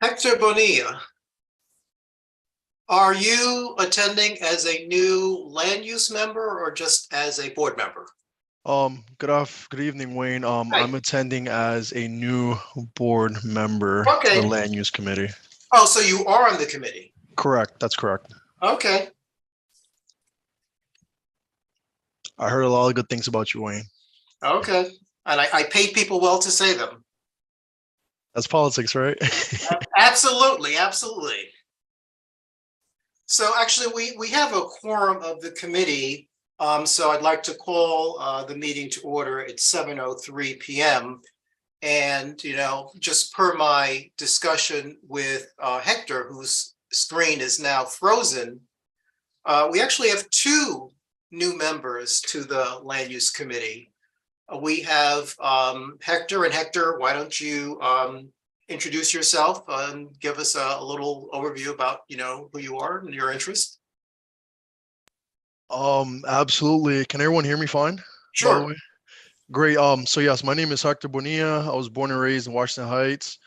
Hector Bonilla, are you attending as a new land use member or just as a board member? Good evening, Wayne. Hi. I'm attending as a new board member to Okay. the Land Use Committee. Oh, so you are on the committee? Correct, that's correct. Okay. I heard a lot of good things about you, Wayne. Okay. And I paid people well to say them. That's politics, right? Absolutely, absolutely. So actually, we have a quorum of the committee. So I'd like to call the meeting to order at 7:03 p.m. And, just per my discussion with Hector, whose screen is now frozen, we actually have two new members to the Land Use Committee. We have Hector, and Hector, why don't you introduce yourself and give us a little overview about, who you are and your interest? Absolutely. Can everyone hear me fine? Sure. By the way? Great. So yes, my name is Hector Bonilla. I was born and raised in Washington Heights.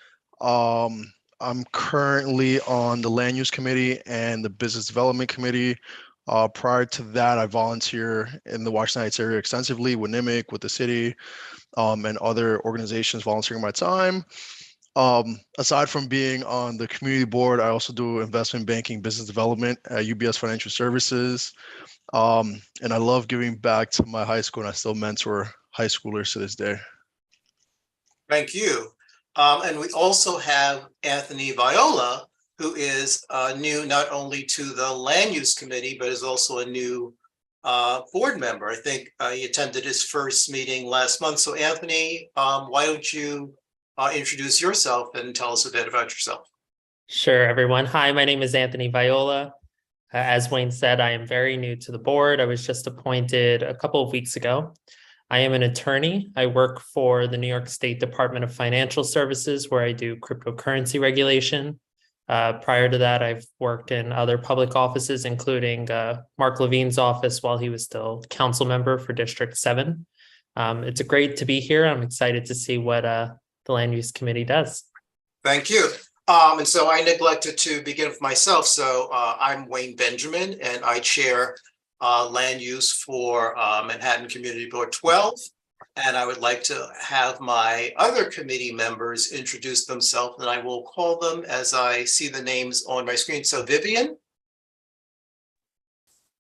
I'm currently on the Land Use Committee and the Business Development Committee. Prior to that, I volunteer in the Washington Heights area extensively with NIMIC, with the city, and other organizations volunteering my time. Aside from being on the community board, I also do investment banking, business development at UBS Financial Services. And I love giving back to my high school, and I still mentor high schoolers to this day. Thank you. And we also have Anthony Viola, who is new not only to the Land Use Committee, but is also a new board member. I think he attended his first meeting last month. So Anthony, why don't you introduce yourself and tell us a bit about yourself? Sure, everyone. Hi, my name is Anthony Viola. As Wayne said, I am very new to the board. I was just appointed a couple of weeks ago. I am an attorney. I work for the New York State Department of Financial Services, where I do cryptocurrency regulation. Prior to that, I've worked in other public offices, including Mark Levine's office while he was still council member for District 7. It's great to be here. I'm excited to see what the Land Use Committee does. Thank you. And so I neglected to begin with myself. So I'm Wayne Benjamin, and I chair land use for Manhattan Community Board 12. And I would like to have my other committee members introduce themselves, and I will call them as I see the names on my screen. So Vivian.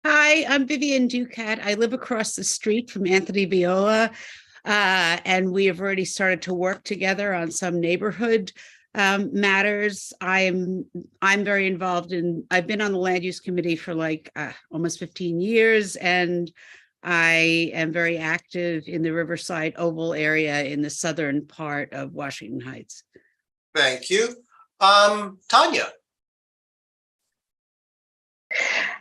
Hi, I'm Vivian Ducat. I live across the street from Anthony Viola, and we have already started to work together on some neighborhood matters. I'm very involved I've been on the Land Use Committee for almost 15 years, and I am very active in the Riverside Oval area in the southern part of Washington Heights. Thank you. Tanya.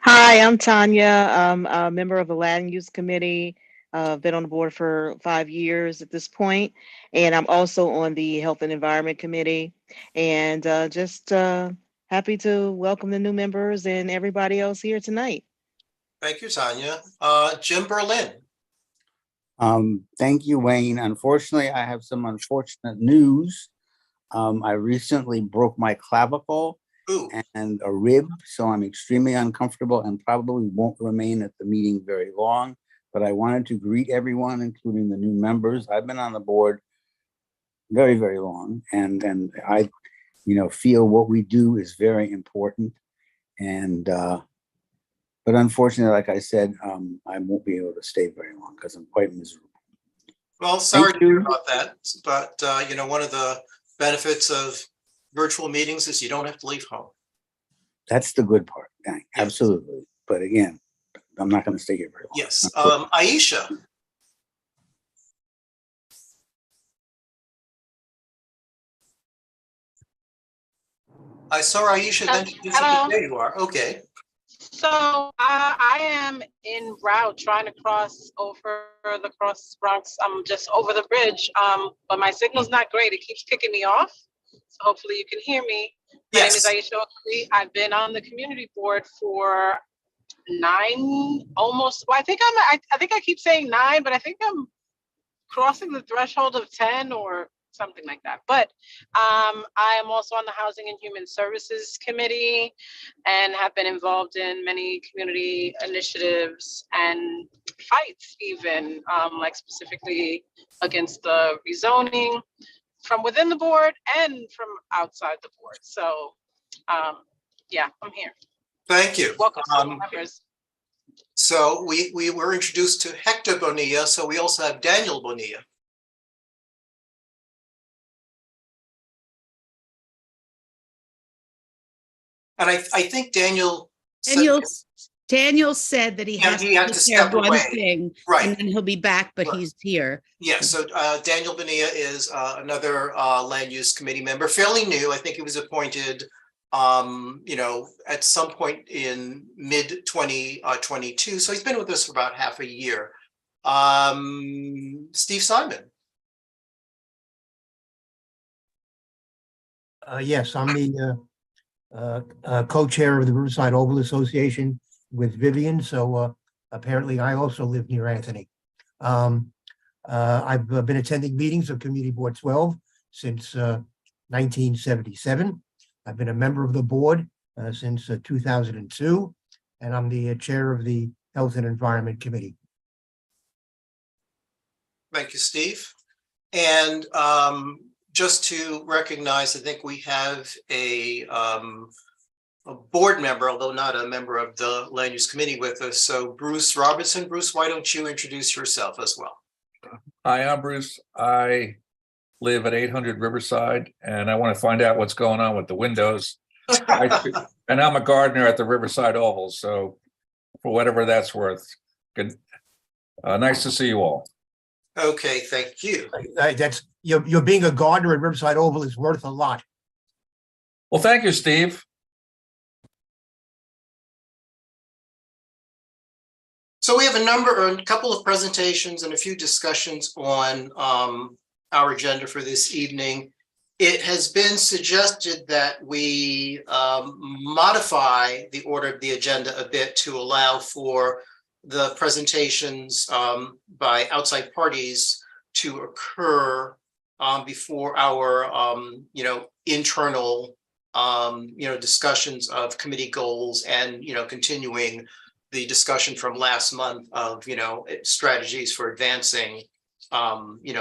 Hi, I'm Tanya. I'm a member of the Land Use Committee. I've been on the board for 5 years at this point, and I'm also on the Health and Environment Committee. And just happy to welcome the new members and everybody else here tonight. Thank you, Tanya. Jim Berlin. Thank you, Wayne. Unfortunately, I have some unfortunate news. I recently broke my clavicle and a rib, so I'm extremely uncomfortable and probably won't remain at the meeting very long. But I wanted to greet everyone, including the new members. I've been on the board very, very long, and I, feel what we do is very important. And but unfortunately, like I said, I won't be able to stay very long because I'm quite miserable. Well, sorry to hear about that, but one of the benefits of virtual meetings is you don't have to leave home. That's the good part. Yes. Absolutely. But again, I'm not going to stay here very long. Yes. Aisha. I saw Aisha, then there you are. Okay. So I am en route trying to cross over the Cross Bronx. I'm just over the bridge, but my signal's not great. It keeps kicking me off. So hopefully you can hear me. My name is Aisha Oakley. I've been on the community board for 9, almost. Well, I think I keep saying 9, but I think I'm crossing the threshold of 10 or something like that. But I am also on the Housing and Human Services Committee and have been involved in many community initiatives and fights, even like specifically against the rezoning from within the board and from outside the board. So yeah, I'm here. Thank you. Welcome, members. So we were introduced to Hector Bonilla, so we also have Daniel Bonilla. And I think Daniel Daniel said that he has he had to to take care of step one away. thing, Right. and then he'll be back, but Right. he's here. Yeah, so Daniel Bonilla is another land use committee member, fairly new. I think he was appointed at some point in mid 2022. So he's been with us for about half a year. Steve Simon. Yes, I'm the co-chair of the Riverside Oval Association with Vivian. So apparently I also live near Anthony. I've been attending meetings of Community Board 12 since 1977. I've been a member of the board since 2002, and I'm the chair of the Health and Environment Committee. Thank you, Steve. And just to recognize, I think we have a board member, although not a member of the land use committee with us. So Bruce Robinson. Bruce, why don't you introduce yourself as well? Hi, I'm Bruce. I live at 800 Riverside, and I want to find out what's going on with the windows. And I'm a gardener at the Riverside Oval, so for whatever that's worth. Good. Nice to see you all. Okay, thank you. That's you're being a gardener at Riverside Oval is worth a lot. Well, thank you, Steve. So we have a couple of presentations and a few discussions on our agenda for this evening. It has been suggested that we modify the order of the agenda a bit to allow for the presentations by outside parties to occur before our internal discussions of committee goals and continuing the discussion from last month of strategies for advancing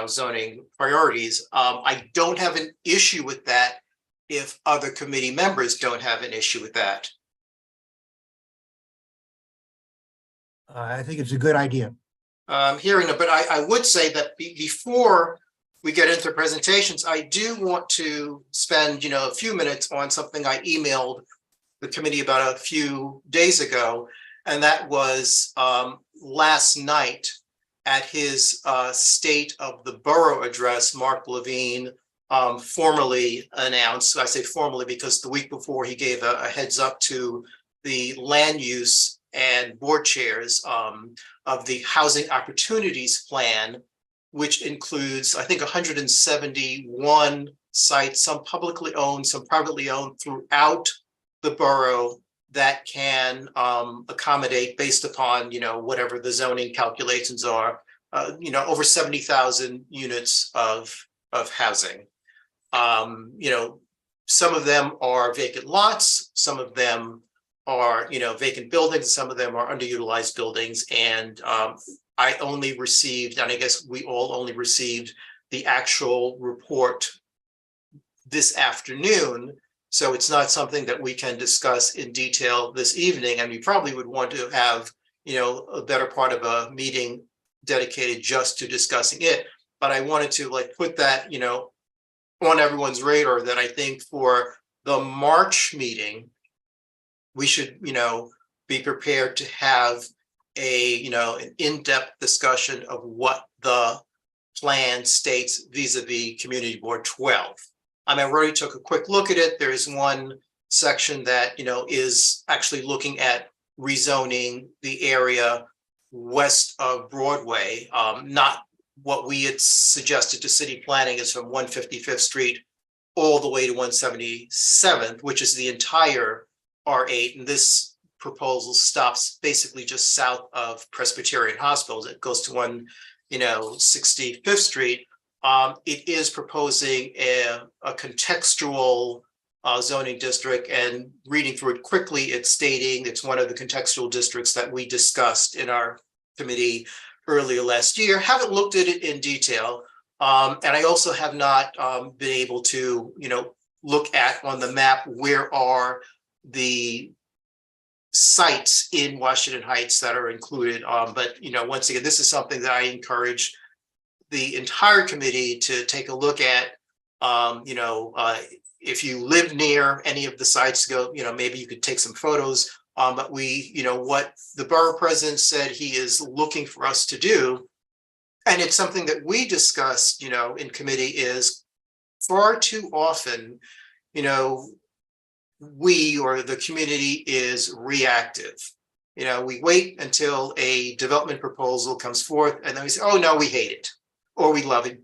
zoning priorities. I don't have an issue with that if other committee members don't have an issue with that. I think it's a good idea. Hearing it, but I would say that before we get into presentations, I do want to spend a few minutes on something I emailed the committee about a few days ago, and that was last night at his State of the Borough address. Mark Levine formally announced, I say formally because the week before he gave a heads up to the land use and board chairs of the Housing Opportunities Plan, which includes, I think, 171 sites, some publicly owned, some privately owned throughout the borough that can accommodate, based upon whatever the zoning calculations are, over 70,000 units of housing. Some of them are vacant lots, some of them are vacant buildings, some of them are underutilized buildings, and I only received, and I guess we all only received, the actual report this afternoon. So it's not something that we can discuss in detail this evening, and we probably would want to have a better part of a meeting dedicated just to discussing it. But I wanted to put that on everyone's radar, that I think for the March meeting, we should be prepared to have an in-depth discussion of what the plan states vis-a-vis Community Board 12. I already took a quick look at it. There's one section that is actually looking at rezoning the area west of Broadway. Not what we had suggested to city planning is from 155th Street all the way to 177th, which is the entire R8. And this proposal stops basically just south of Presbyterian Hospitals. It goes to 165th Street. it is proposing a contextual zoning district, and reading through it quickly, it's stating it's one of the contextual districts that we discussed in our committee earlier last year. Haven't looked at it in detail. And I also have not been able to, look at on the map where are the sites in Washington Heights that are included. But once again, this is something that I encourage the entire committee to take a look at. If you live near any of the sites, go, maybe you could take some photos. But what the borough president said he is looking for us to do, and it's something that we discussed, in committee, is far too often, we or the community is reactive. We wait until a development proposal comes forth and then we say, oh no, we hate it or we love it.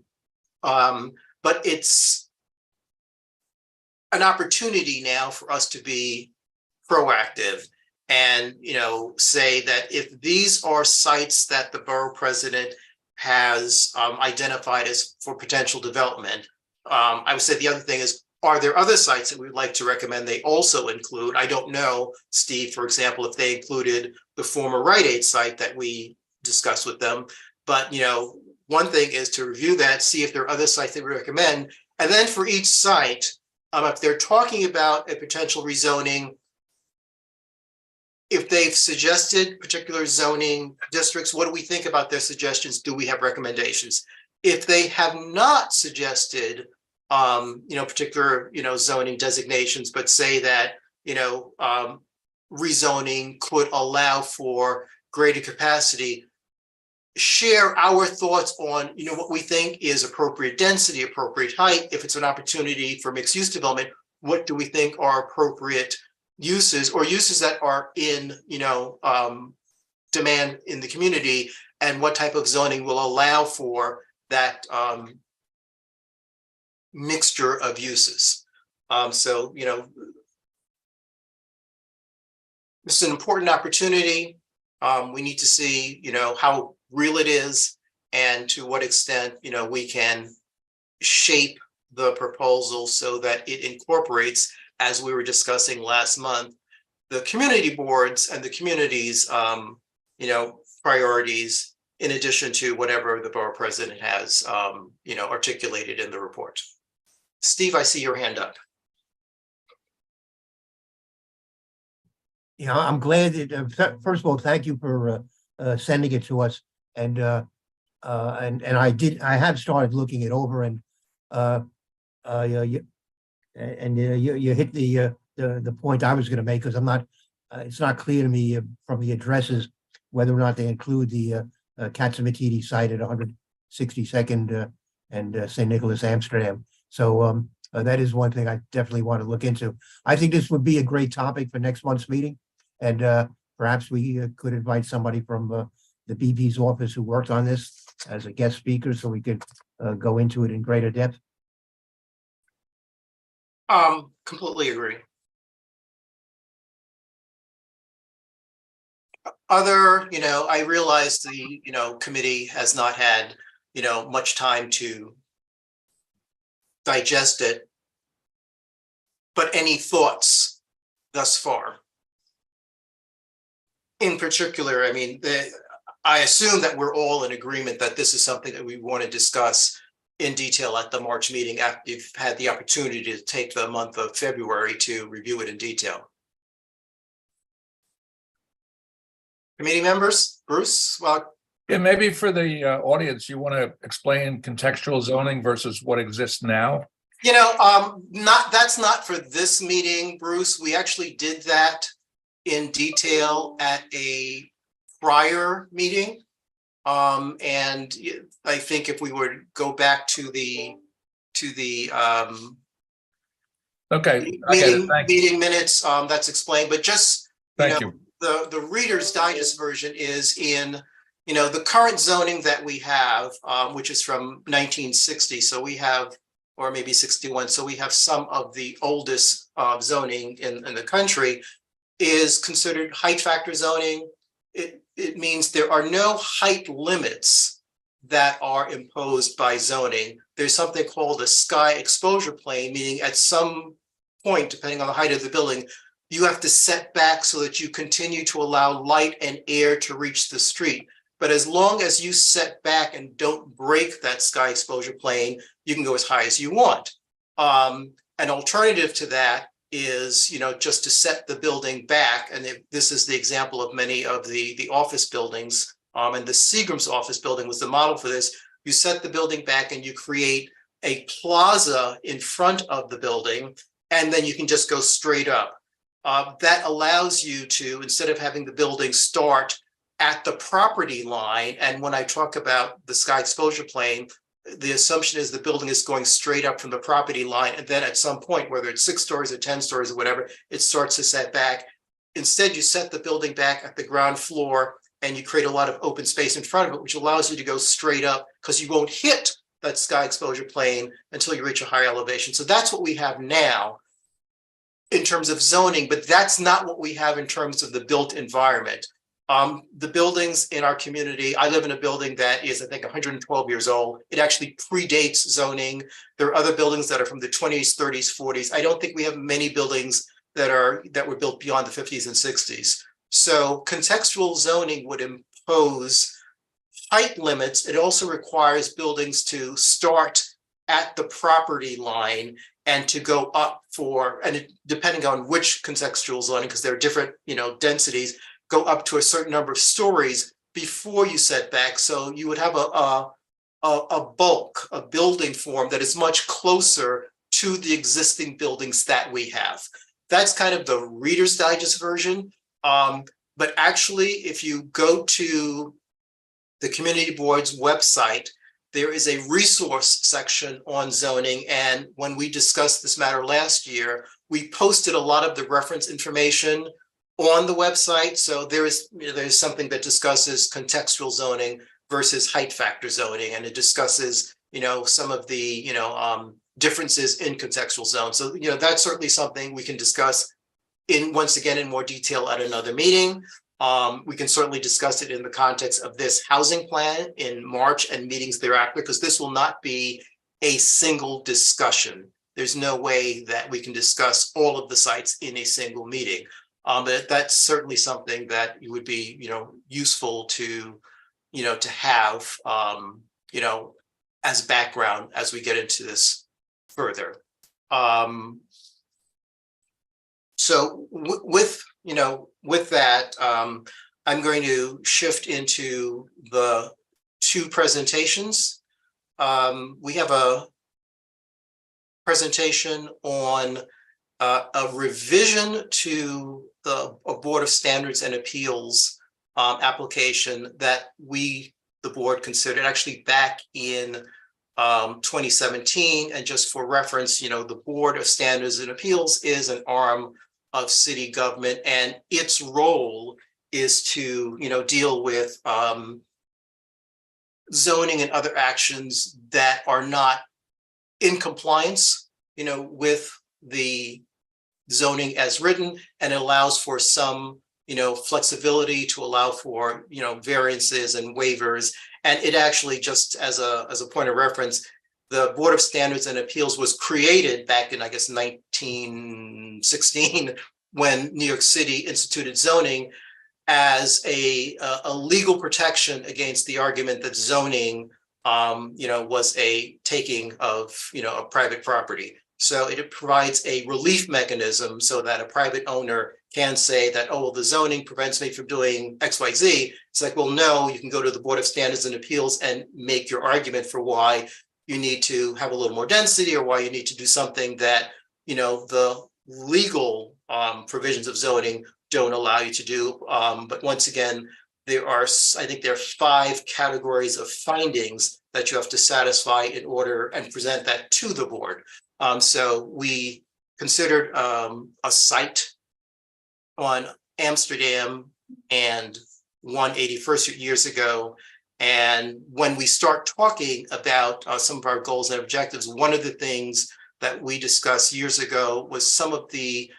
But it's an opportunity now for us to be proactive and, say that if these are sites that the borough president has identified as for potential development, I would say the other thing is, are there other sites that we'd like to recommend they also include? I don't know, Steve, for example, if they included the former Rite Aid site that we discussed with them. But, one thing is to review that, see if there are other sites they would recommend. And then for each site, if they're talking about a potential rezoning, if they've suggested particular zoning districts, what do we think about their suggestions? Do we have recommendations? If they have not suggested, particular, zoning designations, but say that, rezoning could allow for greater capacity, share our thoughts on, what we think is appropriate density, appropriate height. If it's an opportunity for mixed use development, what do we think are appropriate uses or uses that are in, demand in the community, and what type of zoning will allow for that mixture of uses. So, this is an important opportunity. We need to see, how real it is and to what extent, we can shape the proposal so that it incorporates, as we were discussing last month, the community boards and the community's, priorities, in addition to whatever the borough president has, articulated in the report. Steve, I see your hand up. Yeah, I'm glad that, first of all, thank you for sending it to us. And I have started looking it over, and you hit the point I was going to make, because it's not clear to me from the addresses whether or not they include the Katsamatidi site at 162nd and St. Nicholas, Amsterdam. So that is one thing I definitely want to look into. I think this would be a great topic for next month's meeting, and perhaps we could invite somebody from the BP's office who worked on this as a guest speaker, so we could go into it in greater depth. Completely agree. I realize the, committee has not had, much time to digest it, but any thoughts thus far? In particular, I assume that we're all in agreement that this is something that we want to discuss in detail at the March meeting after you've had the opportunity to take the month of February to review it in detail. Committee members, Bruce? Well, Yeah, maybe for the audience, you want to explain contextual zoning versus what exists now? That's not for this meeting, Bruce. We actually did that in detail at a prior meeting. And I think if we would go back to the meeting minutes, that's explained, but just, Thank you. The Reader's Digest version is in, the current zoning that we have, which is from 1960. So we have, or maybe 61. So we have some of the oldest zoning in the country is considered height factor zoning. It means there are no height limits that are imposed by zoning. There's something called a sky exposure plane, meaning at some point, depending on the height of the building, you have to set back so that you continue to allow light and air to reach the street. But as long as you set back and don't break that sky exposure plane, you can go as high as you want. An alternative to that is, just to set the building back. And this is the example of many of the office buildings. And the Seagram's office building was the model for this. You set the building back and you create a plaza in front of the building, and then you can just go straight up. That allows you to, instead of having the building start at the property line, and when I talk about the sky exposure plane, the assumption is the building is going straight up from the property line, and then at some point, whether it's 6 stories or 10 stories or whatever, it starts to set back. Instead, you set the building back at the ground floor, and you create a lot of open space in front of it, which allows you to go straight up because you won't hit that sky exposure plane until you reach a higher elevation. So that's what we have now in terms of zoning, but that's not what we have in terms of the built environment. The buildings in our community, I live in a building that is, I think, 112 years old. It actually predates zoning. There are other buildings that are from the 20s, 30s, 40s. I don't think we have many buildings that were built beyond the 50s and 60s. So contextual zoning would impose height limits. It also requires buildings to start at the property line and to go up depending on which contextual zoning, because there are different, densities, go up to a certain number of stories before you set back. So you would have a building form that is much closer to the existing buildings that we have. That's kind of the Reader's Digest version. But actually, if you go to the community board's website, there is a resource section on zoning. And when we discussed this matter last year, we posted a lot of the reference information on the website. So there's something that discusses contextual zoning versus height factor zoning, and it discusses, some of the, differences in contextual zones. So, that's certainly something we can discuss once again in more detail at another meeting. We can certainly discuss it in the context of this housing plan in March and meetings thereafter, because this will not be a single discussion. There's no way that we can discuss all of the sites in a single meeting. But that's certainly something that it would be, useful to, to have, as background as we get into this further. So with that, I'm going to shift into the 2 presentations. We have a presentation on a revision to the Board of Standards and Appeals application that the board considered actually back in 2017. And just for reference, the Board of Standards and Appeals is an arm of city government, and its role is to, deal with zoning and other actions that are not in compliance, with the zoning as written, and it allows for some, flexibility to allow for, variances and waivers. And it actually, just as a point of reference, the Board of Standards and Appeals was created back in, I guess, 1916, when New York City instituted zoning as a legal protection against the argument that zoning, was a taking of, a private property. So it provides a relief mechanism so that a private owner can say that, oh, well, the zoning prevents me from doing X, Y, Z. It's like, well, no, you can go to the Board of Standards and Appeals and make your argument for why you need to have a little more density, or why you need to do something that, the legal provisions of zoning don't allow you to do. But once again, I think there are 5 categories of findings that you have to satisfy in order and present that to the board. So we considered a site on Amsterdam and 181st Street years ago. And when we start talking about some of our goals and objectives, one of the things that we discussed years ago was some of the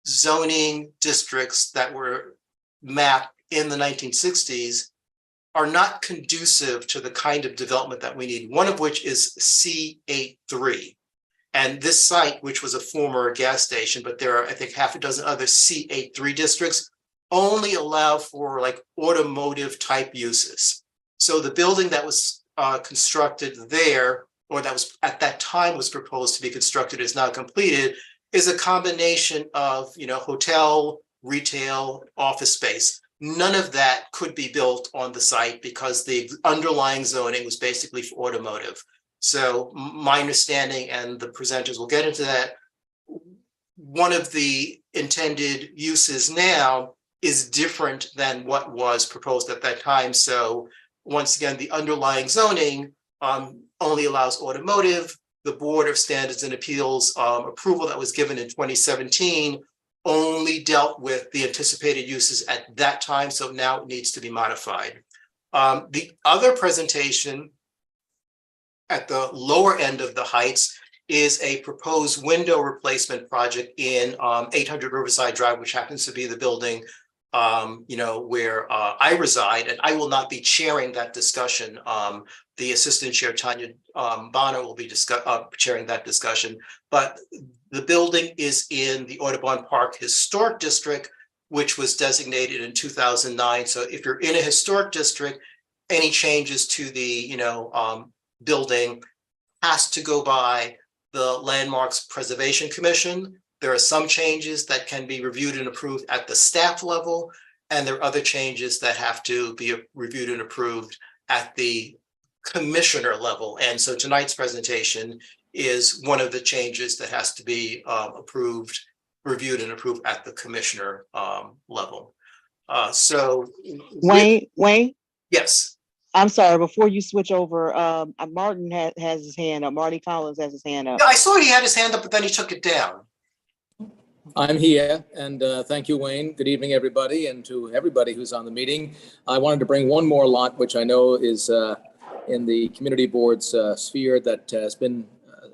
zoning districts that were mapped in the 1960s are not conducive to the kind of development that we need, one of which is C83. And this site, which was a former gas station, but there are, I think, half a dozen other C83 districts, only allow for like automotive type uses. So the building that was constructed there, or that was at that time was proposed to be constructed, is now completed, is a combination of, hotel, retail, office space. None of that could be built on the site because the underlying zoning was basically for automotive. So my understanding, and the presenters will get into that, one of the intended uses now is different than what was proposed at that time. So once again, the underlying zoning only allows automotive. The Board of Standards and Appeals approval that was given in 2017 only dealt with the anticipated uses at that time. So now it needs to be modified. The other presentation at the lower end of the Heights is a proposed window replacement project in 800 Riverside Drive, which happens to be the building where I reside, and I will not be chairing that discussion. The Assistant Chair, Tanya Bonner, will be chairing that discussion. But the building is in the Audubon Park Historic District, which was designated in 2009. So if you're in a historic district, any changes to the building has to go by the Landmarks Preservation Commission. There are some changes that can be reviewed and approved at the staff level, and there are other changes that have to be reviewed and approved at the commissioner level. And so tonight's presentation is one of the changes that has to be reviewed and approved at the commissioner level. Wayne? Yes. I'm sorry, before you switch over, Martin has his hand up. Marty Collins has his hand up. Yeah, I saw he had his hand up, but then he took it down. I'm here, and thank you, Wayne. Good evening, everybody, and to everybody who's on the meeting. I wanted to bring one more lot, which I know is in the community board's sphere, that has been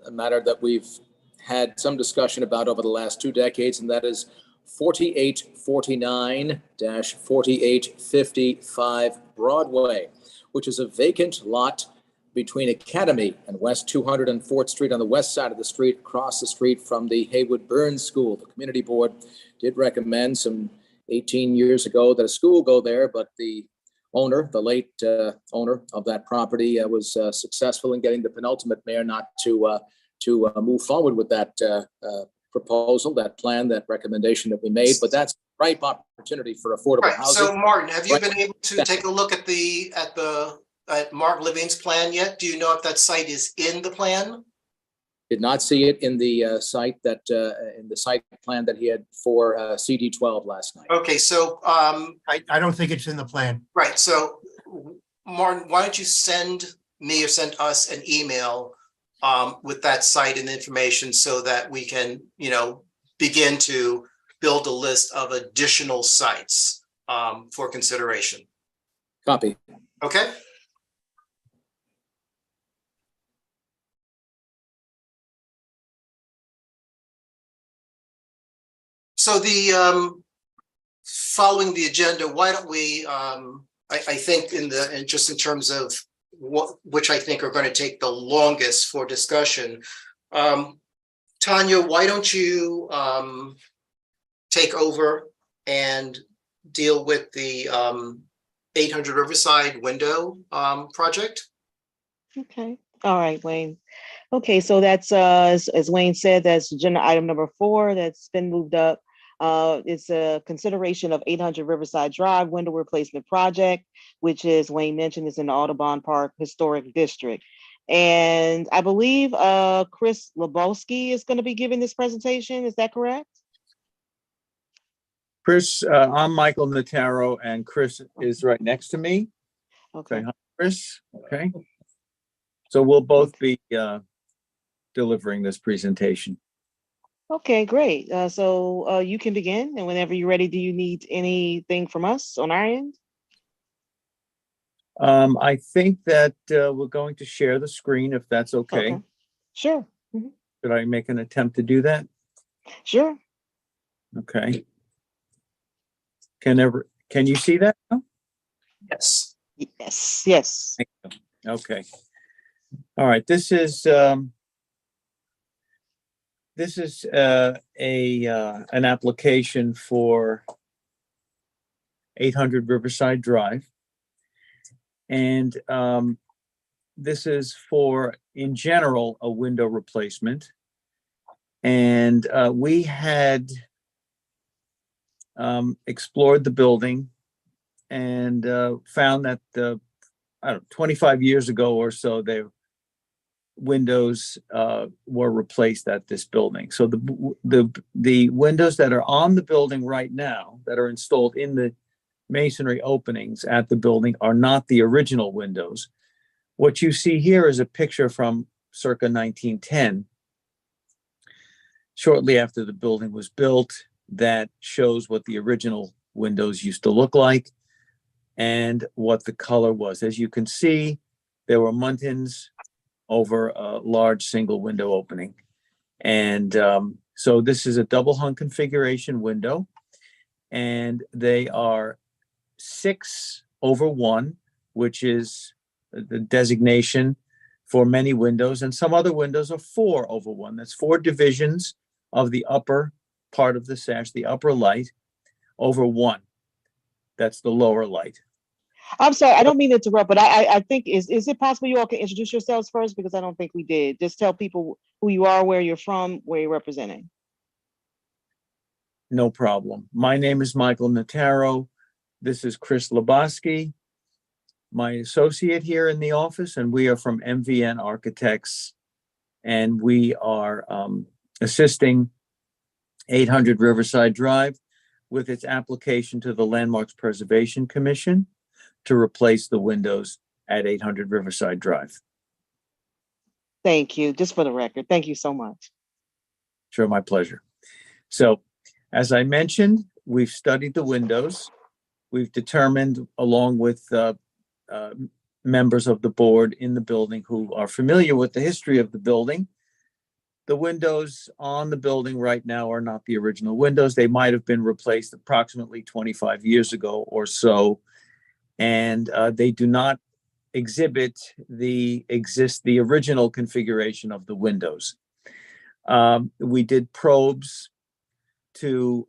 a matter that we've had some discussion about over the last 2 decades, and that is 4849-4855 Broadway, which is a vacant lot between Academy and West 204th Street on the west side of the street, across the street from the Haywood Burns School. The community board did recommend some 18 years ago that a school go there, but the owner, the late owner of that property, was successful in getting the penultimate mayor not to move forward with that proposal, that plan, that recommendation that we made. But that's a ripe opportunity for affordable housing. So Martin, have you been able to take a look at Mark Levine's plan yet? Do you know if that site is in the plan? Did not see it in the site plan that he had for CD12 last night. Okay, so I don't think it's in the plan. right. So Martin, why don't you send me or send us an email with that site and information so that we can, begin to build a list of additional sites for consideration. Copy. Okay. So following the agenda, why don't we, I think in just in terms of which I think are going to take the longest for discussion. Tanya, why don't you take over and deal with the 800 Riverside window project? Okay. All right, Wayne. Okay, so that's as Wayne said, that's agenda item number 4 that's been moved up. It's a consideration of 800 Riverside Drive window replacement project, which, is Wayne mentioned, is in the Audubon Park Historic District. And I believe Chris Lebowski is going to be giving this presentation. Is that correct? Chris, I'm Michael Notaro, and Chris is right next to me. Okay. Hi, Chris. Okay. So we'll both be delivering this presentation. Okay, great. So you can begin, and whenever you're ready, do you need anything from us on our end? I think that we're going to share the screen, if that's okay. Sure. Mhm. Should I make an attempt to do that? Sure. Okay. Can you see that? Yes. Yes, yes. Okay. All right, this is an application for 800 Riverside Drive. And this is for, in general, a window replacement. And we had explored the building and found that I don't know, 25 years ago or so, the windows were replaced at this building. So the windows that are on the building right now, that are installed in the masonry openings at the building, are not the original windows. What you see here is a picture from circa 1910, shortly after the building was built, that shows what the original windows used to look like and what the color was. As you can see, there were muntins over a large single window opening. And so this is a double hung configuration window, and they are 6/1, which is the designation for many windows, and some other windows are 4/1. That's 4 divisions of the upper part of the sash, the upper light, over 1. That's the lower light. I'm sorry, I don't mean to interrupt, but I think, is it possible you all can introduce yourselves first? Because I don't think we did. Just tell people who you are, where you're from, where you're representing. No problem. My name is Michael Notaro. This is Chris Lebowski, my associate here in the office, and we are from MVN Architects, and we are assisting 800 Riverside Drive with its application to the Landmarks Preservation Commission to replace the windows at 800 Riverside Drive. Thank you. Just for the record, thank you so much. Sure, my pleasure. So, as I mentioned, we've studied the windows. We've determined, along with members of the board in the building who are familiar with the history of the building, the windows on the building right now are not the original windows. They might have been replaced approximately 25 years ago or so, and they do not exhibit the original configuration of the windows. We did probes to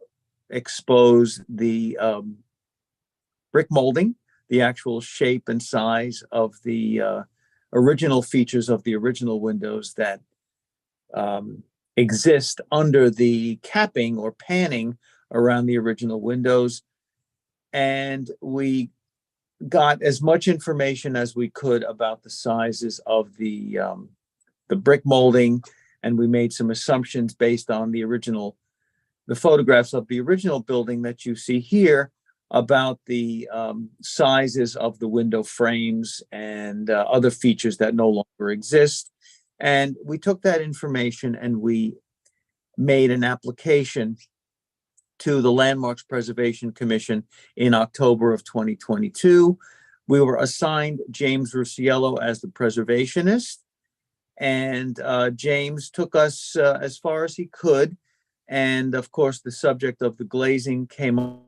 expose the brick molding, the actual shape and size of the original features of the original windows that exist under the capping or panning around the original windows. And we got as much information as we could about the sizes of the brick molding, and we made some assumptions based on the photographs of the original building that you see here about the sizes of the window frames and other features that no longer exist. And we took that information and we made an application to the Landmarks Preservation Commission in October of 2022. We were assigned James Rusiello as the preservationist, and James took us as far as he could. And of course, the subject of the glazing came up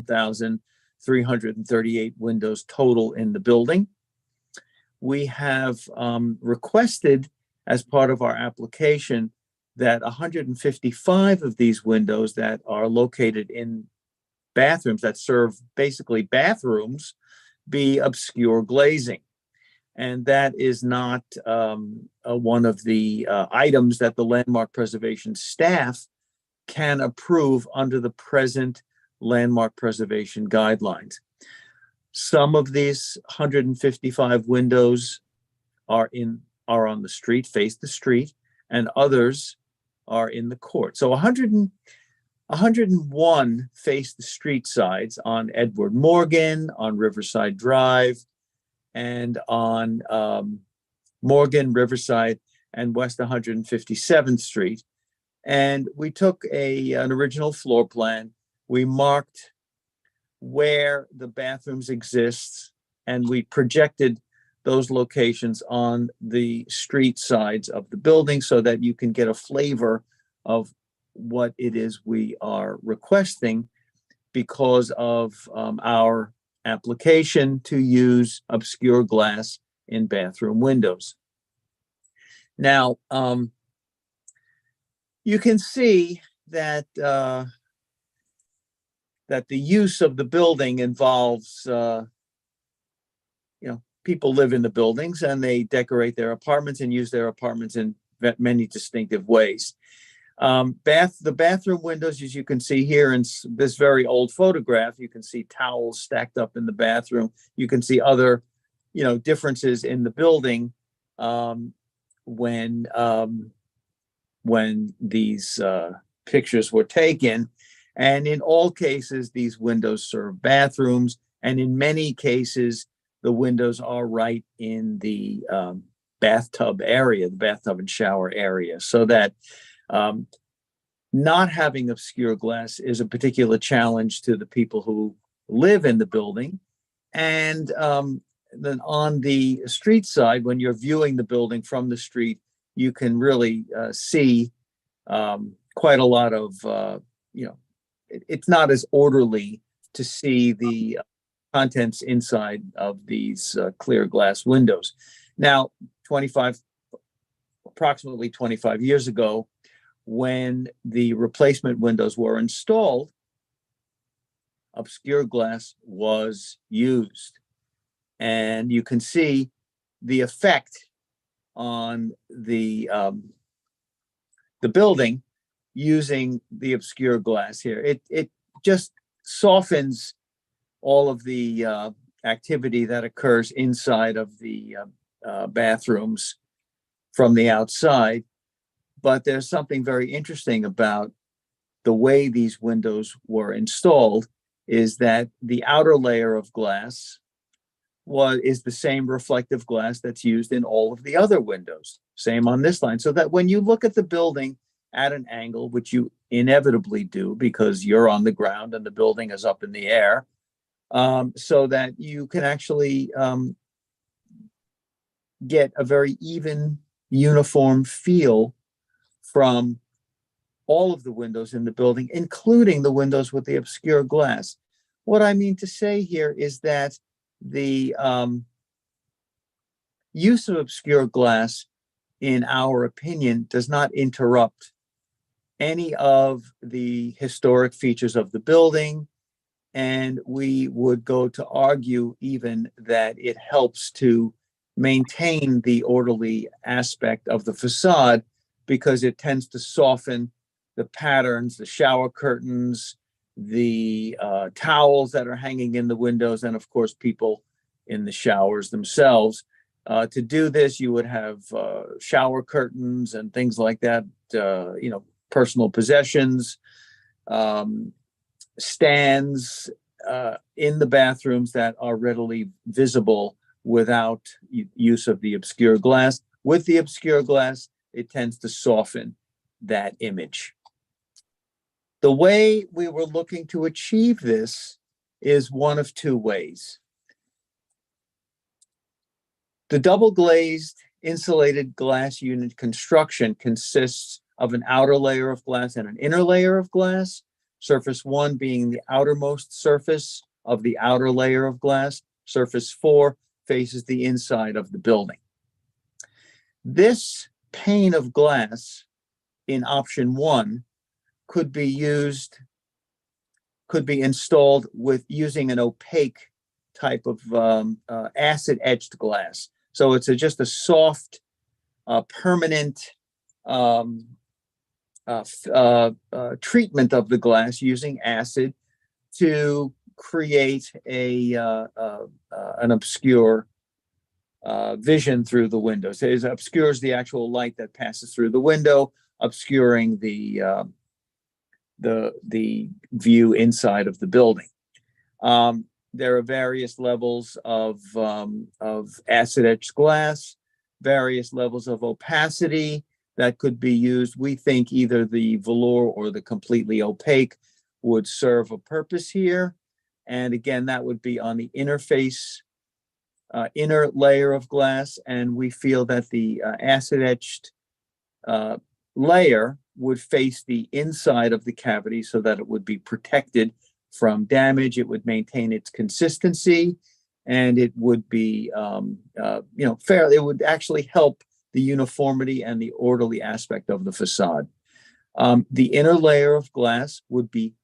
1,338 windows total in the building. We have requested, as part of our application, that 155 of these windows that are located in bathrooms that serve basically bathrooms be obscure glazing. And that is not one of the items that the landmark preservation staff can approve under the present landmark preservation guidelines. Some of these 155 windows are on the street, face the street, and others are in the court. So 101 face the street sides on Edward Morgan, on Riverside Drive, and on Morgan, Riverside, and West 157th Street. And we took an original floor plan. We marked where the bathrooms exist, and we projected those locations on the street sides of the building so that you can get a flavor of what it is we are requesting because of our application to use obscure glass in bathroom windows. Now, you can see that that the use of the building involves, people live in the buildings and they decorate their apartments and use their apartments in many distinctive ways. The bathroom windows, as you can see here in this very old photograph, you can see towels stacked up in the bathroom. You can see other, differences in the building when these pictures were taken. And in all cases, these windows serve bathrooms, and in many cases, the windows are right in the bathtub area, the bathtub and shower area, so that not having obscure glass is a particular challenge to the people who live in the building. And then on the street side, when you're viewing the building from the street, you can really see quite a lot of, it's not as orderly to see the contents inside of these clear glass windows. Now, approximately 25 years ago, when the replacement windows were installed, obscure glass was used. And you can see the effect on the building using the obscure glass here. It just softens all of the activity that occurs inside of the bathrooms from the outside. But there's something very interesting about the way these windows were installed, is that the outer layer of glass is the same reflective glass that's used in all of the other windows. Same on this line. So that when you look at the building at an angle, which you inevitably do because you're on the ground and the building is up in the air, so that you can actually get a very even, uniform feel from all of the windows in the building, including the windows with the obscure glass. What I mean to say here is that the use of obscure glass, in our opinion, does not interrupt any of the historic features of the building. And we would go to argue even that it helps to maintain the orderly aspect of the facade, because it tends to soften the patterns, the shower curtains, the towels that are hanging in the windows, and of course, people in the showers themselves. To do this, you would have shower curtains and things like that, personal possessions, stands in the bathrooms that are readily visible without use of the obscure glass. With the obscure glass, it tends to soften that image. The way we were looking to achieve this is one of two ways. The double glazed insulated glass unit construction consists of an outer layer of glass and an inner layer of glass, surface 1 being the outermost surface of the outer layer of glass. Surface 4 faces the inside of the building. This pane of glass in option 1 could be installed with using an opaque type of acid etched glass. So it's just a soft, permanent treatment of the glass using acid to create an obscure vision through the windows. It obscures the actual light that passes through the window, obscuring the view inside of the building. There are various levels of acid etched glass, various levels of opacity that could be used. We think either the velour or the completely opaque would serve a purpose here. And again, that would be on the interface, inner layer of glass. And we feel that the acid etched layer would face the inside of the cavity so that it would be protected from damage. It would maintain its consistency, and it would be, fair. It would actually help the uniformity and the orderly aspect of the facade. The inner layer of glass would be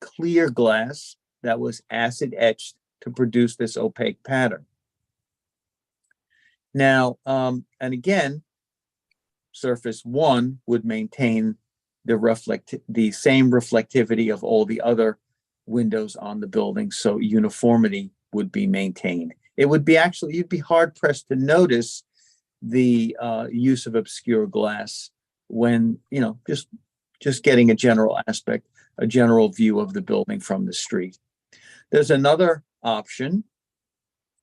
clear glass that was acid etched to produce this opaque pattern. Now, and again, surface 1 would maintain the same reflectivity of all the other windows on the building, so uniformity would be maintained. It would be actually, you'd be hard pressed to notice the use of obscure glass when, just getting a general aspect, a general view of the building from the street. There's another option,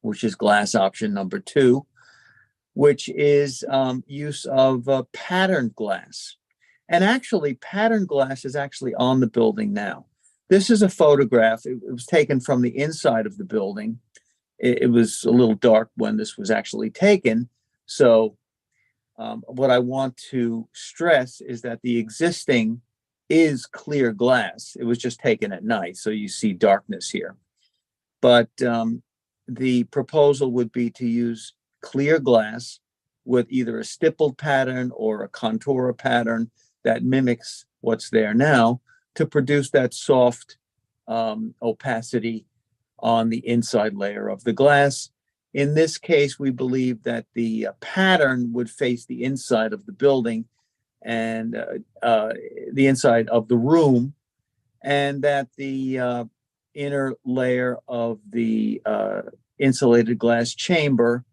which is glass option number 2, which is use of patterned glass. And actually, patterned glass is actually on the building now. This is a photograph. It was taken from the inside of the building. It was a little dark when this was actually taken. So what I want to stress is that the existing is clear glass. It was just taken at night, so you see darkness here. But the proposal would be to use clear glass with either a stippled pattern or a contour pattern that mimics what's there now to produce that soft opacity on the inside layer of the glass. In this case, we believe that the pattern would face the inside of the building and the inside of the room, and that the inner layer of the insulated glass chamber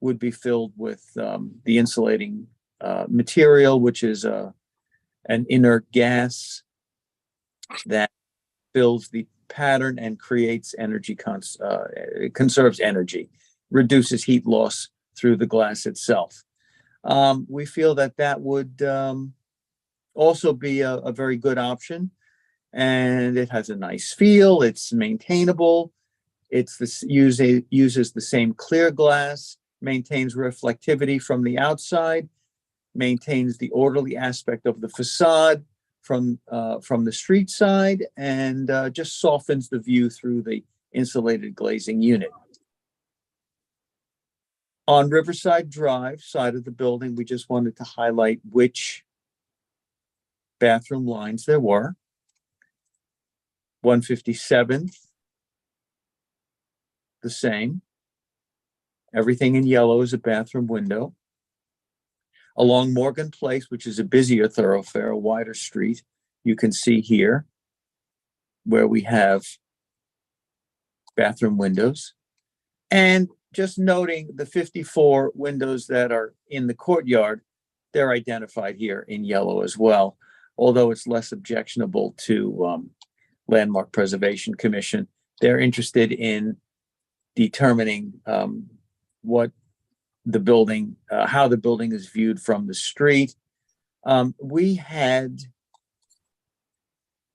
would be filled with the insulating material, which is an inert gas that fills the pattern and creates energy, conserves energy, reduces heat loss through the glass itself. We feel that that would also be a very good option, and it has a nice feel. It's maintainable. Uses the same clear glass, maintains reflectivity from the outside, maintains the orderly aspect of the facade from the street side, and just softens the view through the insulated glazing unit. On Riverside Drive side of the building, we just wanted to highlight which bathroom lines there were. 157th, the same. Everything in yellow is a bathroom window. Along Morgan Place, which is a busier thoroughfare, a wider street, you can see here where we have bathroom windows. And just noting the 54 windows that are in the courtyard, they're identified here in yellow as well, although it's less objectionable to Landmark Preservation Commission. They're interested in determining what the building, how the building is viewed from the street. We had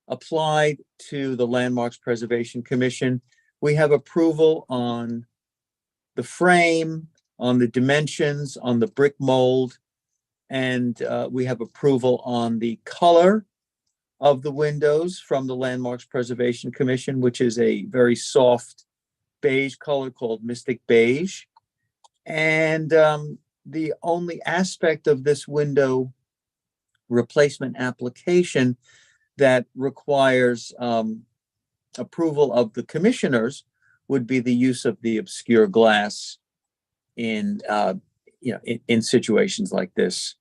applied to the Landmarks Preservation Commission. We have approval on the frame, on the dimensions, on the brick mold, and we have approval on the color of the windows from the Landmarks Preservation Commission, which is a very soft beige color called Mystic Beige. And the only aspect of this window replacement application that requires approval of the commissioners would be the use of the obscure glass in in situations like this.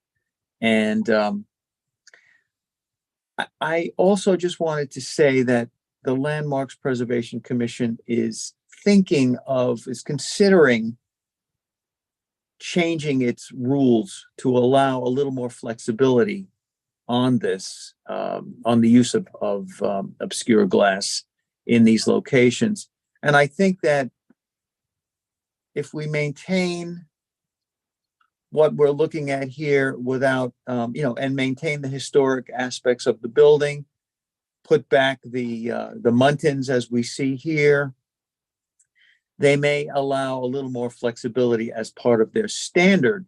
And I also just wanted to say that the Landmarks Preservation Commission is considering changing its rules to allow a little more flexibility on this, on the use of obscure glass in these locations. And I think that if we maintain what we're looking at here without, and maintain the historic aspects of the building, put back the muntins as we see here, they may allow a little more flexibility as part of their standard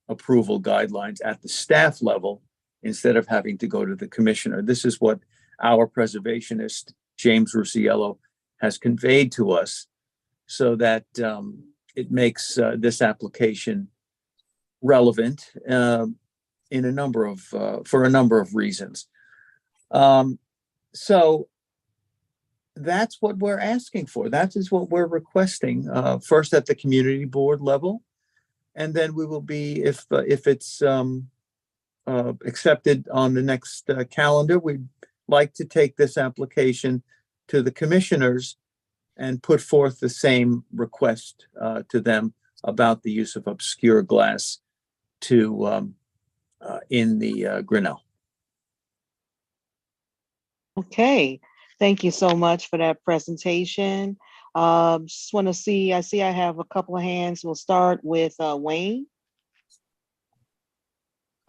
approval guidelines at the staff level instead of having to go to the commissioner. This is what our preservationist, James Rusiello, has conveyed to us, so that it makes this application relevant in a number of for a number of reasons. So that's what we're asking for. That is what we're requesting, first at the community board level, and then we will be, if it's accepted on the next calendar, we'd like to take this application to the commissioners and put forth the same request to them about the use of obscure glass to in the Grinnell. Okay, thank you so much for that presentation. Just want to see, I see I have a couple of hands. We'll start with Wayne.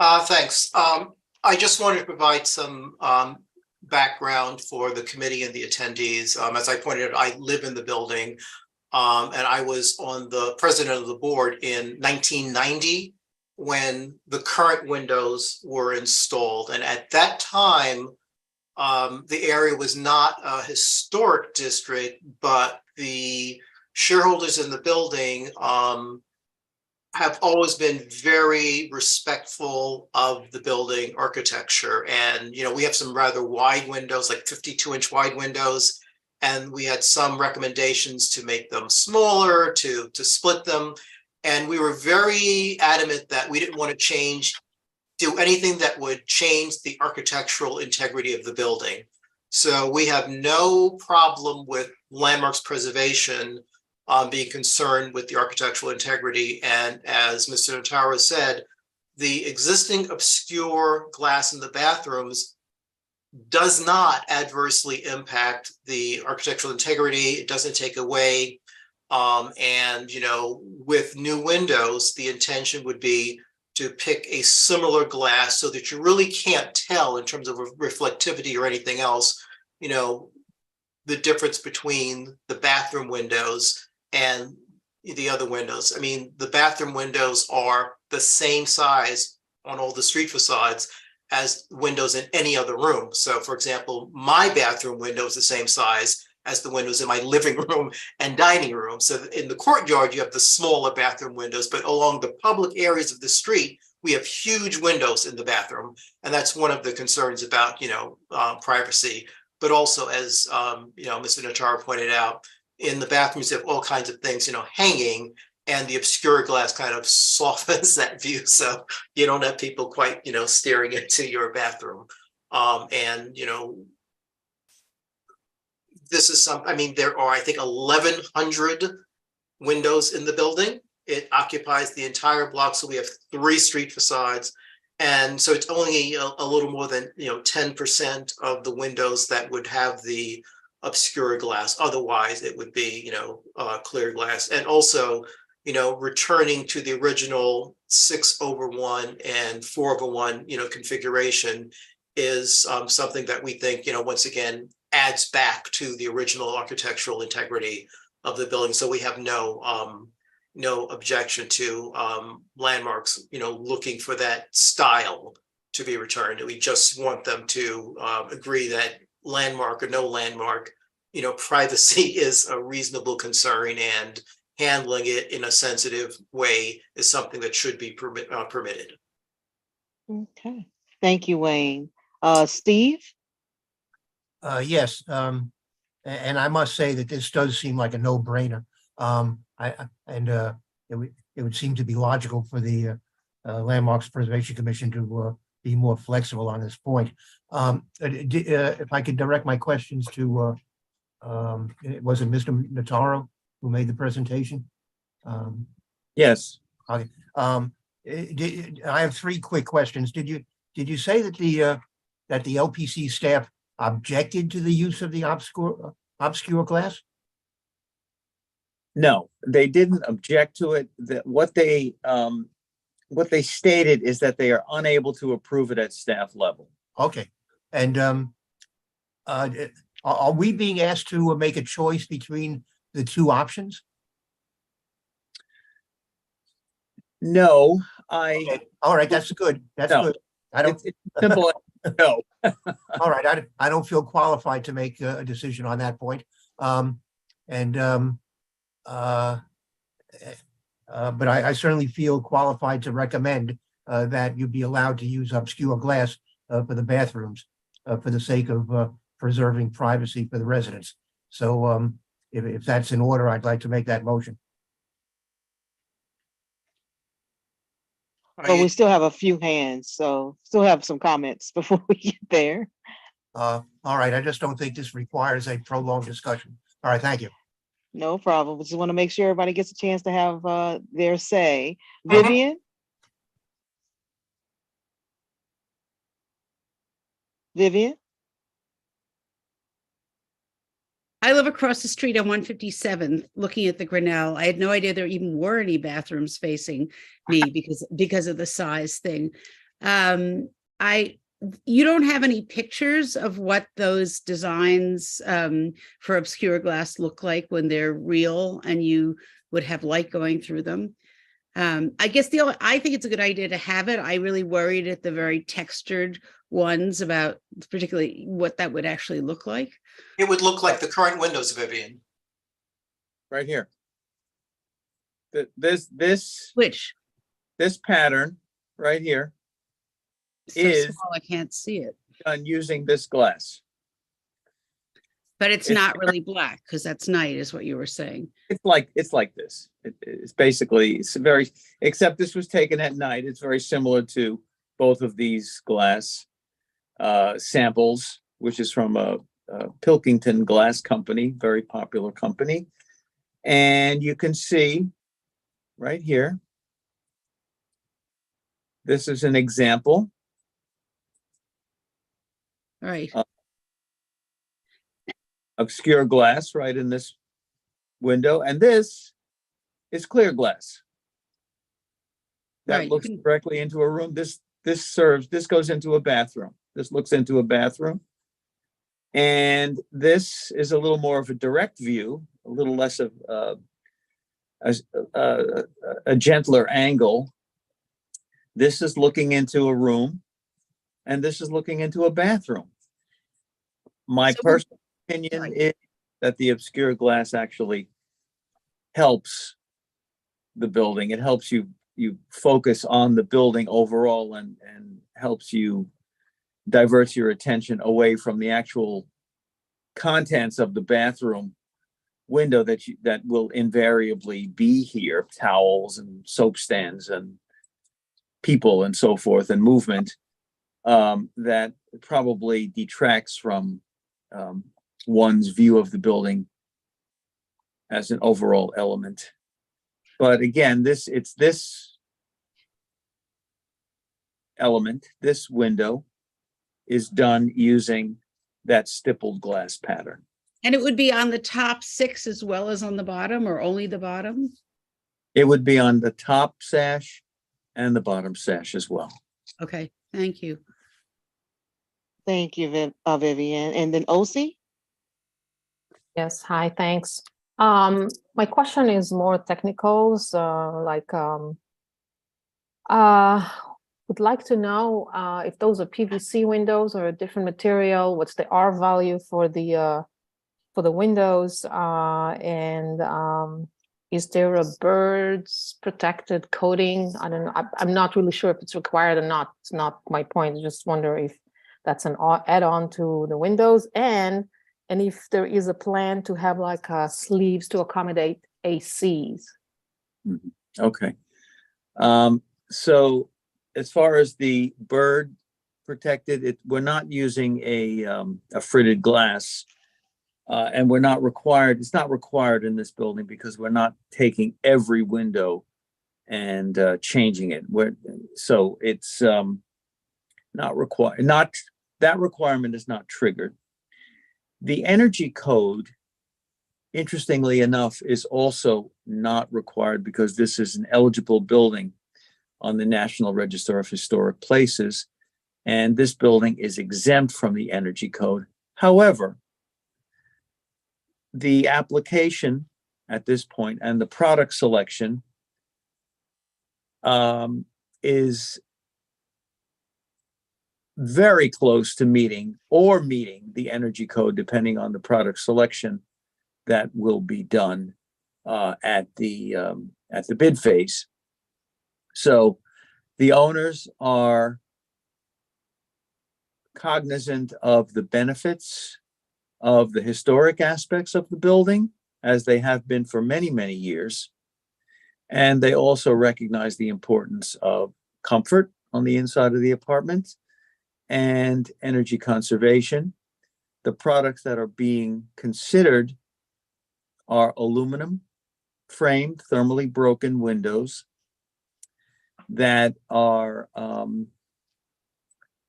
Thanks. I just wanted to provide some background for the committee and the attendees. As I pointed out, I live in the building, and I was on the president of the board in 1990 when the current windows were installed. And at that time, the area was not a historic district, but the shareholders in the building have always been very respectful of the building architecture. And, you know, we have some rather wide windows, like 52-inch wide windows. And we had some recommendations to make them smaller, to split them. And we were very adamant that we didn't want to do anything that would change the architectural integrity of the building. So we have no problem with landmarks preservation, being concerned with the architectural integrity. And as Mr. Notaro said, the existing obscure glass in the bathrooms does not adversely impact the architectural integrity. It doesn't take away. And, you know, with new windows, the intention would be to pick a similar glass so that you really can't tell in terms of reflectivity or anything else, you know, the difference between the bathroom windows and the other windows. I mean, the bathroom windows are the same size on all the street facades as windows in any other room. So for example, my bathroom window is the same size as the windows in my living room and dining room. So in the courtyard, you have the smaller bathroom windows, but along the public areas of the street, we have huge windows in the bathroom. And that's one of the concerns about, you know, privacy. But also, as, you know, Mr. Notaro pointed out, in the bathrooms, you have all kinds of things, you know, hanging, and the obscure glass kind of softens that view. So you don't have people quite, you know, staring into your bathroom. And, you know, this is some, I mean, there are, I think, 1,100 windows in the building. It occupies the entire block. So we have 3 street facades. And so it's only a little more than, you know, 10% of the windows that would have the obscure glass. Otherwise, it would be, you know, clear glass. And also, you know, returning to the original 6/1 and 4/1, you know, configuration is something that we think, you know, once again, adds back to the original architectural integrity of the building. So we have no objection to landmarks, you know, looking for that style to be returned. We just want them to agree that landmark or no landmark, you know, privacy is a reasonable concern, and handling it in a sensitive way is something that should be permitted. Okay, thank you, Wayne. Steve? Yes, and I must say that this does seem like a no-brainer. It would seem to be logical for the Landmarks Preservation Commission to be more flexible on this point. If I could direct my questions to, was it Mr. Notaro who made the presentation? Yes. Okay. I have 3 quick questions. Did you say that the LPC staff objected to the use of the obscure glass? No, they didn't object to it. What they stated is that they are unable to approve it at staff level. Okay. And are we being asked to make a choice between the 2 options? No, Okay. All right, that's good. That's No. good. I don't. It's simple. No. All right, I don't feel qualified to make a decision on that point. And but I certainly feel qualified to recommend that you be allowed to use obscure glass for the bathrooms for the sake of preserving privacy for the residents. So if that's in order, I'd like to make that motion. But we still have a few hands, so still have some comments before we get there. All right, I just don't think this requires a prolonged discussion. All right, thank you. No problem. We just want to make sure everybody gets a chance to have their say. Uh-huh. Vivian? Vivian? I live across the street on 157th, looking at the Grinnell. I had no idea there even were any bathrooms facing me because of the size thing. You don't have any pictures of what those designs for obscure glass look like when they're real and you would have light going through them. I guess I think it's a good idea to have it. I really worried at the very textured ones about particularly what that would actually look like. It would look like the current windows, Vivian. Right here. This Which pattern right here so is small I can't see it. done using this glass. But it's not really black because that's night, is what you were saying. It's like this. It's basically, it's very, except this was taken at night. It's very similar to both of these glass samples, which is from a Pilkington Glass Company, very popular company. And you can see right here, this is an example. All right. Obscure glass right in this window, and this is clear glass that Right, looks directly into a room. This goes into a bathroom. This looks into a bathroom, and this is a little more of a direct view, a little less of a gentler angle. This is looking into a room, and this is looking into a bathroom. My personal opinion is that the obscure glass actually helps the building. It helps you focus on the building overall and helps you divert your attention away from the actual contents of the bathroom window that will invariably be here, towels and soap stands and people and so forth and movement, that probably detracts from one's view of the building as an overall element. But again, this element, this window, is done using that stippled glass pattern. And it would be on the top 6 as well as on the bottom, or only the bottom? It would be on the top sash and the bottom sash as well. Okay, thank you. Thank you, Vivian. And then OC? Yes, hi, thanks. My question is more technical, so would like to know if those are PVC windows or a different material, what's the R value for the windows, and is there a birds protected coating? I don't know. I'm not really sure if it's required or not. It's not my point. I just wonder if that's an add-on to the windows, and if there is a plan to have like sleeves to accommodate ACs. Okay. So as far as the bird protected, we're not using a fritted glass, and we're not required. It's not required in this building because we're not taking every window and changing it. So it's not required. Not that requirement is not triggered. The energy code, interestingly enough, is also not required because this is an eligible building on the National Register of Historic Places, and this building is exempt from the energy code. However, the application at this point and the product selection is very close to meeting the energy code, depending on the product selection that will be done at the bid phase. So the owners are cognizant of the benefits of the historic aspects of the building, as they have been for many, many years. And they also recognize the importance of comfort on the inside of the apartment and energy conservation. The products that are being considered are aluminum framed, thermally broken windows that are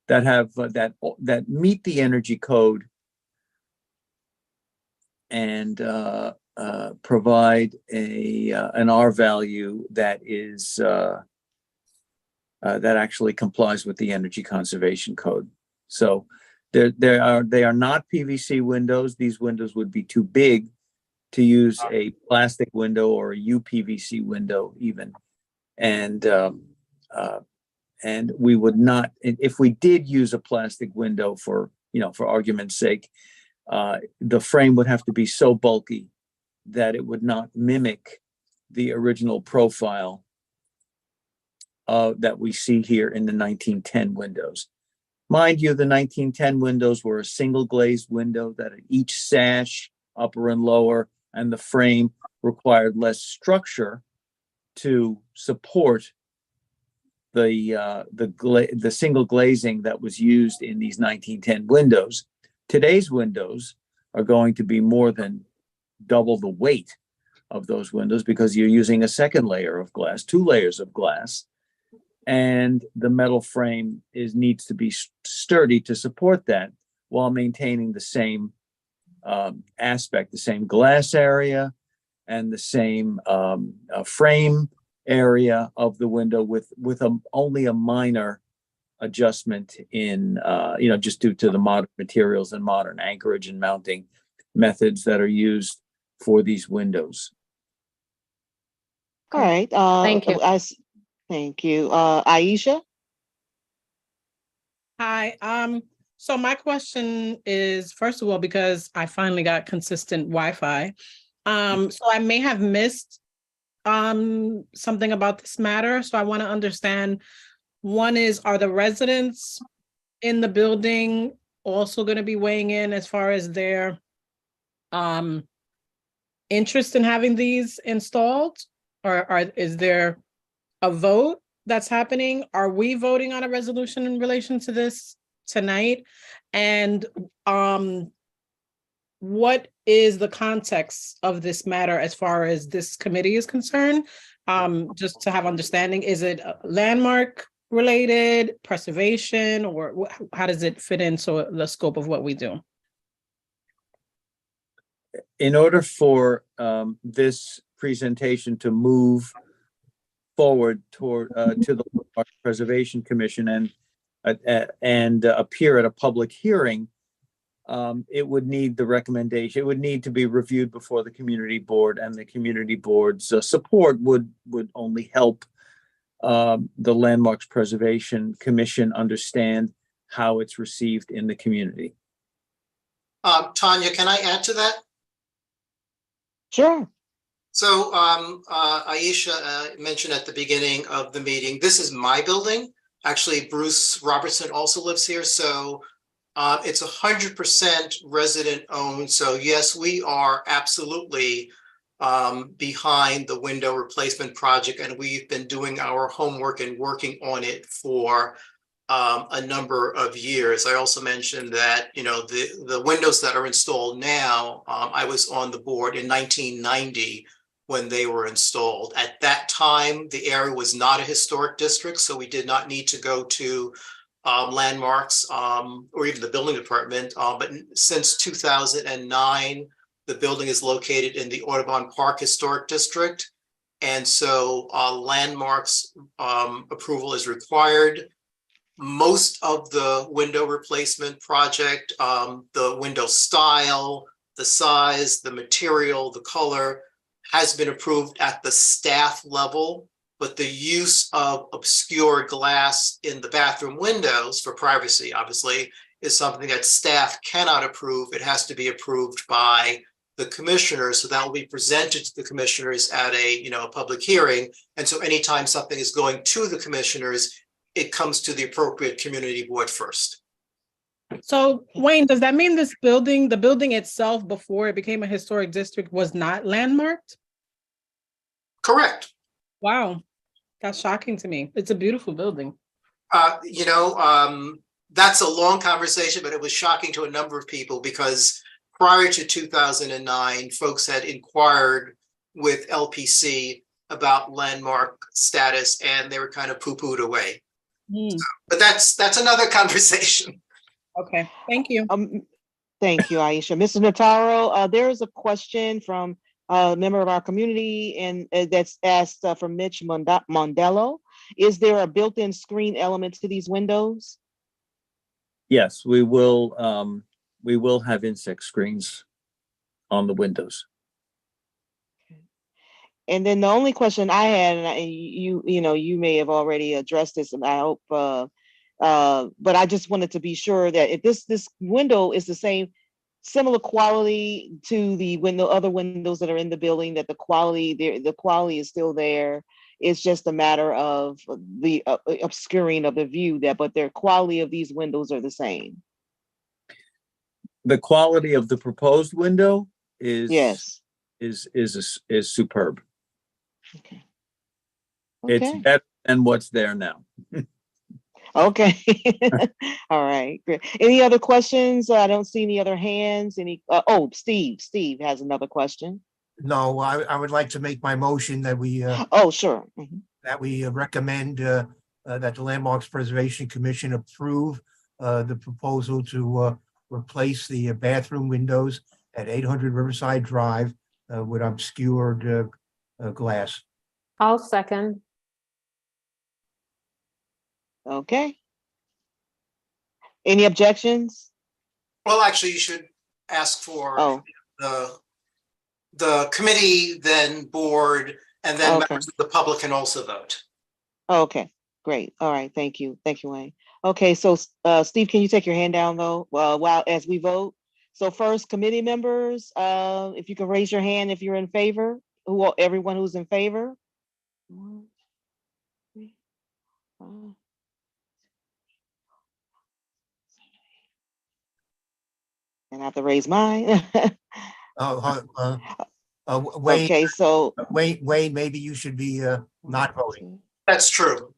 that meet the energy code and provide an R value that is that actually complies with the energy conservation code. So they are not PVC windows. These windows would be too big to use a plastic window or a UPVC window even. And we would not, if we did use a plastic window for argument's sake, the frame would have to be so bulky that it would not mimic the original profile that we see here in the 1910 windows. Mind you, the 1910 windows were a single glazed window that each sash, upper and lower, and the frame required less structure to support the single glazing that was used in these 1910 windows. Today's windows are going to be more than double the weight of those windows because you're using a second layer of glass, 2 layers of glass, and the metal frame needs to be sturdy to support that while maintaining the same aspect, the same glass area and the same frame area of the window with only a minor adjustment in just due to the modern materials and modern anchorage and mounting methods that are used for these windows. All right. Thank you. Thank you. Aisha? Hi. So my question is, first of all, because I finally got consistent Wi-Fi. So I may have missed something about this matter. So I want to understand, one is, are the residents in the building also going to be weighing in as far as their interest in having these installed? Or is there a vote that's happening? Are we voting on a resolution in relation to this tonight? And what is the context of this matter as far as this committee is concerned? Just to have understanding, is it landmark related, preservation, or how does it fit into the scope of what we do? In order for this presentation to move forward toward to the Landmark Preservation Commission and appear at a public hearing, it would need the recommendation. It would need to be reviewed before the community board, and the community board's support would only help the Landmarks Preservation Commission understand how it's received in the community. Tanya, can I add to that? Sure. So Aisha mentioned at the beginning of the meeting, this is my building. Actually, Bruce Robertson also lives here. So it's 100% resident owned. So yes, we are absolutely behind the window replacement project, and we've been doing our homework and working on it for a number of years. I also mentioned that, the windows that are installed now, I was on the board in 1990 when they were installed. At that time, the area was not a historic district, so we did not need to go to landmarks or even the building department. But since 2009, the building is located in the Audubon Park Historic District. And so landmarks approval is required. Most of the window replacement project, the window style, the size, the material, the color, has been approved at the staff level but the use of obscure glass in the bathroom windows for privacy, obviously, is something that staff cannot approve. It has to be approved by the commissioners. So that will be presented to the commissioners at a public hearing. And so anytime something is going to the commissioners, it comes to the appropriate community board first. So Wayne, does that mean this building, the building itself before it became a historic district was not landmarked? Correct. Wow, that's shocking to me. It's a beautiful building. That's a long conversation, but it was shocking to a number of people because prior to 2009, folks had inquired with LPC about landmark status and they were kind of poo-pooed away. But that's another conversation. Okay, thank you. Thank you, Aisha. Mr. Notaro, there is a question from a member of our community and that's asked from Mitch Mondello. Is there a built-in screen element to these windows? Yes, we will have insect screens on the windows. And then the only question I had, and you may have already addressed this, and I hope, but I just wanted to be sure that if this window is the same, similar quality to the other windows that are in the building, that the quality is still there. It's just a matter of the obscuring of the view but their quality of these windows are the same. The quality of the proposed window is superb. Okay. It's better than what's there now. Okay. All right, great. Any other questions? I don't see any other hands. Steve has another question. No, I would like to make my motion that we Sure. that we recommend that the Landmarks Preservation Commission approve the proposal to replace the bathroom windows at 800 Riverside Drive with obscured glass. I'll second. Okay. Any objections? Well, actually, you should ask for the committee, then board, and then members of the public can also vote. Okay, great. All right, thank you. Thank you, Wayne. Okay, so Steve, can you take your hand down though, while as we vote? So first, committee members, if you can raise your hand if you're in favor, everyone who's in favor. 1, 2, 3, 4, 5. And I have to raise mine. Wayne, okay, so Wayne, maybe you should be not voting. That's true.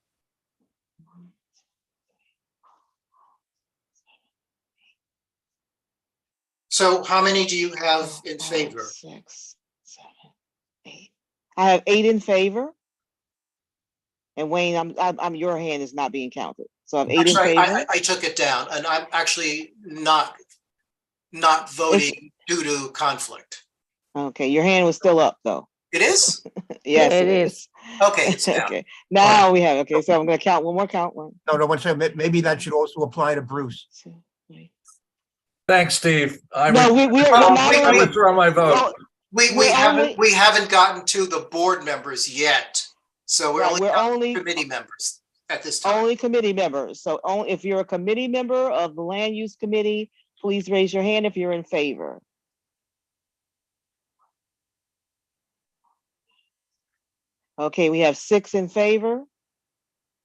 So how many do you have in favor? 6, 7, 8. I have 8 in favor. And Wayne, your hand is not being counted. So I have 8 in favor. I took it down, and I'm actually not voting due to conflict. Okay, your hand was still up though. It is? Yes, it is. Okay, it's down. Okay, now we have, okay, so I'm gonna count one more count. No, 1 second. Maybe that should also apply to Bruce. 2, 3. Thanks, Steve. We're withdraw my vote. We haven't gotten to the board members yet. So we're only committee members at this time. Only committee members. So if you're a committee member of the land use committee, please raise your hand if you're in favor. Okay, we have 6 in favor.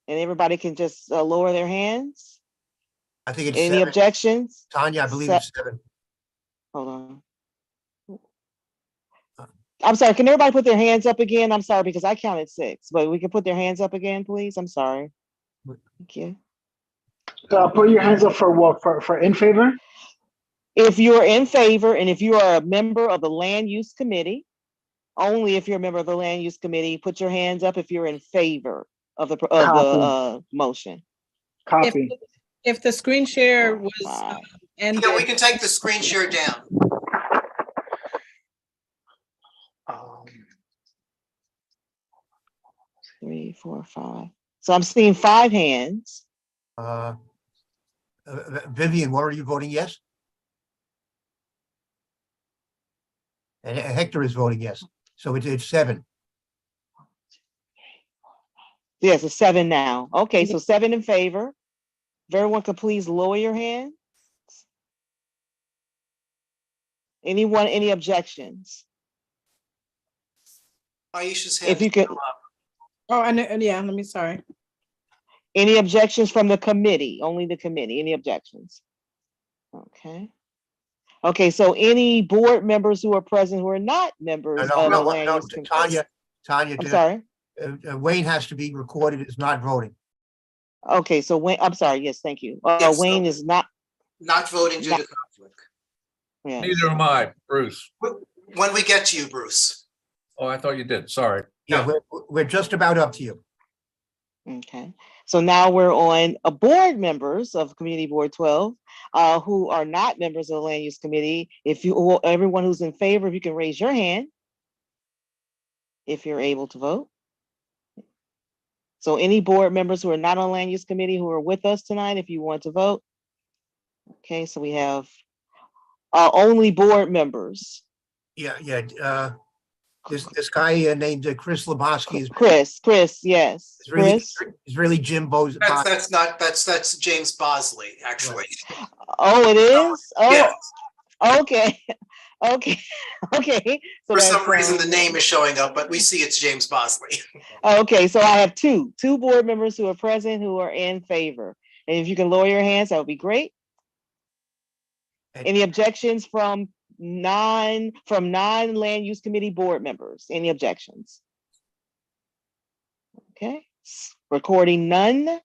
And everybody can just lower their hands. I think it's any 7. Objections? Tanya, I believe it's 7. Hold on. I'm sorry, can everybody put their hands up again? I'm sorry, because I counted 6, but we can put their hands up again, please. I'm sorry. Thank you. So put your hands up for what? For in favor? If you're in favor and if you are a member of the land use committee, only if you're a member of the land use committee, put your hands up if you're in favor of the motion. Copy. If the screen share was ended. Yeah, we can take the screen share down. 3, 4, 5. So I'm seeing 5 hands. Vivian, what are you voting yes? And Hector is voting yes. So it's 7. Yes, it's 7 now. Okay, so 7 in favor. If everyone could please lower your hand. Anyone, any objections? Aisha's If hand you is could, still up. Oh, and yeah, let me, sorry. any objections from the committee? Only the committee, any objections? Okay. Okay, so any board members who are present who are not members of the land use committee? Tanya, I'm sorry. Wayne has to be recorded as not voting. Okay, so Wayne, I'm sorry, yes, thank you. Yes, Wayne so is not, not voting due to Not- conflict. yes. Neither am I, Bruce. When we get to you, Bruce. Oh, I thought you did. Sorry. Yeah, we're just about up to you. Okay, so now we're on board members of Community Board 12 who are not members of the Land Use Committee. If you, everyone who's in favor, if you can raise your hand if you're able to vote. So any board members who are not on Land Use Committee who are with us tonight, if you want to vote. Okay, so we have only board members. Yeah. This guy named Chris Lebowski is Chris, yes. is really Jim Bo's. That's James Bosley, actually. Oh, it is? Oh, Yes. okay. Okay. Okay. So For some that's, reason, the name is showing up, but we see it's James Bosley. Okay, so I have two board members who are present who are in favor. And if you can lower your hands, that would be great. Any objections from non-land use committee board members? Any objections? Okay, recording none.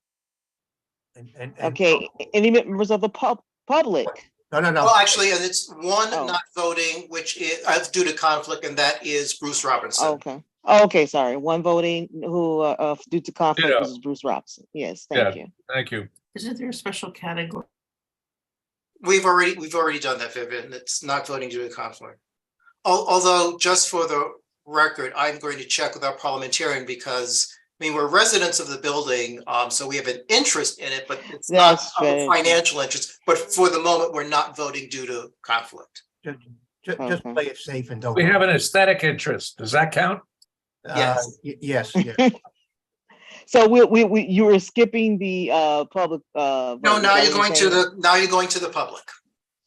And Okay, any members of the public? No. Well, actually, and it's one Oh. not voting, which is due to conflict, and that is Bruce Robinson. Okay. Okay, sorry. One voting who due to conflict Yeah. is Bruce Robinson. Yes, thank you. Thank you. Isn't there a special category? We've already done that, Vivian. It's not voting due to conflict. Although, just for the record, I'm going to check with our parliamentarian because, I mean, we're residents of the building, so we have an interest in it, but it's not That's a very- financial interest. But for the moment, we're not voting due to conflict. Just Okay. play it safe and don't. We have an aesthetic interest. Does that count? Yes. Yes. So you were skipping the public. No, vote, is now that you're what going saying? to the public.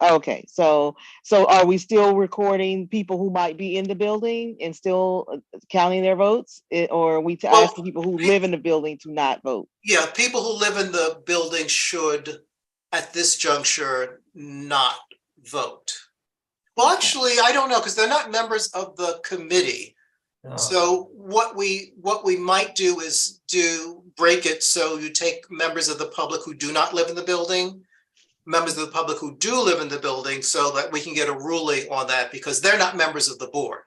Okay, so are we still recording people who might be in the building and still counting their votes? Or are we Well, asking people who live in the building to not vote? Yeah, people who live in the building should, at this juncture, not vote. Well, actually, I don't know, because they're not members of the committee. So what we might do is break it so you take members of the public who do not live in the building, members of the public who do live in the building, so that we can get a ruling on that, because they're not members of the board.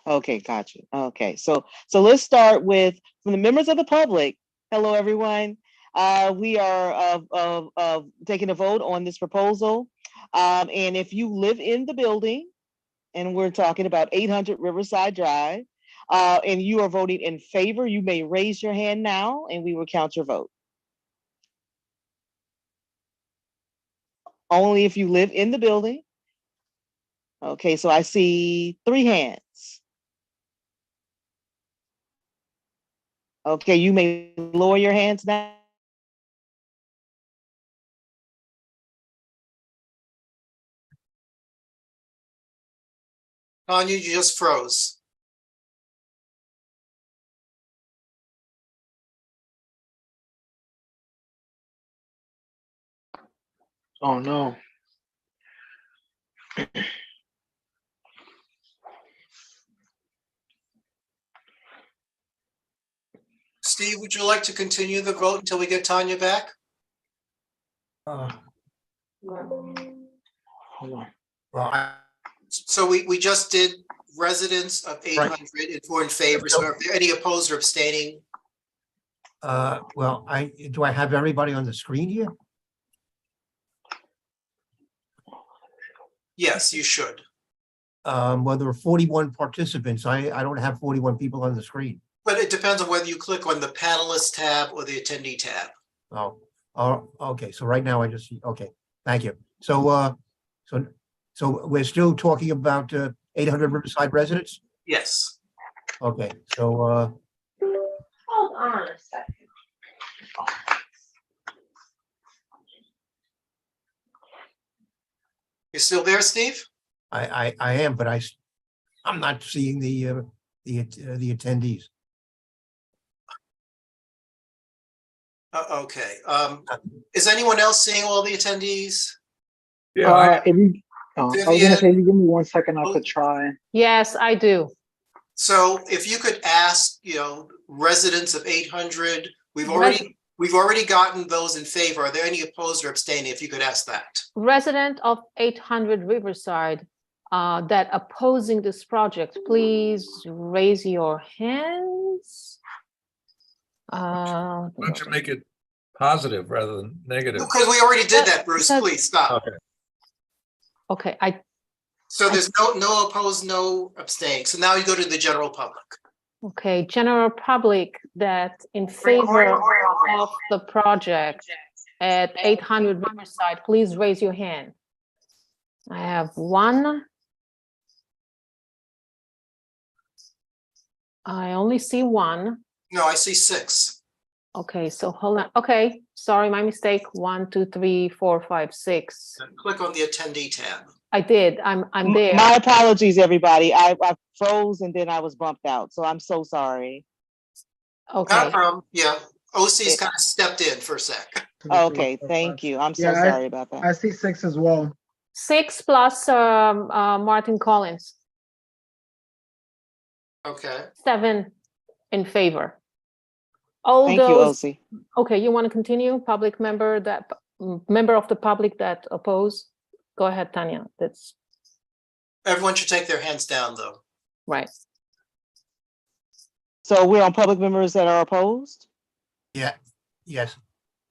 Okay, gotcha. Okay, so let's start with from the members of the public. Hello, everyone. We are taking a vote on this proposal. And if you live in the building, and we're talking about 800 Riverside Drive, and you are voting in favor, you may raise your hand now and we will count your vote. Only if you live in the building. Okay, so I see 3 hands. Okay, you may lower your hands now. Tanya, you just froze. Oh no. Steve, would you like to continue the vote until we get Tanya back? Hold on. Well, So we just did residents of 800 and 4 in favor. So are there any opposed or abstaining? well, do I have everybody on the screen here? Yes, you should. Well, there are 41 participants. I don't have 41 people on the screen. But it depends on whether you click on the panelist tab or the attendee tab. Oh, okay. So right now I just see, okay, thank you. So we're still talking about 800 Riverside residents? Yes. Okay, so Hold on a second. You still there, Steve? I am, but I'm not seeing the attendees. Okay. Is anyone else seeing all the attendees? Yeah, If you, I was gonna say, if you give me 1 second, I could try. Yes, I do. So if you could ask, residents of 800, we've Res- already gotten those in favor. Are there any opposed or abstaining? If you could ask that. Resident of 800 Riverside that opposing this project, please raise your hands. why don't you make it positive rather than negative? Because we already did that, Bruce. That- Please stop. Okay. Okay, So there's no opposed, no abstaining. So now you go to the general public. okay, general public that in favor of the project at 800 Riverside, please raise your hand. I have one. I only see one. No, I see 6. Okay, so hold on. Okay, sorry, my mistake. 1, 2, 3, 4, 5, 6. Click on the attendee tab. I did. I'm there. My apologies, everybody. I froze and then I was bumped out, so I'm so sorry. Not a Okay, problem. Yeah. OC's kind of stepped in for a sec. Okay, thank you. I'm so Yeah, sorry about that. I see 6 as well. 6 plus Martin Collins, Okay. 7 in favor. All Thank you, those, OC. okay, you want to continue? Public member member of the public that oppose? Go ahead, Tanya. That's Everyone should take their hands down, though. right. So we're on public members that are opposed? Yeah, yes.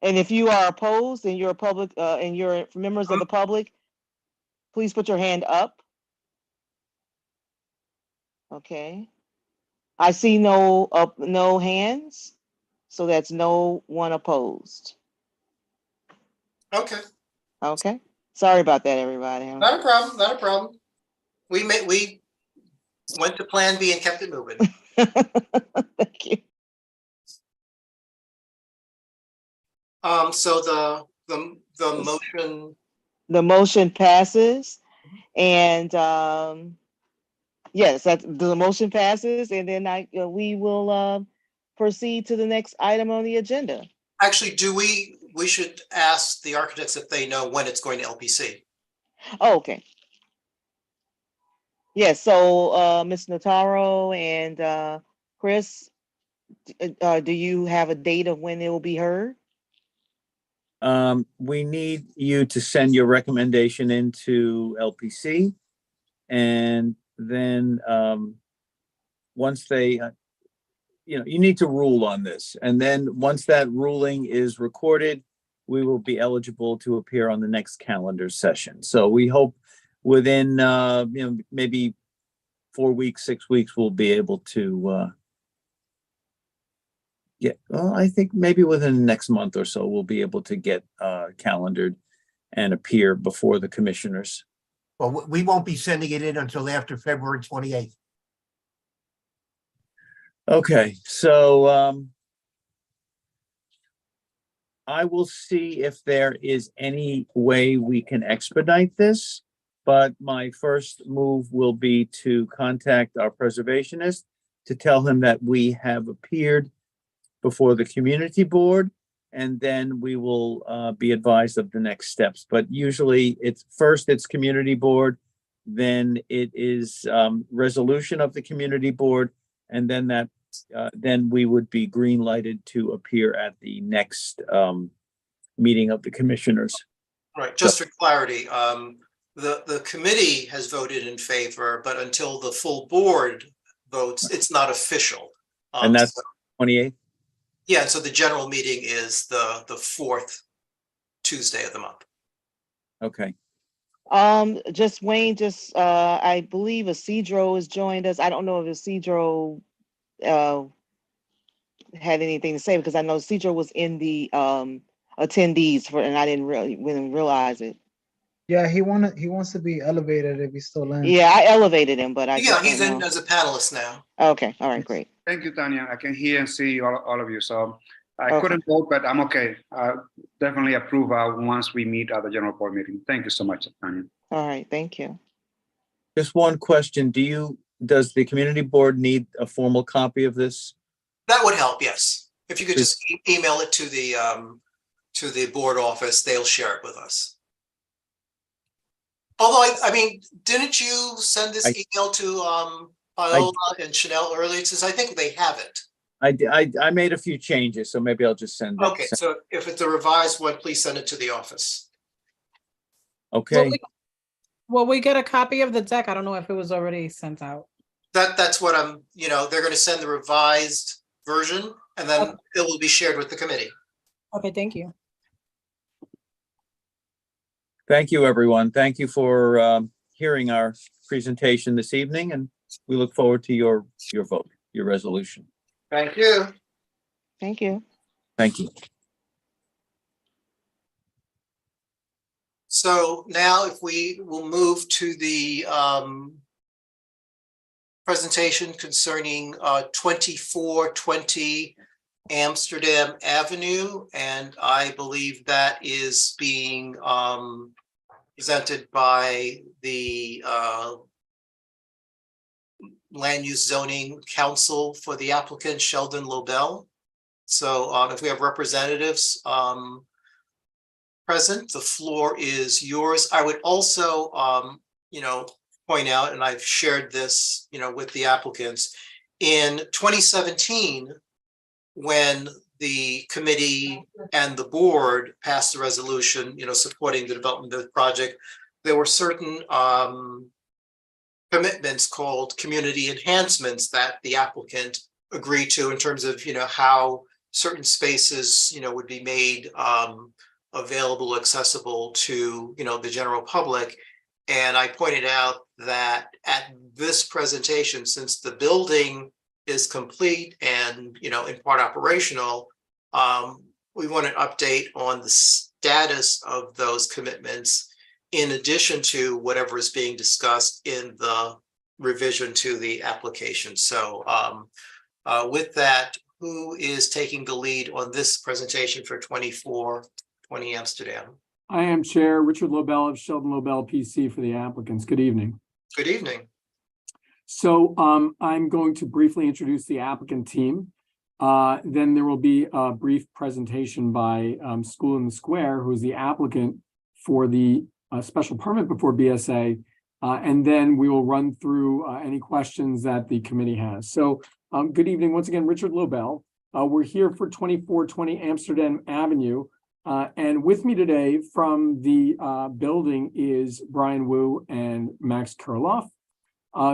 And if you are opposed and you're a public, and you're members of the public, please put your hand up. Okay. I see no hands, so that's no one opposed. Okay. Okay. Sorry about that, everybody. Not a problem. Not a problem. We went to plan B and kept it moving. Thank you. So the motion, The motion passes and, yes, the motion passes and then we will, proceed to the next item on the agenda. actually, we should ask the architects if they know when it's going to LPC. Oh, okay. Yes, so, Ms. Notaro and, Chris, do you have a date of when it will be heard? We need you to send your recommendation into LPC. And then, once they, you need to rule on this. And then once that ruling is recorded, we will be eligible to appear on the next calendar session. So we hope within, maybe 4 weeks, 6 weeks, we'll be able to, well, I think maybe within the next month or so, we'll be able to get calendared and appear before the commissioners. Well, we won't be sending it in until after February 28th. Okay, so I will see if there is any way we can expedite this, but my first move will be to contact our preservationist to tell him that we have appeared before the community board, and then we will be advised of the next steps. But usually it's community board, then it is resolution of the community board, and then then we would be green lighted to appear at the next meeting of the commissioners. Right, just for clarity, the committee has voted in favor, but until the full board votes, it's not official. And that's 28th? Yeah, so the general meeting is the 4th Tuesday of the month. Okay. Just Wayne, I believe Isidro has joined us. I don't know if Isidro had anything to say because I know Isidro was in the attendees and I didn't realize it. Yeah, he wants to be elevated if he's still in. Yeah, I elevated him, but I Yeah, just he's don't in know. as a panelist now. Okay, all right, great. Thank you, Tanya. I can hear and see all of you. So I Okay. couldn't vote, but I'm okay. Definitely approve once we meet at the general board meeting. Thank you so much, Tanya. All right, thank you. Just one question. Does the community board need a formal copy of this? That would help, yes. If you could just email it to the board office, they'll share it with us. Although, I mean, didn't you send this email to Viola and Chanel earlier? It says, I think they have it. I made a few changes, so maybe I'll just send it. Okay, so if it's a revised one, please send it to the office. Okay. Will we get a copy of the deck? I don't know if it was already sent out. That's what I'm, they're going to send the revised version and then it will be shared with the committee. Okay, thank you. Thank you, everyone. Thank you for hearing our presentation this evening, and we look forward to your vote, your resolution. Thank you. Thank you. Thank you. So now if we will move to the presentation concerning 2420 Amsterdam Avenue, and I believe that is being presented by the Land Use Zoning Council for the applicant Sheldon Lobel. So if we have representatives present, the floor is yours. I would also point out, and I've shared this with the applicants, in 2017 when the committee and the board passed a resolution supporting the development of the project, there were certain commitments called community enhancements that the applicant agreed to in terms of how certain spaces would be made available, accessible to the general public. And I pointed out that at this presentation, since the building is complete and in part operational, we want an update on the status of those commitments in addition to whatever is being discussed in the revision to the application. So with that, who is taking the lead on this presentation for 2420 Amsterdam? I am Chair Richard Lobel of Sheldon Lobel PC for the applicants. Good evening. Good evening. So I'm going to briefly introduce the applicant team. Then there will be a brief presentation by School in the Square, who is the applicant for the special permit before BSA. And then we will run through any questions that the committee has. So good evening. Once again, Richard Lobel. We're here for 2420 Amsterdam Avenue. And with me today from the building is Brian Wu and Max Kurloff.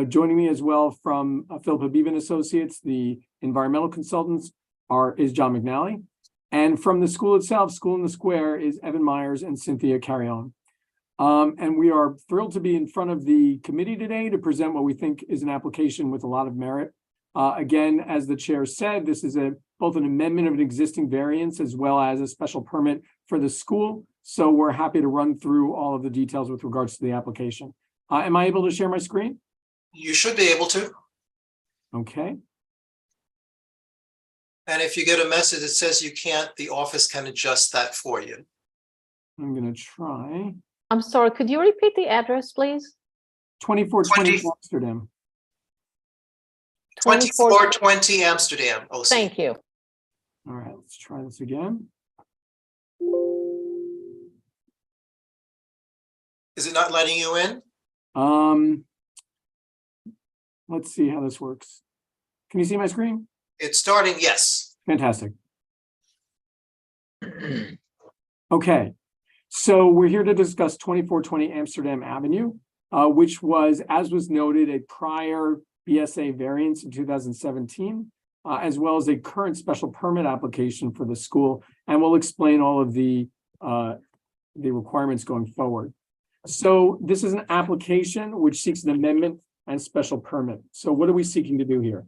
Joining me as well from Philip Habib and Associates, the environmental consultants, is John McNally. And from the school itself, School in the Square, is Evan Myers and Cynthia Carrion. And we are thrilled to be in front of the committee today to present what we think is an application with a lot of merit. Again, as the chair said, this is both an amendment of an existing variance as well as a special permit for the school. So we're happy to run through all of the details with regards to the application. Am I able to share my screen? You should be able to. Okay. And if you get a message that says you can't, the office can adjust that for you. I'm going to try. I'm sorry, could you repeat the address, please? 2420 Amsterdam. 2420 Amsterdam. OC. Thank you. All right, let's try this again. Is it not letting you in? Let's see how this works. Can you see my screen? It's starting, yes. Fantastic. Okay, so we're here to discuss 2420 Amsterdam Avenue, which was, as was noted, a prior BSA variance in 2017, as well as a current special permit application for the school. And we'll explain all of the requirements going forward. So this is an application which seeks an amendment and special permit. So what are we seeking to do here?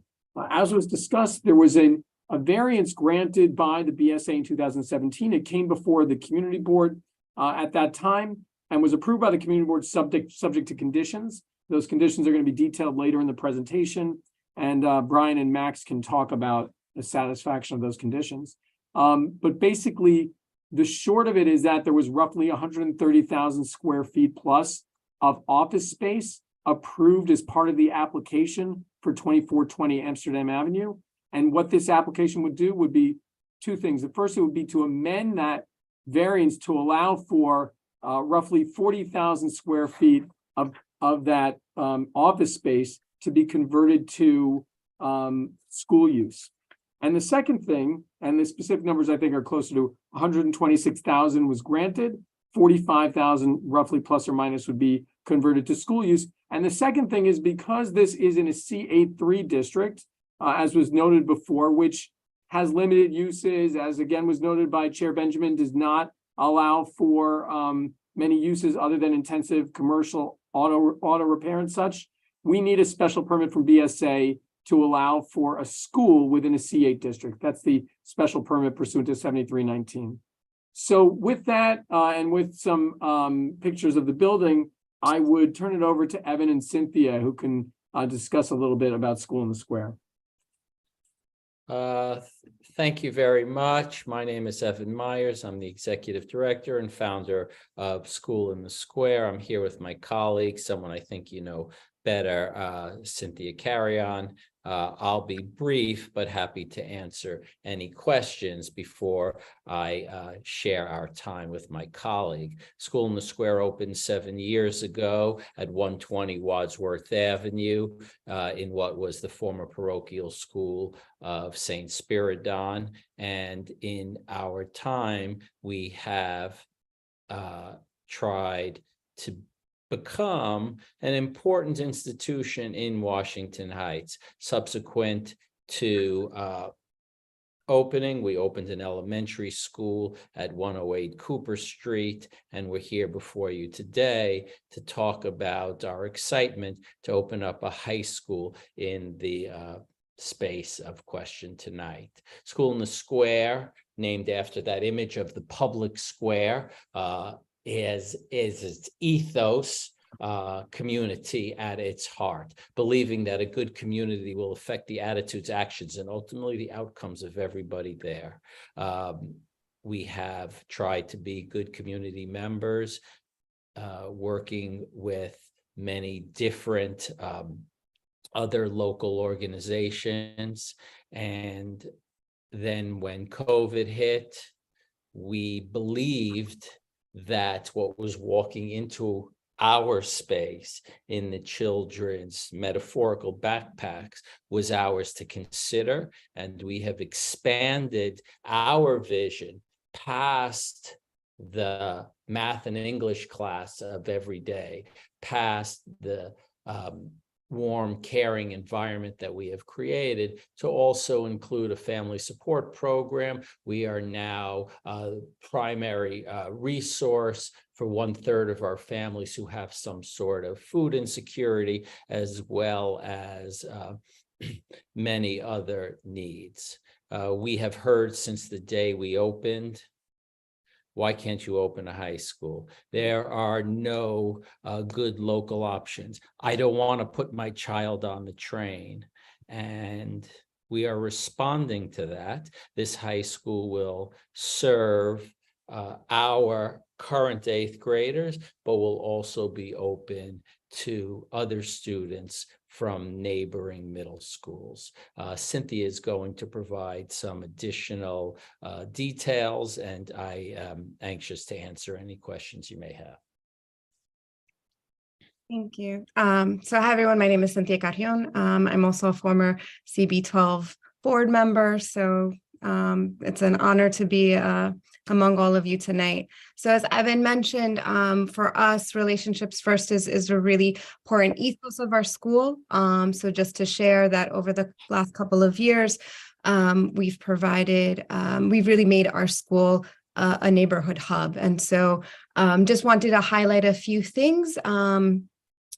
As was discussed, there was a variance granted by the BSA in 2017. It came before the community board at that time, and was approved by the community board subject to conditions. Those conditions are going to be detailed later in the presentation, and Brian and Max can talk about the satisfaction of those conditions. But basically, the short of it is that there was roughly 130,000 square feet plus of office space approved as part of the application for 2420 Amsterdam Avenue. And what this application would do would be two things. The first, it would be to amend that variance to allow for roughly 40,000 square feet of that office space to be converted to school use. And the second thing, and the specific numbers I think are closer to 126,000 was granted, 45,000 roughly plus or minus would be converted to school use. And the second thing is because this is in a C83 district, as was noted before, which has limited uses, as again was noted by Chair Benjamin, does not allow for many uses other than intensive commercial auto repair and such. We need a special permit from BSA to allow for a school within a C8 district. That's the special permit pursuant to 7319. So with that, and with some pictures of the building, I would turn it over to Evan and Cynthia, who can discuss a little bit about School in the Square. Thank you very much. My name is Evan Myers. I'm the executive director and founder of School in the Square. I'm here with my colleague, someone I think you know better, Cynthia Carrion. I'll be brief, but happy to answer any questions before I share our time with my colleague. School in the Square opened 7 years ago at 120 Wadsworth Avenue in what was the former parochial school of St. Spiridon. And in our time, we have tried to become an important institution in Washington Heights. Subsequent to opening, we opened an elementary school at 108 Cooper Street, and we're here before you today to talk about our excitement to open up a high school in the space of question tonight. School in the Square, named after that image of the public square, is its ethos, community at its heart, believing that a good community will affect the attitudes, actions, and ultimately the outcomes of everybody there. We have tried to be good community members, working with many different other local organizations. And then when COVID hit, we believed that what was walking into our space in the children's metaphorical backpacks was ours to consider. And we have expanded our vision past the math and English class of every day, past the warm, caring environment that we have created to also include a family support program. We are now a primary resource for 1/3 of our families who have some sort of food insecurity, as well as many other needs. We have heard since the day we opened, why can't you open a high school? There are no good local options. I don't want to put my child on the train. And we are responding to that. This high school will serve our current 8th graders, but will also be open to other students from neighboring middle schools. Cynthia is going to provide some additional details, and I am anxious to answer any questions you may have. Thank you. So hi, everyone. My name is Cynthia Carrion. I'm also a former CB12 board member. So it's an honor to be among all of you tonight. So as Evan mentioned, for us, relationships first is a really important ethos of our school. So just to share that over the last couple of years, we've really made our school a neighborhood hub. And so just wanted to highlight a few things.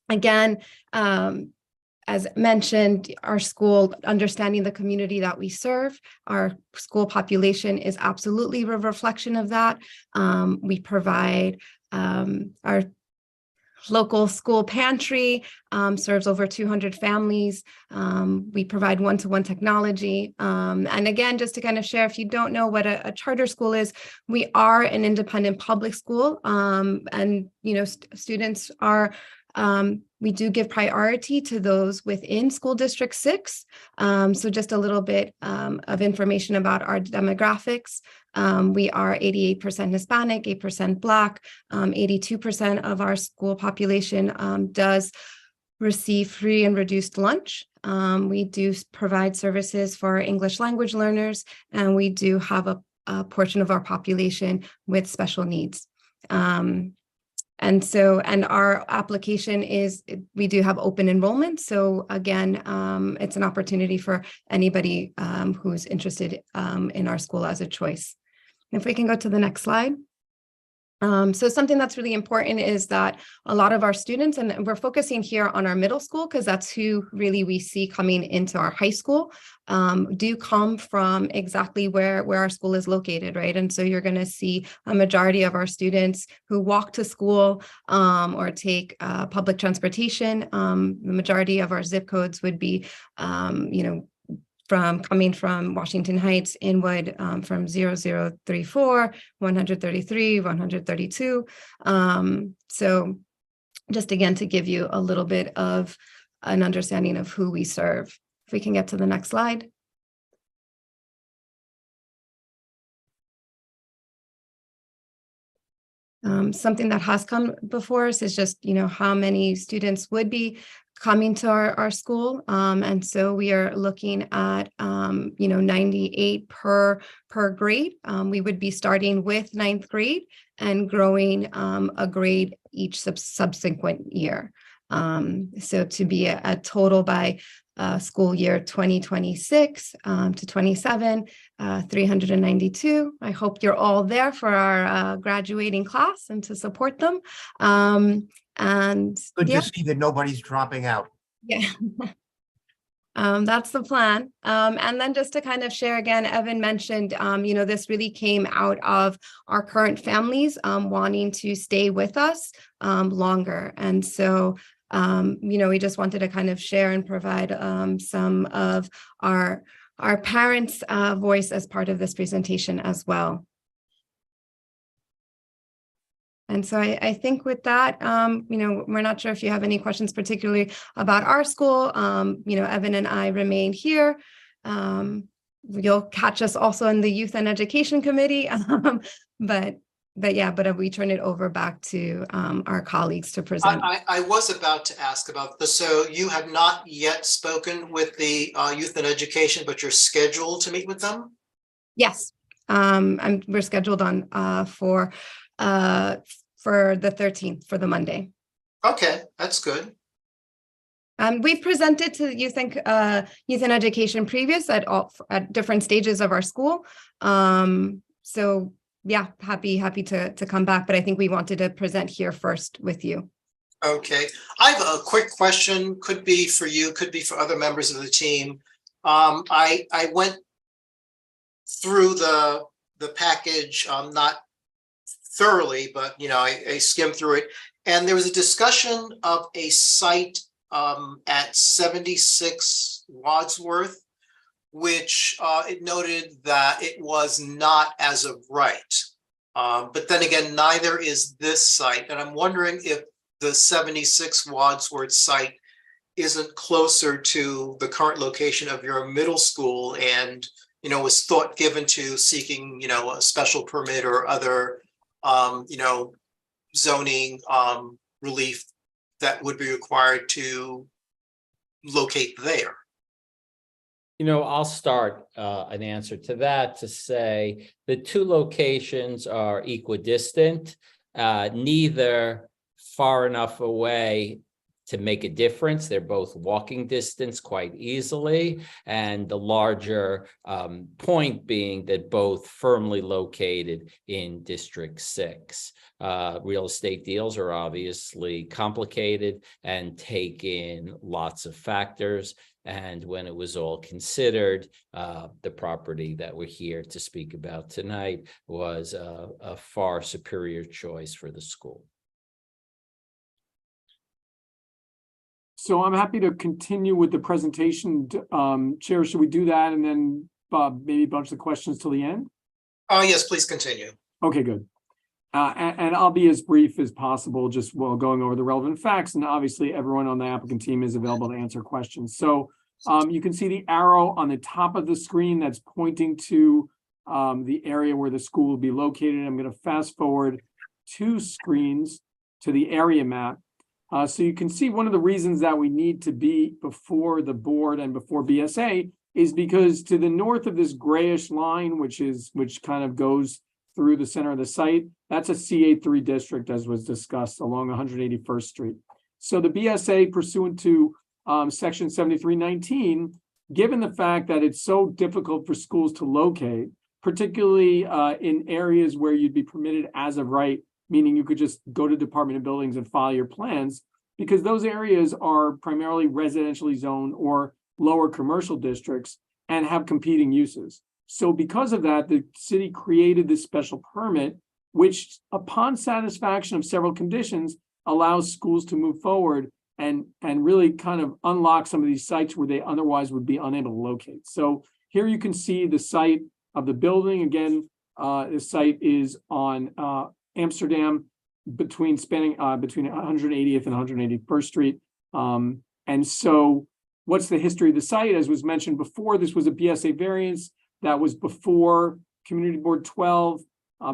Again, as mentioned, our school, understanding the community that we serve, our school population is absolutely a reflection of that. We provide our local school pantry serves over 200 families. We provide one-to-one technology. And again, just to kind of share, if you don't know what a charter school is, we are an independent public school. And, you know, students are, we do give priority to those within school district 6. So just a little bit of information about our demographics. We are 88% Hispanic, 8% Black, 82% of our school population does receive free and reduced lunch. We do provide services for English language learners, and we do have a portion of our population with special needs. And our application is, we do have open enrollment. So again, it's an opportunity for anybody who's interested in our school as a choice. If we can go to the next slide. So something that's really important is that a lot of our students, and we're focusing here on our middle school because that's who really we see coming into our high school, do come from exactly where our school is located, right? And so you're going to see a majority of our students who walk to school or take public transportation. The majority of our zip codes would be, you know, coming from Washington Heights, Inwood, from 0034, 133, 132. So just again, to give you a little bit of an understanding of who we serve. If we can get to the next slide. Something that has come before us is just, you know, how many students would be coming to our school. And so we are looking at, you know, 98 per grade. We would be starting with 9th grade and growing a grade each subsequent year. So to be a total by school year 2026 to 27, 392. I hope you're all there for our graduating class and to support them. And Good yeah. to see that nobody's dropping out. Yeah. That's the plan. And then just to kind of share again, Evan mentioned, you know, this really came out of our current families wanting to stay with us longer. And so, you know, we just wanted to kind of share and provide some of our parents' voice as part of this presentation as well. And so I think with that, you know, we're not sure if you have any questions particularly about our school. You know, Evan and I remain here. You'll catch us also in the Youth and Education Committee. But we turn it over back to our colleagues to present. I was about to ask about this. So you have not yet spoken with the Youth and Education, but you're scheduled to meet with them? Yes, we're scheduled on for the 13th, for the Monday. Okay, that's good. We've presented to Youth and Education previous at different stages of our school. So yeah, happy to come back, but I think we wanted to present here first with you. Okay, I have a quick question, could be for you, could be for other members of the team. I went through the package, not thoroughly, but you know, I skimmed through it, and there was a discussion of a site at 76 Wadsworth, which it noted that it was not as of right. But then again, neither is this site, and I'm wondering if the 76 Wadsworth site isn't closer to the current location of your middle school, and you know, was thought given to seeking, you know, a special permit or other you know, zoning relief that would be required to locate there. You know, I'll start an answer to that to say the two locations are equidistant, neither far enough away to make a difference. They're both walking distance quite easily, and the larger point being that both firmly located in District 6. Real estate deals are obviously complicated and take in lots of factors. And when it was all considered, the property that we're here to speak about tonight was a far superior choice for the school. So I'm happy to continue with the presentation. Chair, should we do that and then maybe bunch the questions till the end? Yes, please continue. Okay, good. And I'll be as brief as possible, just while going over the relevant facts. And obviously everyone on the applicant team is available to answer questions. So you can see the arrow on the top of the screen that's pointing to the area where the school will be located. I'm going to fast forward 2 screens to the area map. So you can see one of the reasons that we need to be before the board and before BSA is because to the north of this grayish line, which kind of goes through the center of the site, that's a CA3 district, as was discussed, along 181st Street. So the BSA, pursuant to section 7319, given the fact that it's so difficult for schools to locate, particularly in areas where you'd be permitted as of right, meaning you could just go to Department of Buildings and file your plans, because those areas are primarily residentially zoned or lower commercial districts and have competing uses. So because of that, the city created this special permit, which upon satisfaction of several conditions, allows schools to move forward and really kind of unlock some of these sites where they otherwise would be unable to locate. So here you can see the site of the building. Again, the site is on Amsterdam, spanning between 180th and 181st Street. And so what's the history of the site? As was mentioned before, this was a BSA variance that was before Community Board 12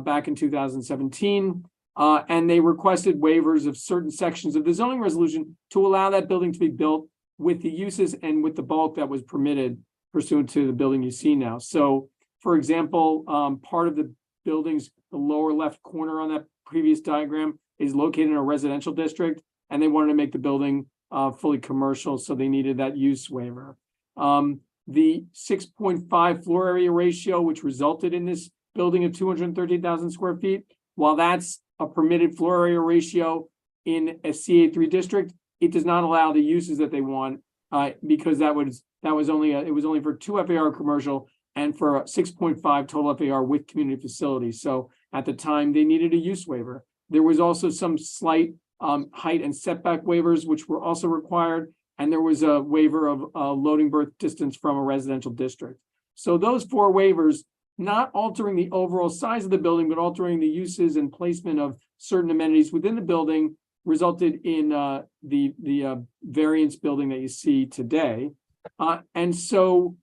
back in 2017. And they requested waivers of certain sections of the zoning resolution to allow that building to be built with the uses and with the bulk that was permitted pursuant to the building you see now. So, for example, part of the building's the lower left corner on that previous diagram is located in a residential district, and they wanted to make the building fully commercial, so they needed that use waiver. The 6.5 floor area ratio, which resulted in this building of 230,000 square feet, while that's a permitted floor area ratio in a CA3 district, it does not allow the uses that they want because it was only for 2 FAR commercial and for a 6.5 total FAR with community facilities. So at the time they needed a use waiver. There was also some slight height and setback waivers, which were also required. And there was a waiver of loading berth distance from a residential district. So those 4 waivers, not altering the overall size of the building, but altering the uses and placement of certain amenities within the building, resulted in the variance building that you see today. And so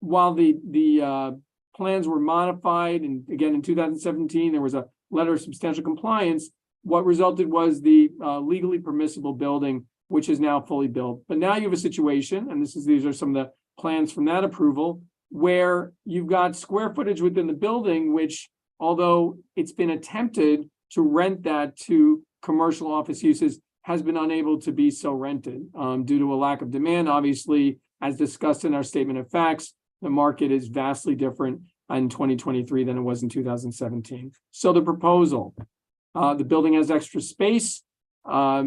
while the plans were modified, and again in 2017 there was a letter of substantial compliance, what resulted was the legally permissible building, which is now fully built. But now you have a situation, and these are some of the plans from that approval, where you've got square footage within the building, which, although it's been attempted to rent that to commercial office uses, has been unable to be so rented due to a lack of demand. Obviously, as discussed in our statement of facts, the market is vastly different in 2023 than it was in 2017. So the proposal, the building has extra space. A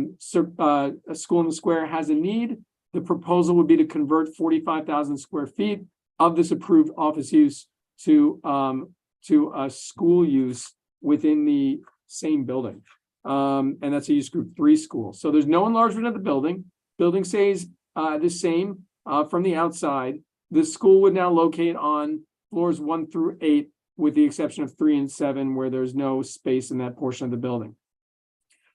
school in the square has a need. The proposal would be to convert 45,000 square feet of this approved office use to a school use within the same building. And that's a use group 3 school. So there's no enlargement of the building. Building stays the same from the outside. The school would now locate on floors 1 through 8, with the exception of 3 and 7, where there's no space in that portion of the building.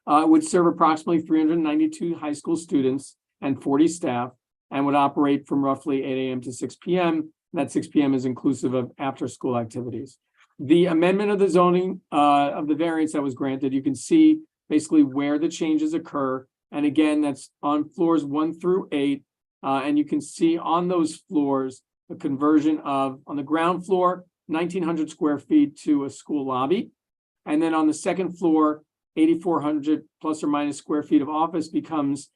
It would serve approximately 392 high school students and 40 staff, and would operate from roughly 8 a.m. to 6 p.m. That 6 p.m. is inclusive of after-school activities. The amendment of the zoning of the variance that was granted, you can see basically where the changes occur. And again, that's on floors 1 through 8. And you can see on those floors the conversion of, on the ground floor, 1,900 square feet to a school lobby. And then on the second floor, 8,400 plus or minus square feet of office becomes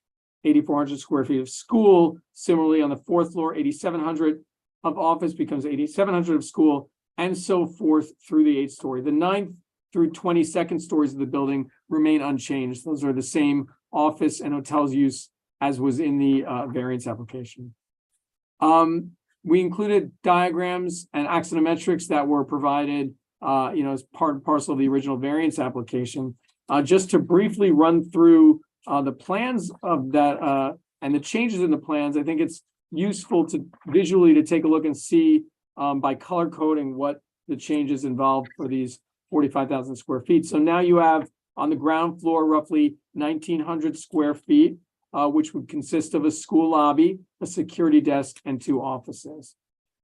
8,400 square feet of school. Similarly, on the fourth floor, 8,700 of office becomes 8,700 of school, and so forth through the 8th story. The 9th through 22nd stories of the building remain unchanged. Those are the same office and hotels use as was in the variance application. We included diagrams and axonometrics that were provided, as part and parcel of the original variance application. Just to briefly run through the plans of that and the changes in the plans, I think it's useful to visually to take a look and see by color coding what the changes involved for these 45,000 square feet. So now you have on the ground floor roughly 1,900 square feet, which would consist of a school lobby, a security desk, and 2 offices.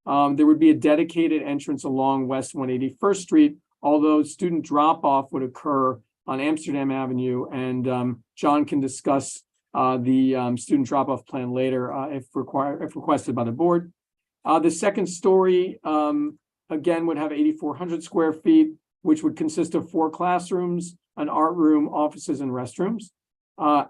There would be a dedicated entrance along West 181st Street, although student drop-off would occur on Amsterdam Avenue, and John can discuss the student drop-off plan later if requested by the board. The second story, again, would have 8,400 square feet, which would consist of 4 classrooms, an art room, offices, and restrooms.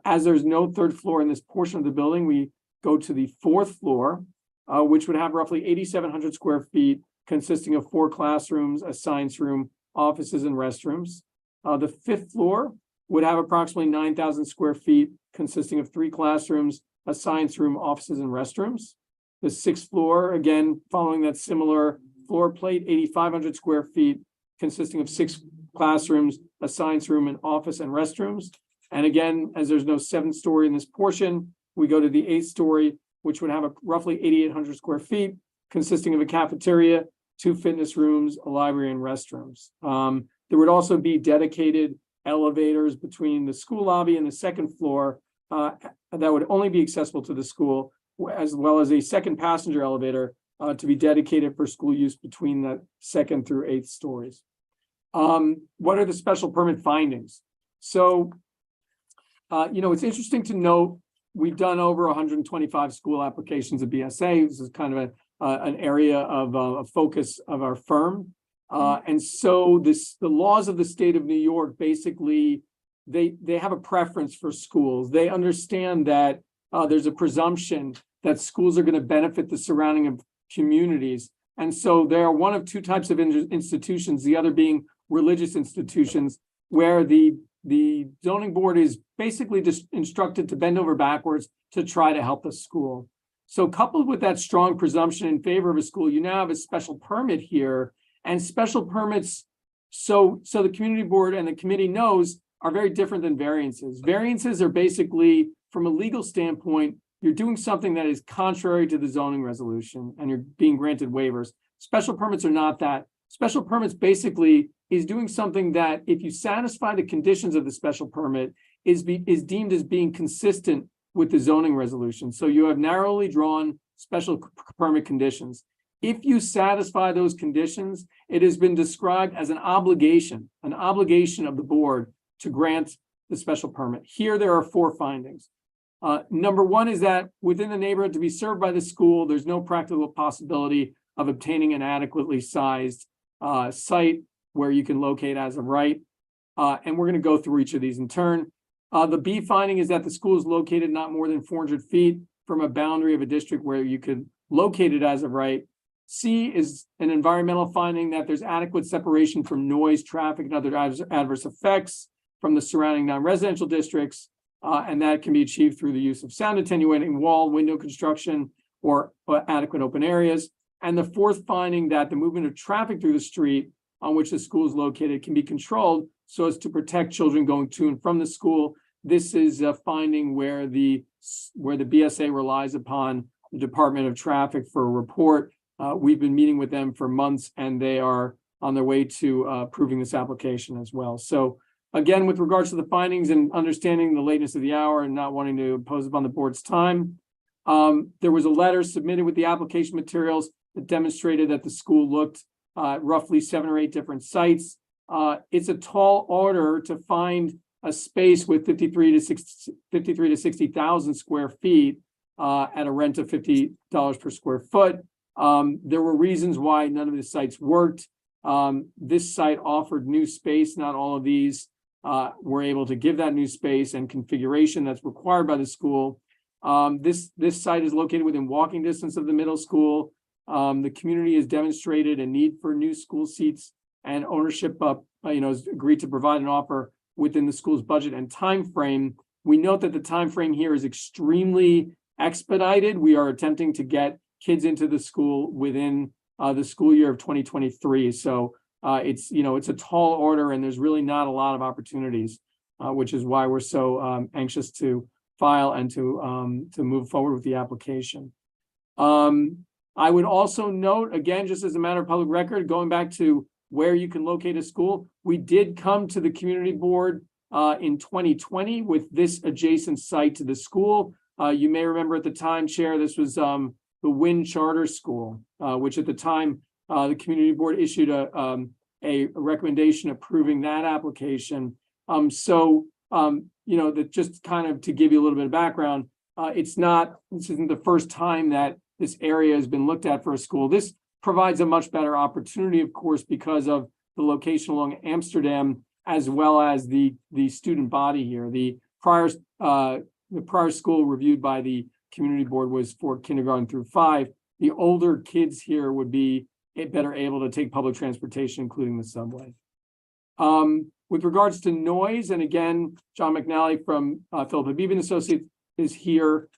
As there's no third floor in this portion of the building, we go to the 4th floor, which would have roughly 8,700 square feet, consisting of 4 classrooms, a science room, offices, and restrooms. The 5th floor would have approximately 9,000 square feet, consisting of 3 classrooms, a science room, offices, and restrooms. The 6th floor, again, following that similar floor plate, 8,500 square feet, consisting of 6 classrooms, a science room, an office, and restrooms. And again, as there's no 7th story in this portion, we go to the 8th story, which would have a roughly 8,800 square feet, consisting of a cafeteria, 2 fitness rooms, a library, and restrooms. There would also be dedicated elevators between the school lobby and the 2nd floor that would only be accessible to the school, as well as a 2nd passenger elevator to be dedicated for school use between the 2nd through 8th stories. What are the special permit findings? So, it's interesting to note we've done over 125 school applications at BSA. This is kind of an area of a focus of our firm. And so the laws of the state of New York, basically, they have a preference for schools. They understand that there's a presumption that schools are going to benefit the surrounding communities. And so there are one of 2 types of institutions, the other being religious institutions, where the zoning board is basically just instructed to bend over backwards to try to help the school. So coupled with that strong presumption in favor of a school, you now have a special permit here, and special permits, so the community board and the committee knows, are very different than variances. Variances are basically, from a legal standpoint, you're doing something that is contrary to the zoning resolution and you're being granted waivers. Special permits are not that. Special permits basically is doing something that, if you satisfy the conditions of the special permit, is deemed as being consistent with the zoning resolution. So you have narrowly drawn special permit conditions. If you satisfy those conditions, it has been described as an obligation of the board to grant the special permit. Here, there are 4 findings. Number 1 is that within the neighborhood to be served by the school, there's no practical possibility of obtaining an adequately sized site where you can locate as of right. And we're going to go through each of these in turn. The B finding is that the school is located not more than 400 feet from a boundary of a district where you could locate it as of right. C is an environmental finding that there's adequate separation from noise, traffic, and other adverse effects from the surrounding non-residential districts. And that can be achieved through the use of sound attenuating wall, window construction, or adequate open areas. And the 4th finding that the movement of traffic through the street on which the school is located can be controlled so as to protect children going to and from the school. This is a finding where the BSA relies upon the Department of Traffic for a report. We've been meeting with them for months, and they are on their way to approving this application as well. So again, with regards to the findings and understanding the lateness of the hour and not wanting to impose upon the board's time, there was a letter submitted with the application materials that demonstrated that the school looked at roughly 7 or 8 different sites. It's a tall order to find a space with 53 to 60,000 square feet at a rent of $50 per square foot. There were reasons why none of the sites worked. This site offered new space. Not all of these we're able to give that new space and configuration that's required by the school. This site is located within walking distance of the middle school. The community has demonstrated a need for new school seats, and ownership has agreed to provide an offer within the school's budget and time frame. We note that the time frame here is extremely expedited. We are attempting to get kids into the school within the school year of 2023. So it's a tall order, and there's really not a lot of opportunities, which is why we're so anxious to file and to move forward with the application. I would also note, again, just as a matter of public record, going back to where you can locate a school, we did come to the community board in 2020 with this adjacent site to the school. You may remember at the time, Chair, this was the Wynn Charter School, which at the time the community board issued a recommendation approving that application. That just kind of to give you a little bit of background, this isn't the first time that this area has been looked at for a school. This provides a much better opportunity, of course, because of the location along Amsterdam, as well as the student body here. The prior school reviewed by the community board was for kindergarten through 5. The older kids here would be better able to take public transportation, including the subway. With regards to noise, and again, John McNally from Philip Habib and Associates is here.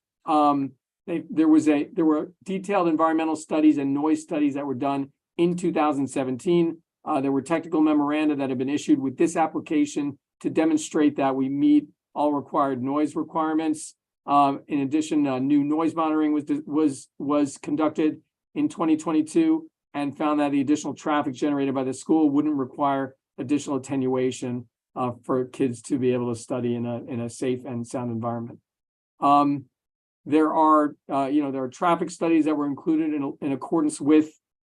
There were detailed environmental studies and noise studies that were done in 2017. There were technical memoranda that have been issued with this application to demonstrate that we meet all required noise requirements. In addition, new noise monitoring was conducted in 2022 and found that the additional traffic generated by the school wouldn't require additional attenuation for kids to be able to study in a safe and sound environment. There are traffic studies that were included in accordance with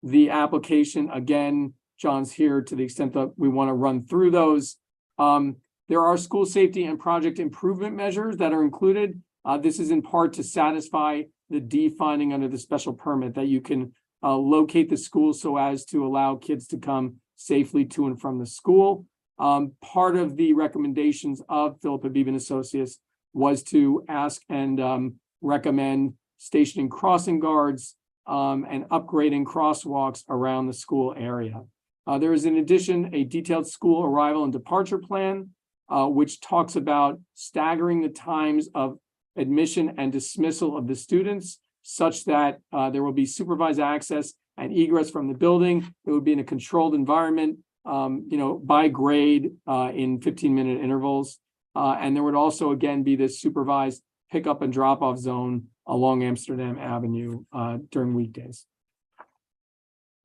the application. Again, John's here to the extent that we want to run through those. There are school safety and project improvement measures that are included. This is in part to satisfy the D finding under the special permit that you can locate the school so as to allow kids to come safely to and from the school. Part of the recommendations of Philip Habib and Associates was to ask and recommend stationing crossing guards and upgrading crosswalks around the school area. There is, in addition, a detailed school arrival and departure plan, which talks about staggering the times of admission and dismissal of the students such that there will be supervised access and egress from the building. It would be in a controlled environment, by grade in 15-minute intervals. And there would also, again, be this supervised pickup and drop-off zone along Amsterdam Avenue during weekdays.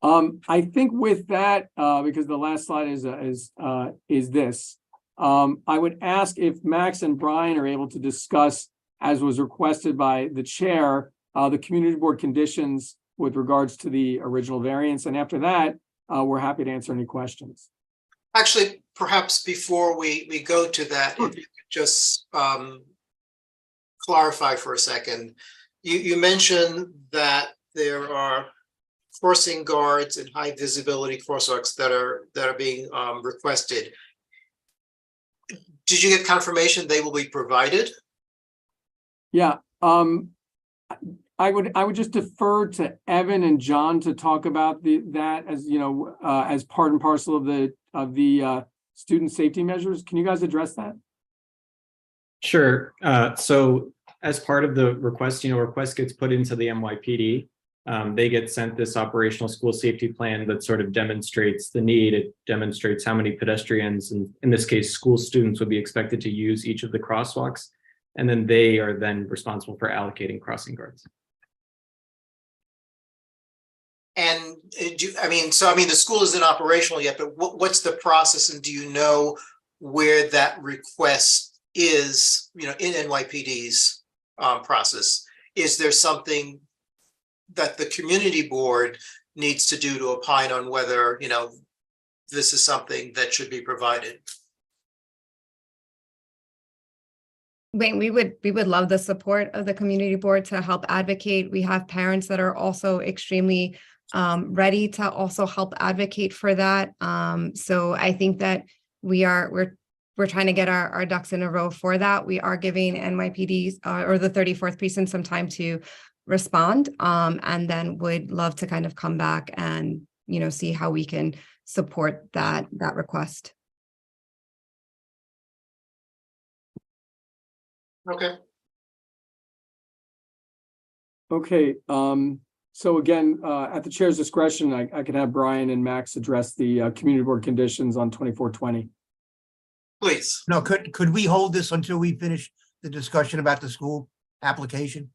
I think with that, because the last slide is this, I would ask if Max and Brian are able to discuss, as was requested by the chair, the community board conditions with regards to the original variance. And after that, we're happy to answer any questions. Actually, perhaps before we go to that, if you could just clarify for a second. You mentioned that there are crossing guards and high visibility crosswalks that are being requested. Did you get confirmation they will be provided? Yeah, I would just defer to Evan and John to talk about that as as part and parcel of the student safety measures. Can you guys address that? Sure. So as part of the request, request gets put into the NYPD. They get sent this operational school safety plan that sort of demonstrates the need. It demonstrates how many pedestrians, and in this case, school students, would be expected to use each of the crosswalks. And then they are then responsible for allocating crossing guards. And the school isn't operational yet, but what's the process, and do you know where that request is, in NYPD's process? Is there something that the community board needs to do to opine on whether, this is something that should be provided? Wayne, we would love the support of the community board to help advocate. We have parents that are also extremely ready to also help advocate for that. So I think that we're we're trying to get our ducks in a row for that. We are giving NYPD or the 34th precinct some time to respond, and then would love to kind of come back and, you know, see how we can support that request. Okay. Okay, so again, at the chair's discretion, I could have Brian and Max address the community board conditions on 2420. Please. No, could we hold this until we finish the discussion about the school application?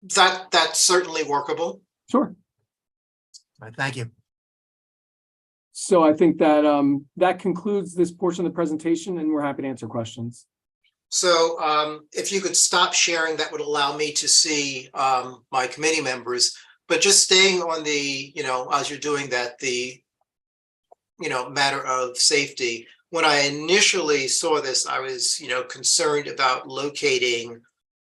That's certainly workable. Sure. All right, thank you. So I think that that concludes this portion of the presentation, and we're happy to answer questions. So if you could stop sharing, that would allow me to see my committee members. But just staying on the, you know, as you're doing that, the, you know, matter of safety. When I initially saw this, I was, you know, concerned about locating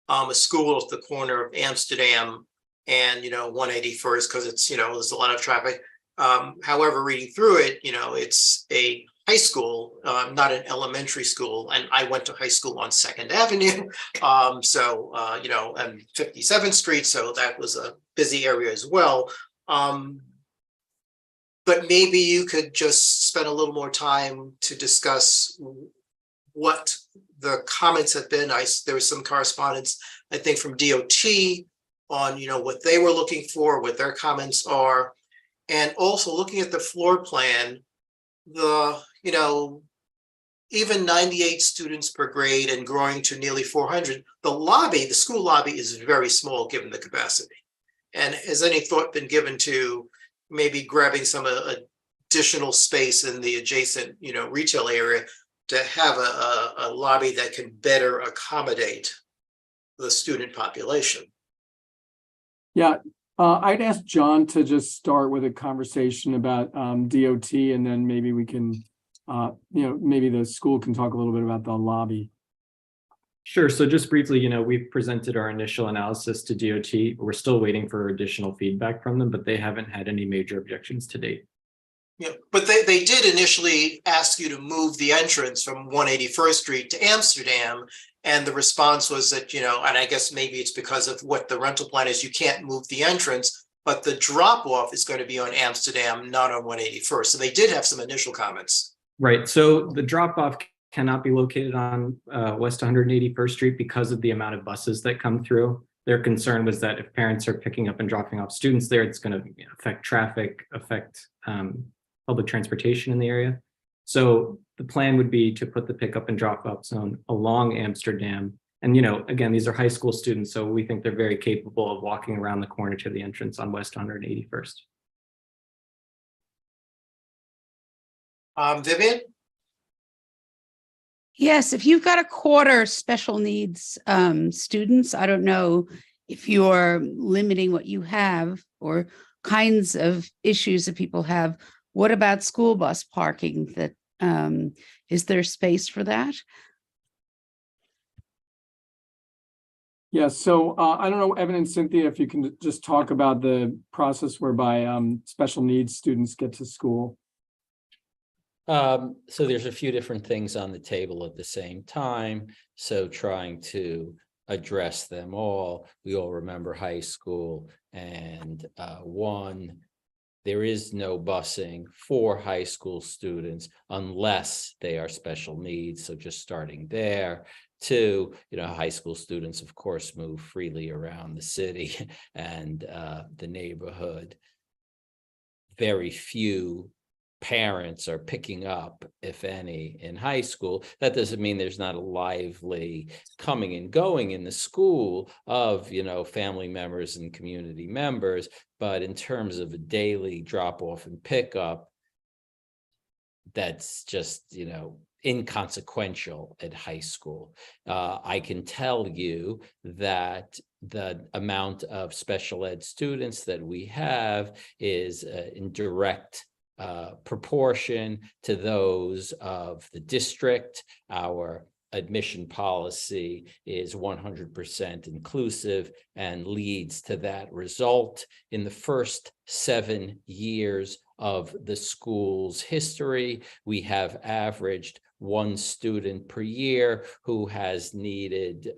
a school at the corner of Amsterdam and, you know, 181st, because it's, you know, there's a lot of traffic. However, reading through it, you know, it's a high school, not an elementary school. And I went to high school on 2nd Avenue. You know, and 57th Street. So that was a busy area as well. But maybe you could just spend a little more time to discuss what the comments have been. There was some correspondence, I think, from DOT on, you know, what they were looking for, what their comments are. And also looking at the floor plan, you know, even 98 students per grade and growing to nearly 400, the school lobby is very small given the capacity. And has any thought been given to maybe grabbing some additional space in the adjacent, you know, retail area to have a lobby that can better accommodate the student population? Yeah, I'd ask John to just start with a conversation about DOT, and then maybe we can, you know, maybe the school can talk a little bit about the lobby. Sure. So just briefly, you know, we've presented our initial analysis to DOT. We're still waiting for additional feedback from them, but they haven't had any major objections to date. Yeah, but they did initially ask you to move the entrance from 181st Street to Amsterdam. And the response was that, you know, and I guess maybe it's because of what the rental plan is, you can't move the entrance, but the drop off is going to be on Amsterdam, not on 181st. So they did have some initial comments. Right. So the drop off cannot be located on West 181st Street because of the amount of buses that come through. Their concern was that if parents are picking up and dropping off students there, it's going to affect traffic, affect public transportation in the area. So the plan would be to put the pickup and drop off zone along Amsterdam. And, you know, again, these are high school students, so we think they're very capable of walking around the corner to the entrance on West 181st. Vivian? Yes, if you've got a quarter special needs students, I don't know if you're limiting what you have or kinds of issues that people have. What about school bus parking? That is there space for that? Yeah, so I don't know, Evan and Cynthia, if you can just talk about the process whereby special needs students get to school. So there's a few different things on the table at the same time. So trying to address them all. We all remember high school, and there is no busing for high school students unless they are special needs. So just starting there. 2, you know, high school students, of course, move freely around the city and the neighborhood. Very few parents are picking up, if any, in high school. That doesn't mean there's not a lively coming and going in the school of, you know, family members and community members. But in terms of a daily drop off and pickup, that's just, you know, inconsequential at high school. I can tell you that the amount of special ed students that we have is in direct proportion to those of the district. Our admission policy is 100% inclusive and leads to that result. In the first 7 years of the school's history. We have averaged one student per year who has needed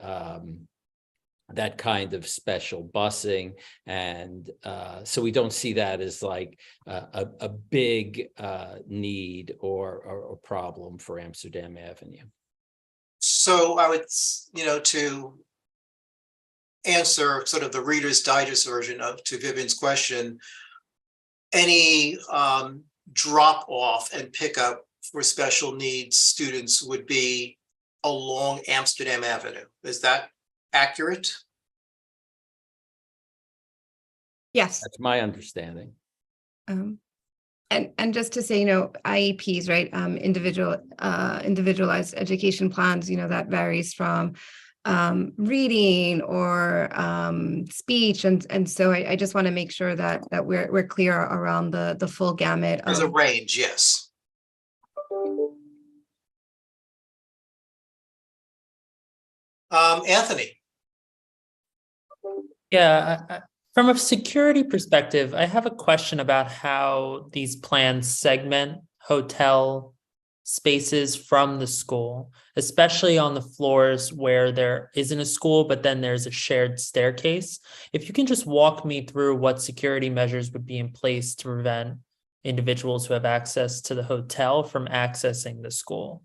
that kind of special busing. And so we don't see that as like a big need or problem for Amsterdam Avenue. So I would, to answer sort of the Reader's Digest version to Vivian's question, any drop off and pickup for special needs students would be along Amsterdam Avenue. Is that accurate? Yes. That's my understanding. And just to say, IEPs, right? Individualized education plans, that varies from reading or speech, and so I just want to make sure that we're clear around the full gamut. There's a range, yes. Anthony. Yeah, from a security perspective, I have a question about how these plans segment hotel spaces from the school, especially on the floors where there isn't a school, but then there's a shared staircase. If you can just walk me through what security measures would be in place to prevent individuals who have access to the hotel from accessing the school.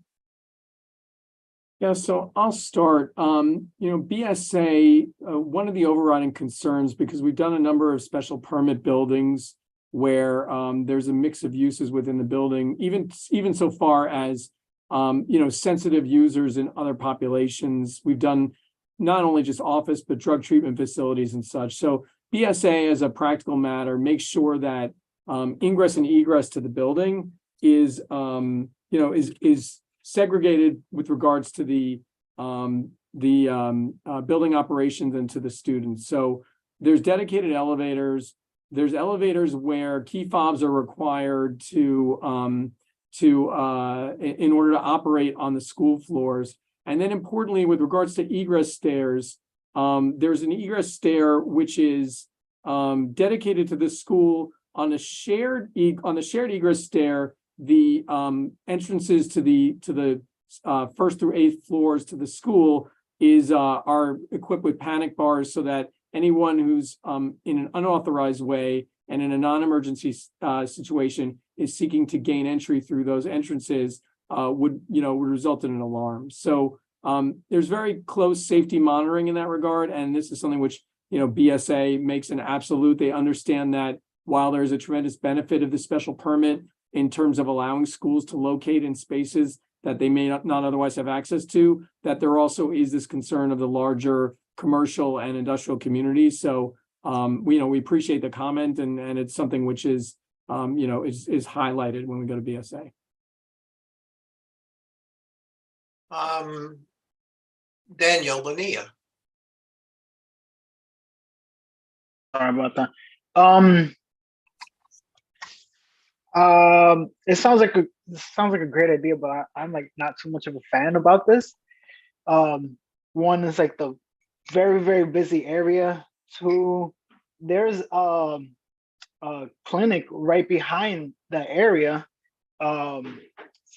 Yeah, so I'll start. BSA, one of the overriding concerns, because we've done a number of special permit buildings where there's a mix of uses within the building, even so far as sensitive users in other populations. We've done not only just office, but drug treatment facilities and such. So BSA, as a practical matter, makes sure that ingress and egress to the building is segregated with regards to the building operations and to the students. So there's dedicated elevators. There's elevators where key fobs are required to in order to operate on the school floors. And then importantly, with regards to egress stairs, there's an egress stair which is dedicated to the school. On the shared egress stair, the entrances to the first through eighth floors to the school are equipped with panic bars, so that anyone who's in an unauthorized way and in a non-emergency situation is seeking to gain entry through those entrances would result in an alarm. So there's very close safety monitoring in that regard, and this is something which BSA makes an absolute. They understand that while there's a tremendous benefit of the special permit in terms of allowing schools to locate in spaces that they may not otherwise have access to, that there also is this concern of the larger commercial and industrial communities. So we appreciate the comment, and it's something which is is highlighted when we go to BSA. Daniel Bonilla. Sorry about that. It sounds like a great idea, but I'm like not too much of a fan about this. One is like the very, very busy area. Two, there's a clinic right behind that area.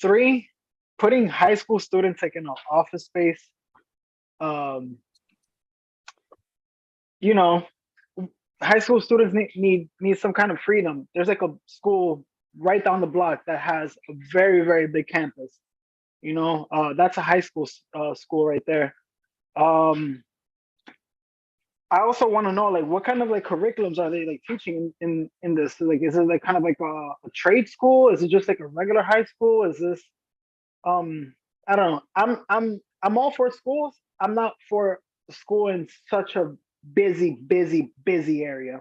Three, putting high school students like in an office space. High school students need some kind of freedom. There's like a school right down the block that has a very, very big campus. That's a high school school right there. I also want to know, like, what kind of like curriculums are they like teaching in this? Like, is it like kind of like a trade school? Is it just like a regular high school? Is this I don't know. I'm all for schools. I'm not for a school in such a busy area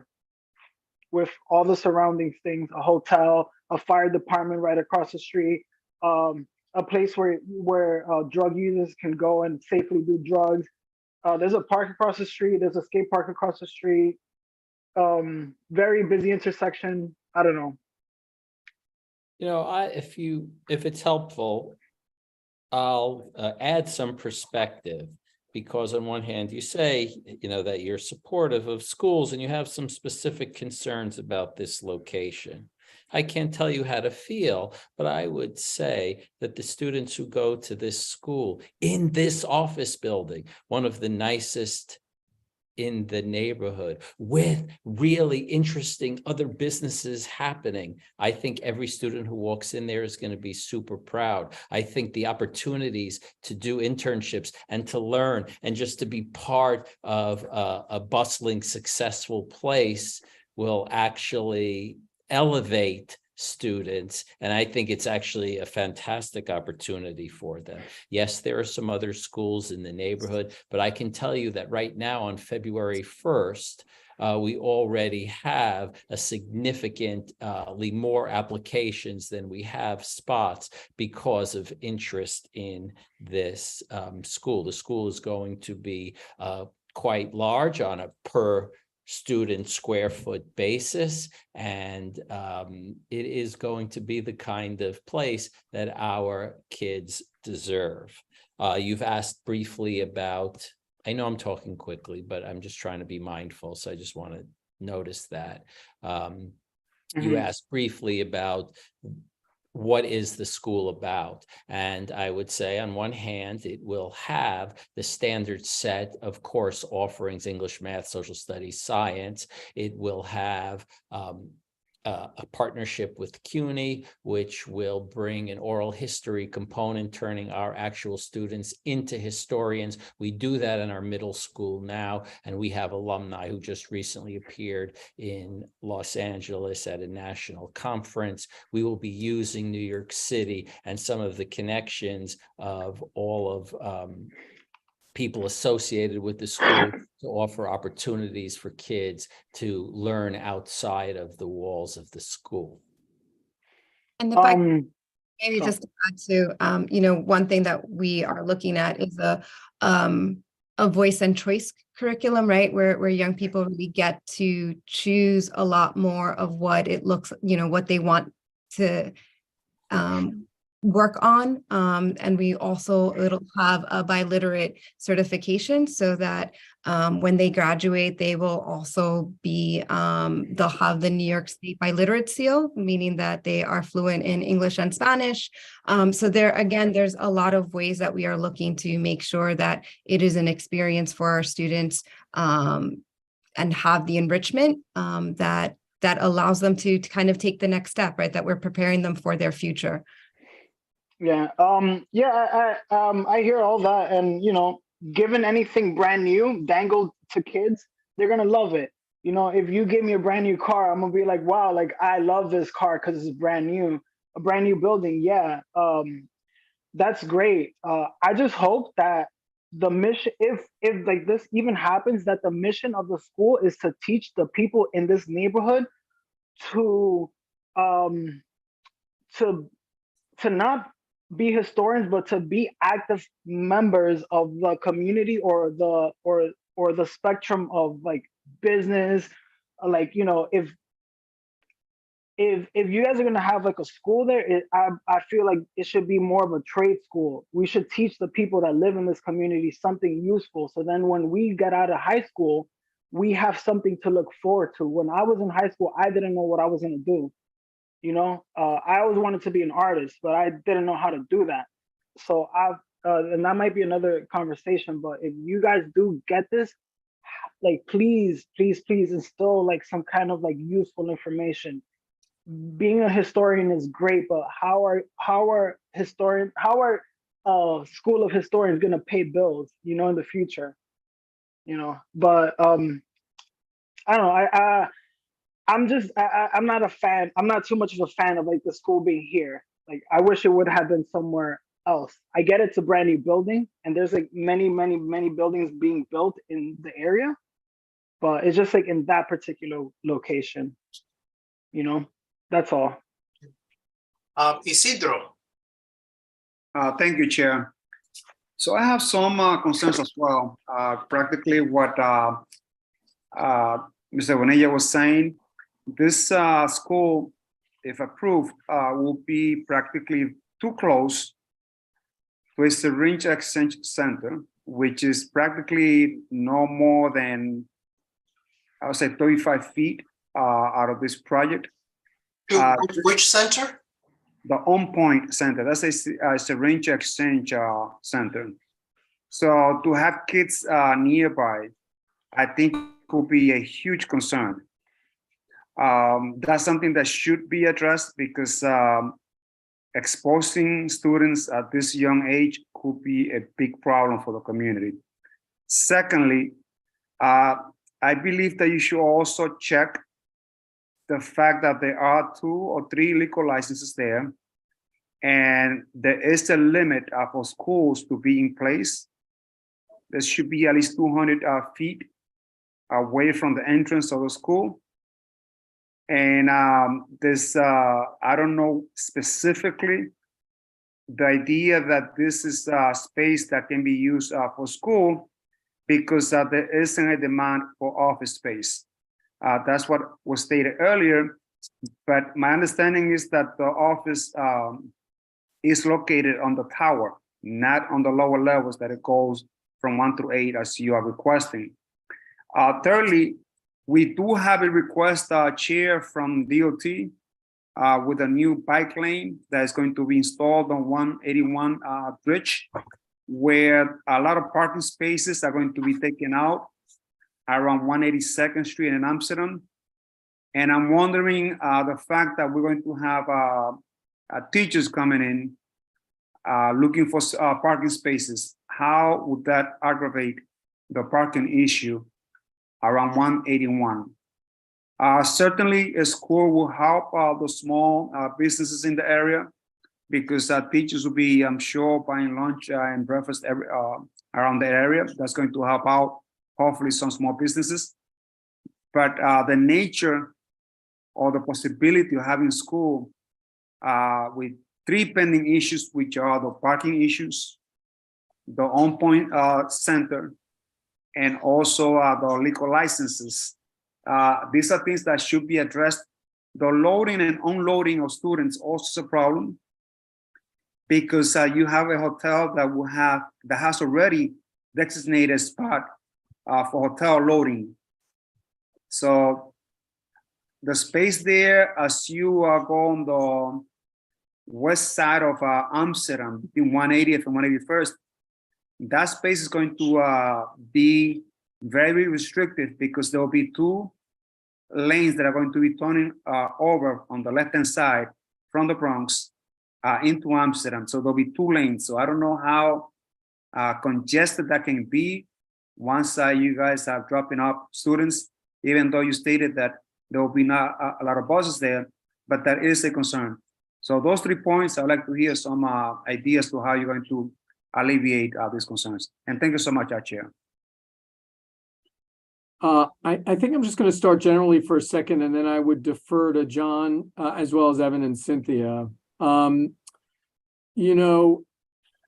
with all the surrounding things, a hotel, a fire department right across the street, a place where drug users can go and safely do drugs. There's a park across the street. There's a skate park across the street. Very busy intersection. I don't know. If it's helpful, I'll add some perspective, because on one hand, you say, that you're supportive of schools and you have some specific concerns about this location. I can't tell you how to feel, but I would say that the students who go to this school in this office building, one of the nicest in the neighborhood, with really interesting other businesses happening. I think every student who walks in there is going to be super proud. I think the opportunities to do internships and to learn and just to be part of a bustling, successful place will actually elevate students. And I think it's actually a fantastic opportunity for them. Yes, there are some other schools in the neighborhood, but I can tell you that right now on February 1st, we already have a significantly more applications than we have spots because of interest in this school. The school is going to be quite large on a per student square foot basis, and it is going to be the kind of place that our kids deserve. You've asked briefly about, I know I'm talking quickly, but I'm just trying to be mindful, so I just want to notice that. You asked briefly about what is the school about? And I would say on one hand, it will have the standard set of course offerings, English, math, social studies, science. It will have a partnership with CUNY, which will bring an oral history component, turning our actual students into historians. We do that in our middle school now, and we have alumni who just recently appeared in Los Angeles at a national conference. We will be using New York City and some of the connections of all of people associated with the school to offer opportunities for kids to learn outside of the walls of the school. And if I maybe just to add to, you know, one thing that we are looking at is a voice and choice curriculum, right? Where young people really get to choose a lot more of what it looks, you know, what they want to work on. And we also, it'll have a biliterate certification so that when they graduate, they will also be, they'll have the New York State biliterate seal, meaning that they are fluent in English and Spanish. So there, again, there's a lot of ways that we are looking to make sure that it is an experience for our students and have the enrichment that allows them to kind of take the next step, right? That we're preparing them for their future. Yeah. I hear all that, and you know, given anything brand new dangled to kids, they're gonna love it. You know, if you give me a brand new car, I'm gonna be like, wow, like I love this car because it's brand new, a brand new building. Yeah. That's great. I just hope that the mission, if like this even happens, that the mission of the school is to teach the people in this neighborhood to not be historians, but to be active members of the community or the spectrum of like business. Like, you know, if you guys are gonna have like a school there, I feel like it should be more of a trade school. We should teach the people that live in this community something useful. So then when we get out of high school, we have something to look forward to. When I was in high school, I didn't know what I was gonna do. You know, I always wanted to be an artist, but I didn't know how to do that. So and that might be another conversation, but if you guys do get this, like, please instill like some kind of like useful information. Being a historian is great, but how are school of historians gonna pay bills, you know, in the future? You know, but I don't know, I'm not a fan. I'm not too much of a fan of like the school being here. Like, I wish it would have been somewhere else. I get it's a brand new building and there's like many buildings being built in the area, but it's just like in that particular location, you know, that's all. Isidro. Thank you, Chair. So I have some concerns as well. Practically what Mr. Bonilla was saying. This school, if approved, will be practically too close to a syringe exchange center, which is practically no more than, I would say, 35 feet out of this project. Which center? The On Point Center. That's a syringe exchange center. So to have kids nearby, I think could be a huge concern. That's something that should be addressed because exposing students at this young age could be a big problem for the community. Secondly, I believe that you should also check the fact that there are 2 or 3 liquor licenses there, and there is a limit for schools to be in place. There should be at least 200 feet away from the entrance of the school. And this, I don't know specifically the idea that this is a space that can be used for school because there isn't a demand for office space. That's what was stated earlier. But my understanding is that the office is located on the tower, not on the lower levels that it goes from 1 through 8 as you are requesting. Thirdly, we do have a request chair from DOT with a new bike lane that is going to be installed on 181 bridge, where a lot of parking spaces are going to be taken out around 182nd Street in Amsterdam. And I'm wondering the fact that we're going to have teachers coming in looking for parking spaces. How would that aggravate the parking issue around 181? Certainly, a school will help the small businesses in the area because teachers will be, I'm sure, buying lunch and breakfast around the area. That's going to help out, hopefully, some small businesses. But the nature or the possibility of having school with 3 pending issues, which are the parking issues, the On Point Center, and also the liquor licenses. These are things that should be addressed. The loading and unloading of students also is a problem because you have a hotel that has already designated spot for hotel loading. So the space there, as you go on the west side of Amsterdam, between 180th and 181st, that space is going to be very restricted because there will be 2 lanes that are going to be turning over on the left-hand side from the Bronx into Amsterdam. So there'll be 2 lanes. So I don't know how congested that can be once you guys are dropping off students, even though you stated that there will be not a lot of buses there, but that is a concern. So those 3 points, I'd like to hear some ideas to how you're going to alleviate these concerns. And thank you so much, Chair. I think I'm just going to start generally for a second, and then I would defer to John as well as Evan and Cynthia. You know,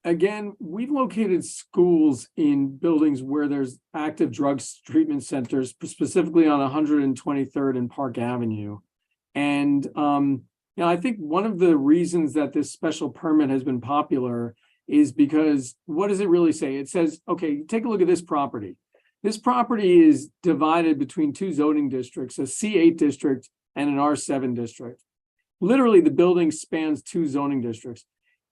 again, we've located schools in buildings where there's active drugs treatment centers, specifically on 123rd and Park Avenue. And, you know, I think one of the reasons that this special permit has been popular is because what does it really say? It says, okay, take a look at this property. This property is divided between 2 zoning districts, a C8 district and an R7 district. Literally, the building spans 2 zoning districts.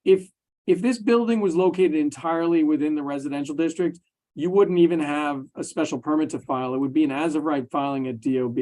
If this building was located entirely within the residential district, you wouldn't even have a special permit to file. It would be an as-of-right filing at DOB.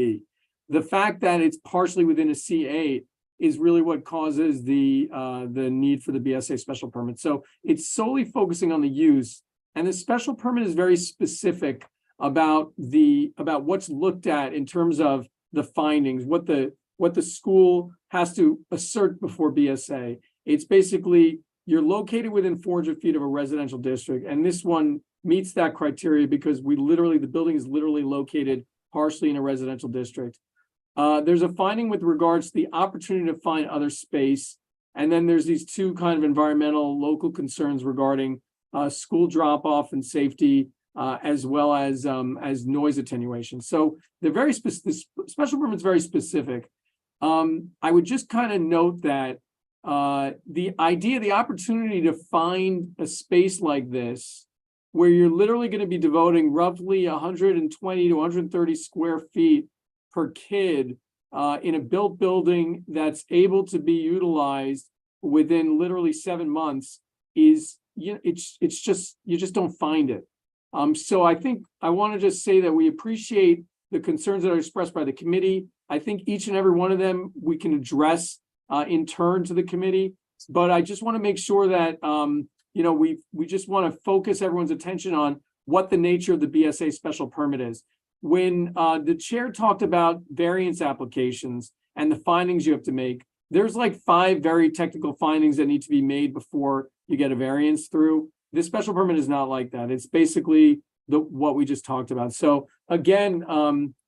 The fact that it's partially within a C8 is really what causes the need for the BSA special permit. So it's solely focusing on the use, and the special permit is very specific about what's looked at in terms of the findings, what the school has to assert before BSA. It's basically you're located within 400 feet of a residential district, and this one meets that criteria because the building is literally located partially in a residential district. There's a finding with regards to the opportunity to find other space. And then there's these 2 kind of environmental local concerns regarding school drop-off and safety, as well as noise attenuation. So they're very specific. Special permit's very specific. I would just kind of note that the opportunity to find a space like this, where you're literally going to be devoting roughly 120 to 130 square feet per kid in a built building that's able to be utilized within literally 7 months is, it's just, you just don't find it. So I think I want to just say that we appreciate the concerns that are expressed by the committee. I think each and every one of them we can address in turn to the committee, but I just want to make sure that we just want to focus everyone's attention on what the nature of the BSA special permit is. When the chair talked about variance applications and the findings you have to make, there's like 5 very technical findings that need to be made before you get a variance through. This special permit is not like that. It's basically what we just talked about. So again,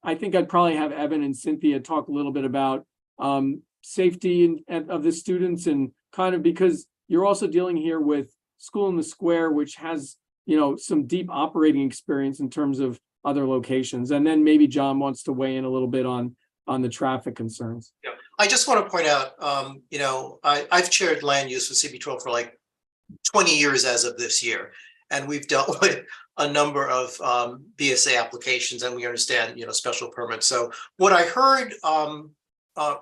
I think I'd probably have Evan and Cynthia talk a little bit about safety of the students, and kind of, because you're also dealing here with School in the Square, which has, some deep operating experience in terms of other locations. And then maybe John wants to weigh in a little bit on the traffic concerns. Yeah, I just want to point out, I've chaired land use for CB12 for like 20 years as of this year, and we've dealt with a number of BSA applications, and we understand, special permits. So what I heard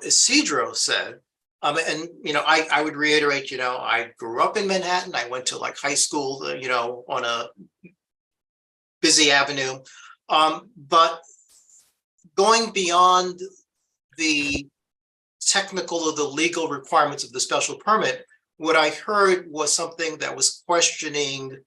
Isidro said, and I would reiterate, I grew up in Manhattan. I went to like high school, on a busy avenue, but going beyond the technical or the legal requirements of the special permit, what I heard was something that was questioning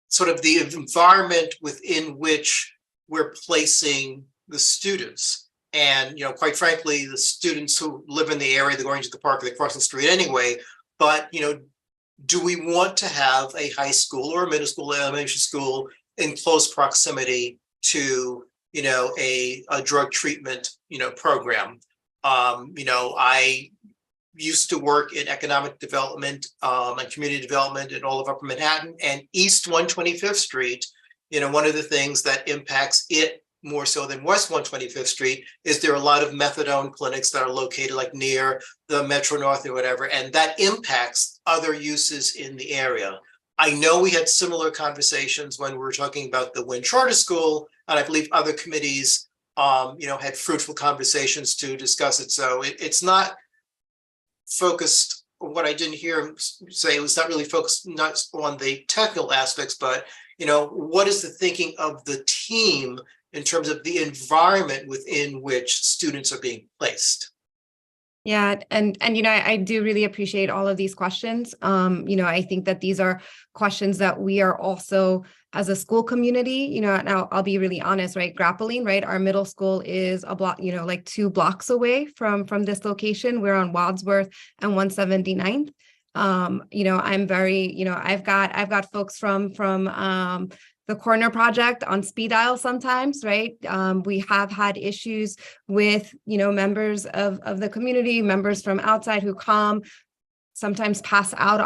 sort of the environment within which we're placing the students. And, quite frankly, the students who live in the area, they're going to the park, they cross the street anyway. But, do we want to have a high school or a middle school, elementary school in close proximity to, a drug treatment, program? I used to work in economic development and community development in all of Upper Manhattan, and East 125th Street, one of the things that impacts it more so than West 125th Street is there are a lot of methadone clinics that are located like near the Metro North or whatever, and that impacts other uses in the area. I know we had similar conversations when we were talking about the Wynn Charter School, and I believe other committees, had fruitful conversations to discuss it. So it's not focused, what I didn't hear him say, it was not really focused not on the technical aspects, but what is the thinking of the team in terms of the environment within which students are being placed? Yeah, and I do really appreciate all of these questions. I think that these are questions that we are also, as a school community, now I'll be really honest, right, grappling, right? Our middle school is a block, like 2 blocks away from this location. We're on Wadsworth and 179th. I'm very, I've got folks from the corner project on speed dial sometimes, right? We have had issues with, members of the community, members from outside who come, sometimes pass out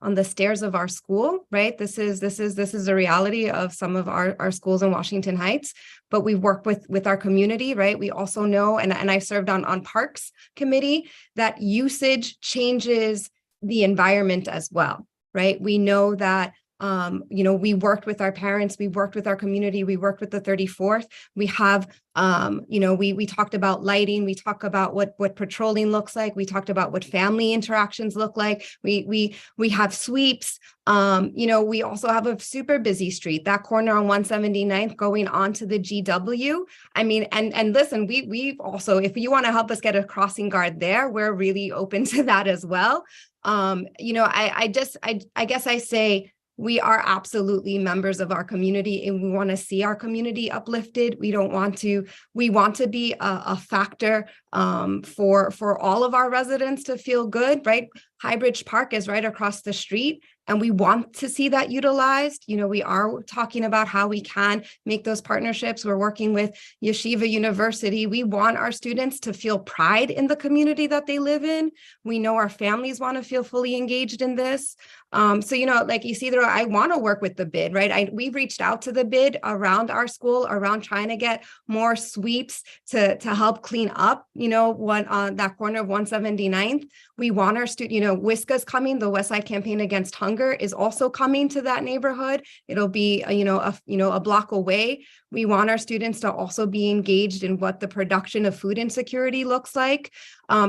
on the stairs of our school, right? This is the reality of some of our schools in Washington Heights, but we work with our community, right? We also know, and I served on Parks Committee, that usage changes the environment as well, right? We know that we worked with our parents, we worked with our community, we worked with the 34th. We have, we talked about lighting, we talk about what patrolling looks like, we talked about what family interactions look like. We have sweeps. We also have a super busy street, that corner on 179th going on to the GW. I mean, and listen, we've also, if you want to help us get a crossing guard there, we're really open to that as well. I guess I say, we are absolutely members of our community, and we want to see our community uplifted. We want to be a factor for all of our residents to feel good, right? Highbridge Park is right across the street, and we want to see that utilized. We are talking about how we can make those partnerships. We're working with Yeshiva University. We want our students to feel pride in the community that they live in. We know our families want to feel fully engaged in this. Like Isidro, I want to work with the bid, right? We've reached out to the bid around our school, around trying to get more sweeps to help clean up, that corner of 179th. We want our Whiska's coming, the West Side Campaign Against Hunger. Sanger is also coming to that neighborhood. It'll be, a block away. We want our students to also be engaged in what the production of food insecurity looks like.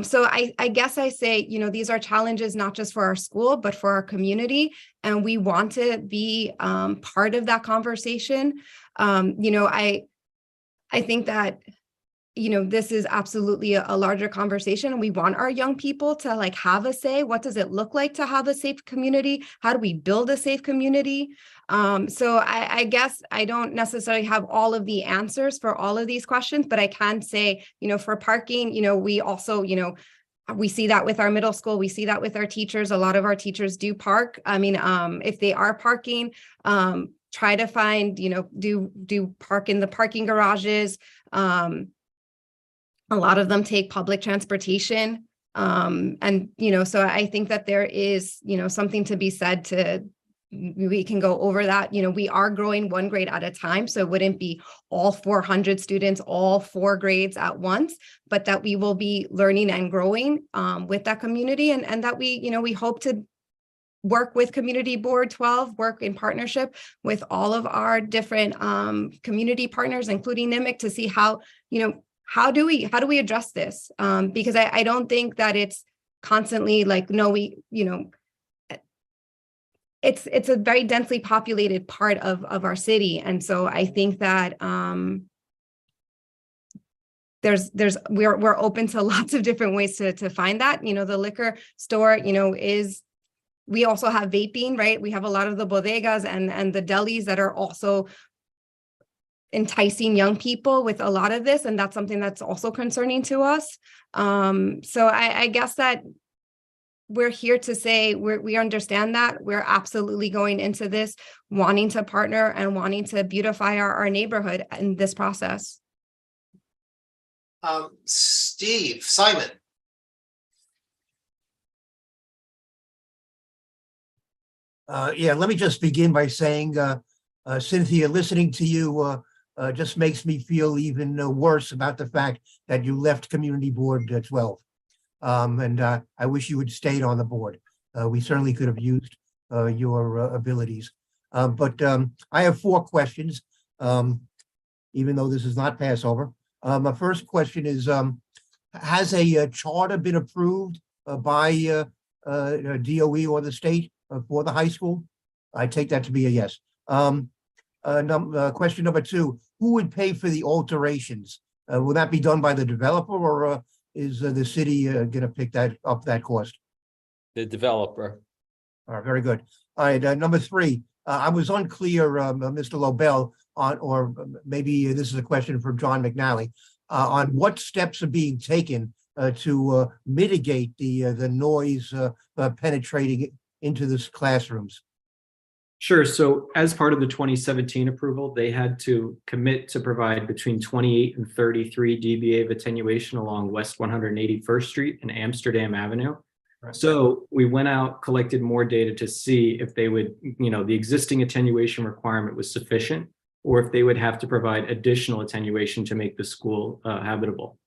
So I guess I say, these are challenges not just for our school, but for our community. And we want to be part of that conversation. I think that this is absolutely a larger conversation. And we want our young people to like have a say. What does it look like to have a safe community? How do we build a safe community? So I guess I don't necessarily have all of the answers for all of these questions, but I can say, for parking, we also, we see that with our middle school. We see that with our teachers. A lot of our teachers do park. I mean, if they are parking, try to find, do park in the parking garages. A lot of them take public transportation. So I think that there is, something to be said to, we can go over that. We are growing one grade at a time. So it wouldn't be all 400 students, all 4 grades at once, but that we will be learning and growing with that community, and that we hope to work with Community Board 12, work in partnership with all of our different community partners, including NIMIC, to see how, how do we address this? Because I don't think that it's constantly like, no, it's a very densely populated part of our city. And so I think that we're open to lots of different ways to find that. The liquor store, we also have vaping, right? We have a lot of the bodegas and the delis that are also enticing young people with a lot of this. And that's something that's also concerning to us. So I guess that we're here to say we understand that. We're absolutely going into this wanting to partner and wanting to beautify our neighborhood in this process. Simon. Yeah, let me just begin by saying, Cynthia, listening to you just makes me feel even worse about the fact that you left Community Board 12. And I wish you had stayed on the board. We certainly could have used your abilities. But I have 4 questions, even though this is not Passover. My first question is, has a charter been approved by DOE or the state for the high school? I take that to be a yes. Question number 2, who would pay for the alterations? Will that be done by the developer, or is the city going to pick that cost? The developer. All right, very good. All right, number 3, I was unclear, Mr. Lobel, or maybe this is a question for John McNally, on what steps are being taken to mitigate the noise penetrating into the classrooms. Sure. So as part of the 2017 approval, they had to commit to provide between 28 and 33 dBA of attenuation along West 181st Street and Amsterdam Avenue. Right. So we went out, collected more data to see if they would, the existing attenuation requirement was sufficient, or if they would have to provide additional attenuation to make the school habitable.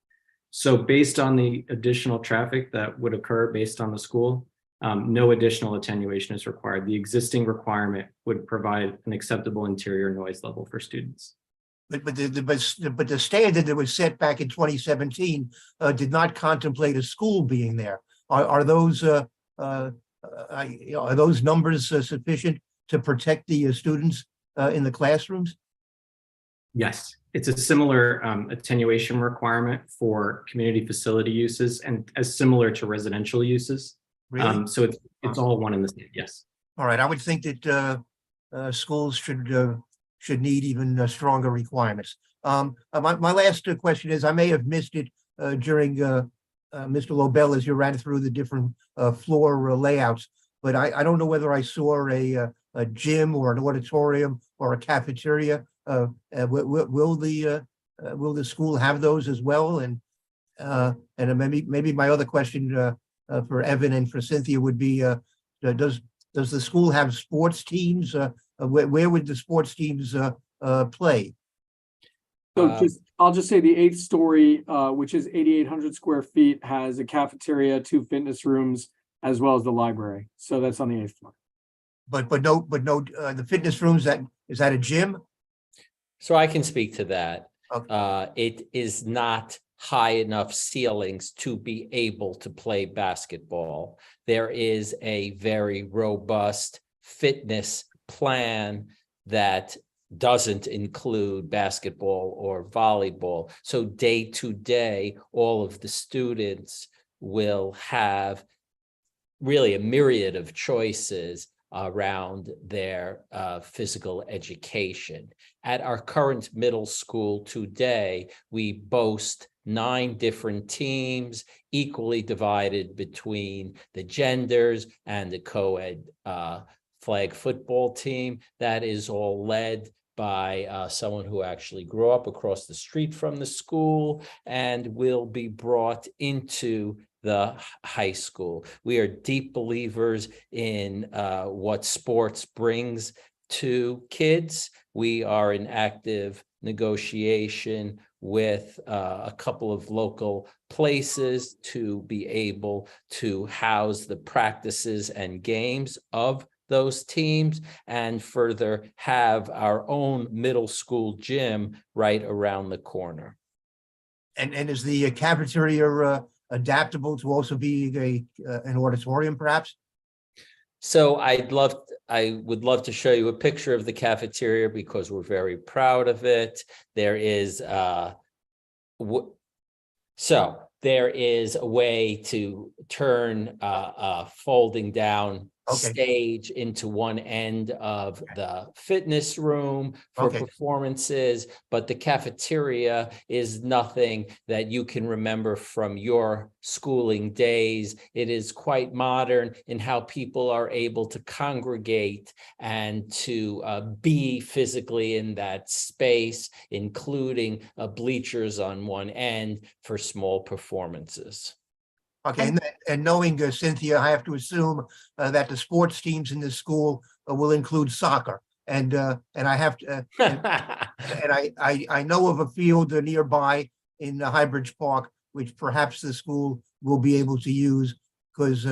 So based on the additional traffic that would occur based on the school, no additional attenuation is required. The existing requirement would provide an acceptable interior noise level for students. But the standard that was set back in 2017 did not contemplate a school being there. Are those numbers sufficient to protect the students in the classrooms? Yes, it's a similar attenuation requirement for community facility uses and as similar to residential uses. Really? So it's all one in the same. Yes. All right. I would think that schools should need even stronger requirements. My last question is, I may have missed it during Mr. Lobel as you ran through the different floor layouts, but I don't know whether I saw a gym or an auditorium or a cafeteria. Will the school have those as well? And maybe my other question for Evan and for Cynthia would be, does the school have sports teams? Where would the sports teams play? So I'll just say the 8th story, which is 8,800 square feet, has a cafeteria, 2 fitness rooms, as well as the library. So that's on the 8th floor. but no, the fitness rooms, is that a gym? So I can speak to that. Okay. It is not high enough ceilings to be able to play basketball. There is a very robust fitness plan that doesn't include basketball or volleyball. So day to day, all of the students will have really a myriad of choices around their physical education. At our current middle school today, we boast 9 different teams, equally divided between the genders and the co-ed flag football team. That is all led by someone who actually grew up across the street from the school and will be brought into the high school. We are deep believers in what sports brings to kids. We are in active negotiation with a couple of local places to be able to house the practices and games of those teams, and further have our own middle school gym right around the corner. And is the cafeteria adaptable to also be an auditorium, perhaps? So I would love to show you a picture of the cafeteria because we're very proud of it. There is there is a way to turn a folding down stage into one end of the fitness room for performances, but the cafeteria is nothing that you can remember from your schooling days. It is quite modern in how people are able to congregate and to be physically in that space, including bleachers on one end for small performances. Okay, and knowing Cynthia, I have to assume that the sports teams in this school will include soccer, and I have to, I know of a field nearby in Highbridge Park, which perhaps the school will be able to use because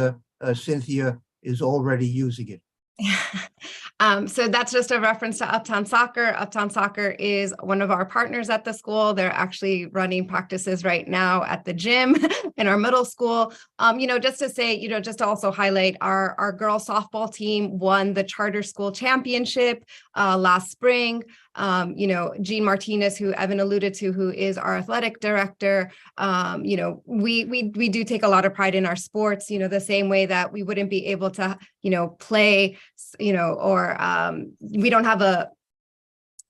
Cynthia is already using it. So that's just a reference to Uptown Soccer. Uptown Soccer is one of our partners at the school. They're actually running practices right now at the gym in our middle school. Just to say, just to also highlight our girls softball team won the charter school championship last spring. Jean Martinez, who Evan alluded to, who is our athletic director, we do take a lot of pride in our sports, the same way that we wouldn't be able to, play, or we don't have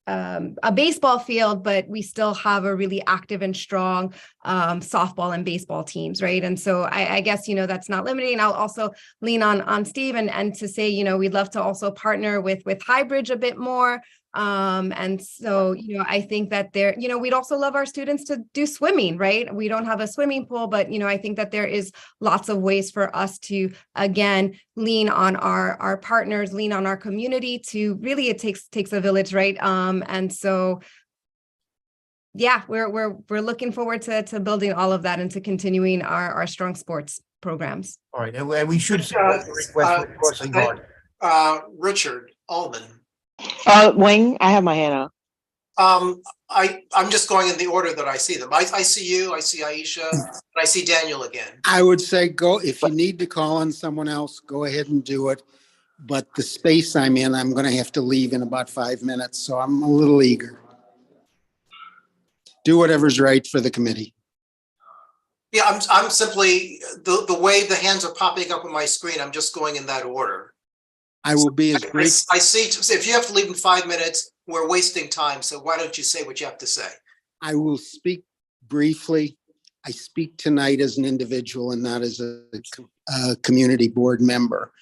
a baseball field, but we still have a really active and strong softball and baseball teams, right? And so I guess, that's not limiting. I'll also lean on Steve and to say, we'd love to also partner with Highbridge a bit more. And so, I think that we'd also love our students to do swimming, right? We don't have a swimming pool, but, I think that there is lots of ways for us to, again, lean on our partners, lean on our community to really, it takes a village, right? And so, yeah, we're looking forward to building all of that and to continuing our strong sports programs. All right, and we should say Richard Ullman. Wayne, I have my hand up. I'm just going in the order that I see them. I see you, I see Aisha, and I see Daniel again. I would say go, if you need to call on someone else, go ahead and do it. But the space I'm in, I'm going to have to leave in about 5 minutes, so I'm a little eager. Do whatever's right for the committee. Yeah, I'm simply, the way the hands are popping up on my screen, I'm just going in that order. I will be as brief. I see, if you have to leave in 5 minutes, we're wasting time. So why don't you say what you have to say? I will speak briefly. I speak tonight as an individual and not as a community board member.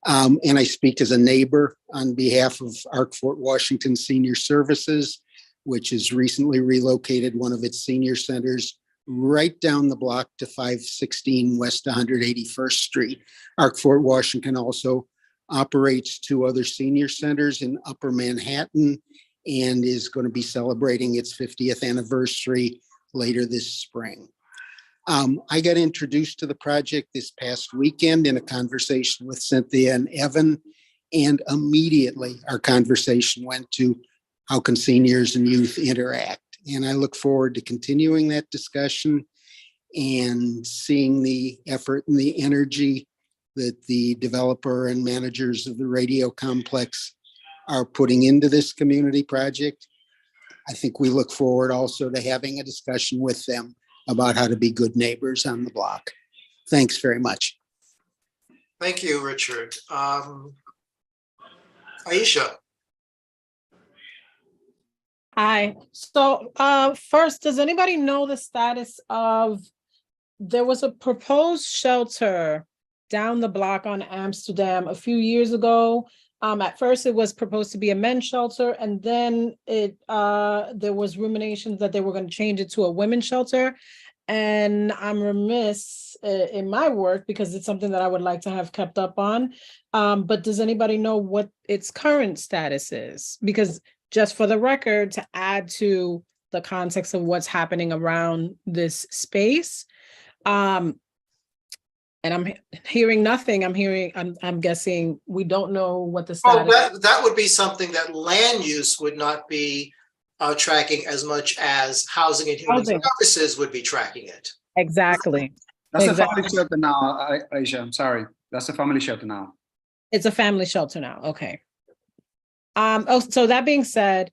And I speak as a neighbor on behalf of Arc Fort Washington Senior Services, which has recently relocated one of its senior centers right down the block to 516 West 181st Street. Arc Fort Washington also operates 2 other senior centers in Upper Manhattan and is going to be celebrating its 50th anniversary later this spring. I got introduced to the project this past weekend in a conversation with Cynthia and Evan, And immediately our conversation went to how can seniors and youth interact? And I look forward to continuing that discussion and seeing the effort and the energy that the developer and managers of the radio complex are putting into this community project. I think we look forward also to having a discussion with them about how to be good neighbors on the block. Thanks very much. Thank you, Richard. Aisha. Hi. So first, does anybody know the status of, there was a proposed shelter down the block on Amsterdam a few years ago. At first it was proposed to be a men's shelter, and then there was ruminations that they were going to change it to a women's shelter. And I'm remiss in my work because it's something that I would like to have kept up on. But does anybody know what its current status is? Because just for the record, to add to the context of what's happening around this space, and I'm hearing nothing. I'm guessing we don't know what the status. Well, that would be something that land use would not be tracking as much as housing and human services would be tracking it. Exactly. That's a family shelter now, Aisha. I'm sorry. That's a family shelter now. It's a family shelter now. Okay. So that being said,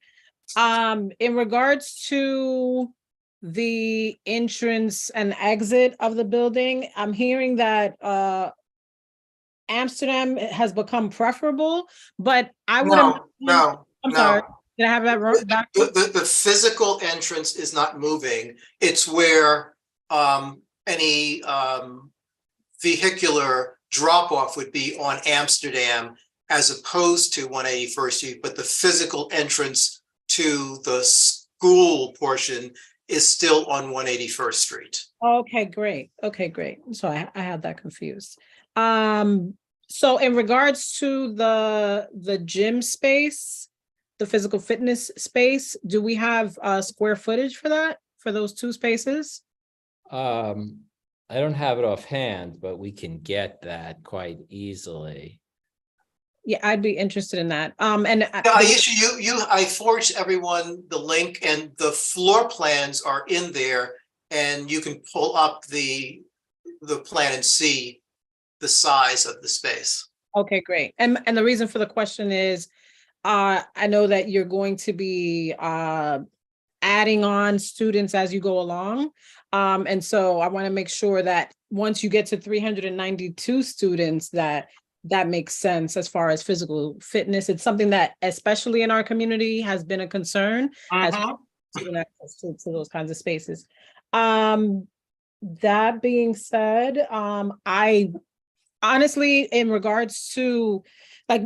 in regards to the entrance and exit of the building, I'm hearing that Amsterdam has become preferable, but I would No. Sorry. Did I have that wrong? The physical entrance is not moving. It's where any vehicular drop-off would be on Amsterdam as opposed to 181st Street, but the physical entrance to the school portion is still on 181st Street. Okay, great. Okay, great. So I had that confused. So in regards to the gym space, the physical fitness space, do we have square footage for that, for those two spaces? I don't have it offhand, but we can get that quite easily. Yeah, I'd be interested in that. Aisha, I forged everyone the link, and the floor plans are in there, and you can pull up the plan and see the size of the space. Okay, great. And the reason for the question is, I know that you're going to be adding on students as you go along. And so I want to make sure that once you get to 392 students, that makes sense as far as physical fitness. It's something that, especially in our community, has been a concern as student access to those kinds of spaces. That being said, I honestly, in regards to, like,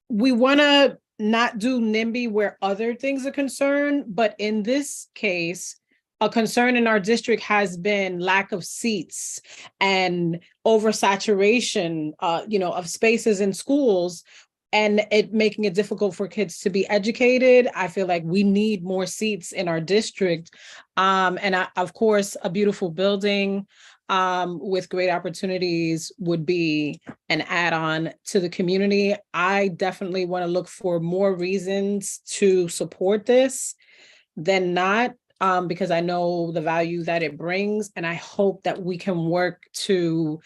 we want to not do NIMBY where other things are concerned, but in this case, a concern in our district has been lack of seats and oversaturation, of spaces in schools, and it making it difficult for kids to be educated. I feel like we need more seats in our district. Of course, a beautiful building with great opportunities would be an add-on to the community. I definitely want to look for more reasons to support this than not, because I know the value that it brings, and I hope that we can work to,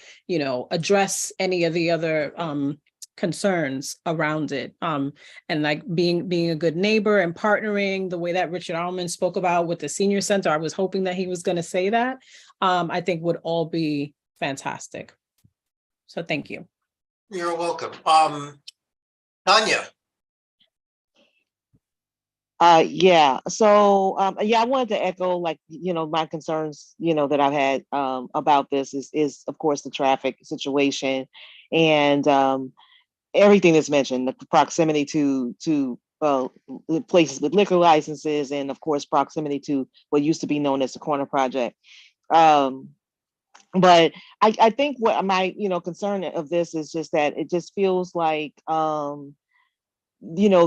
address any of the other concerns around it, and like being a good neighbor and partnering the way that Richard Alman spoke about with the senior center. I was hoping that he was going to say that. I think would all be fantastic. So thank you. You're welcome. Tanya. So I wanted to echo, my concerns, that I've had about this is of course the traffic situation and everything that's mentioned, the proximity to places with liquor licenses, and of course proximity to what used to be known as the Corner Project. But I think what my concern of this is just that it just feels like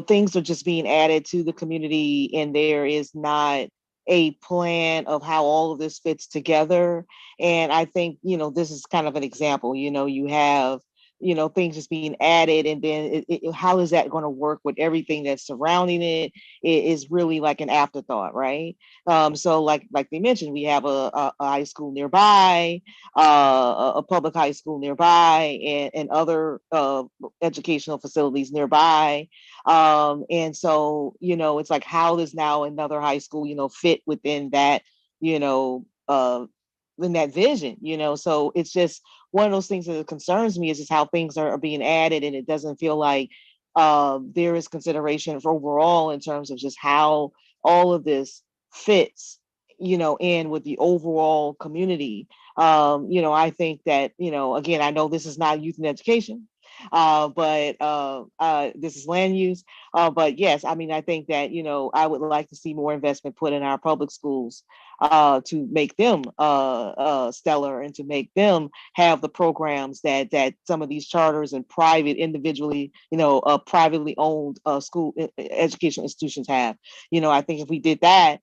things are just being added to the community, and there is not a plan of how all of this fits together. And I think, this is kind of an example. You have things just being added, and then how is that going to work with everything that's surrounding it? It is really like an afterthought, right? So like they mentioned, we have a high school nearby, a public high school nearby, and other educational facilities nearby. And so, it's like, how does now another high school, fit within that, in that vision, so it's just one of those things that concerns me is just how things are being added, and it doesn't feel like there is consideration for overall in terms of just how all of this fits, in with the overall community. I think that, again, I know this is not youth and education, but this is land use. But yes, I mean, I think that, I would like to see more investment put in our public schools to make them stellar, and to make them have the programs that some of these charters and private, individually, privately owned school educational institutions have. I think if we did that,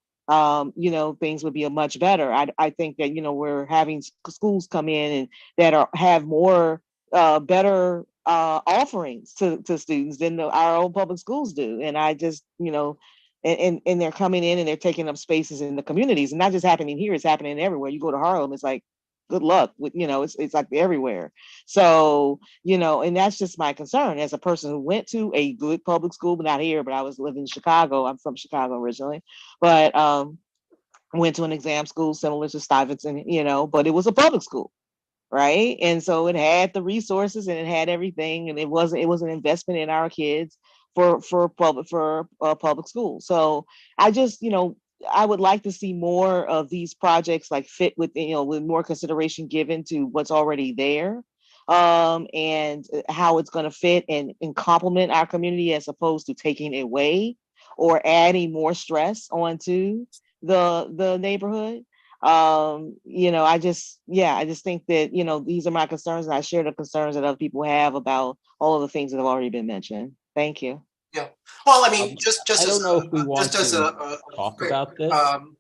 things would be a much better. I think that, we're having schools come in and that have more better offerings to students than our own public schools do. And I just, and they're coming in and they're taking up spaces in the communities, and not just happening here, it's happening everywhere. You go to Harlem, it's like, good luck with, it's like everywhere. So, and that's just my concern as a person who went to a good public school, but not here, but I was living in Chicago. I'm from Chicago originally, but went to an exam school similar to Stuyvesant, but it was a public school. Right. And so it had the resources and it had everything, and it was an investment in our kids for public school. So I just, I would like to see more of these projects like fit with, with more consideration given to what's already there, and how it's going to fit and complement our community, as opposed to taking away or adding more stress onto the neighborhood. I just think that, these are my concerns, and I share the concerns that other people have about all of the things that have already been mentioned. Thank you. Yeah. Well, I mean, just I as don't know if we want just as to a talk quick, about this.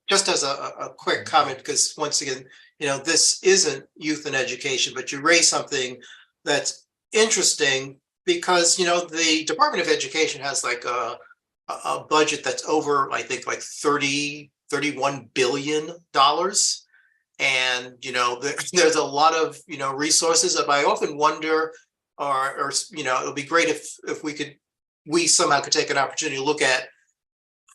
just as a quick comment, because once again, this isn't youth and education, but you raise something that's interesting, because the Department of Education has like a budget that's over, I think, like $31 billion. And there's a lot of resources. But I often wonder, or it would be great if we somehow could take an opportunity to look at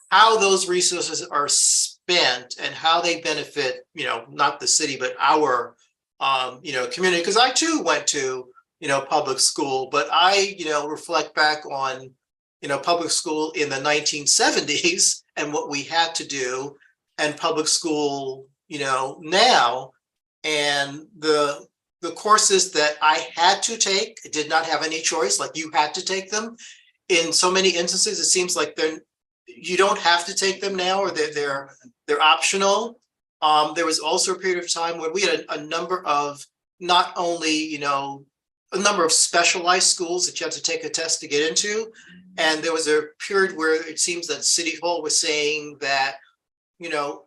how those resources are spent and how they benefit, not the city, but our community. Because I too went to public school, but I reflect back on public school in the 1970s and what we had to do, and public school now, and the courses that I had to take, I did not have any choice. Like, you had to take them. In so many instances, it seems like you don't have to take them now, or they're optional. There was also a period of time where we had a number of, not only a number of specialized schools that you had to take a test to get into, and there was a period where it seems that City Hall was saying that,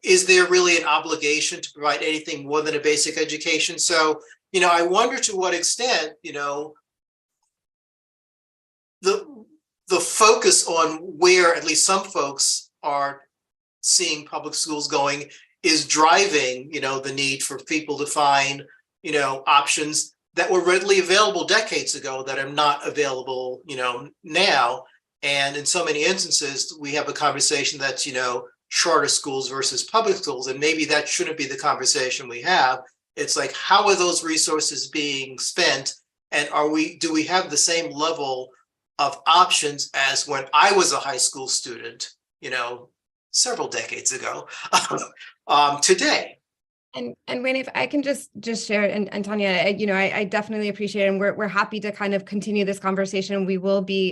is there really an obligation to provide anything more than a basic education? So, I wonder to what extent, the focus on where at least some folks are seeing public schools going is driving, the need for people to find, options that were readily available decades ago that are not available, now. And in so many instances, we have a conversation that's, charter schools versus public schools. And maybe that shouldn't be the conversation we have. It's like, how are those resources being spent? And do we have the same level of options as when I was a high school student, several decades ago, today? And Wayne, if I can just share, and Tanya, I definitely appreciate it, and we're happy to kind of continue this conversation.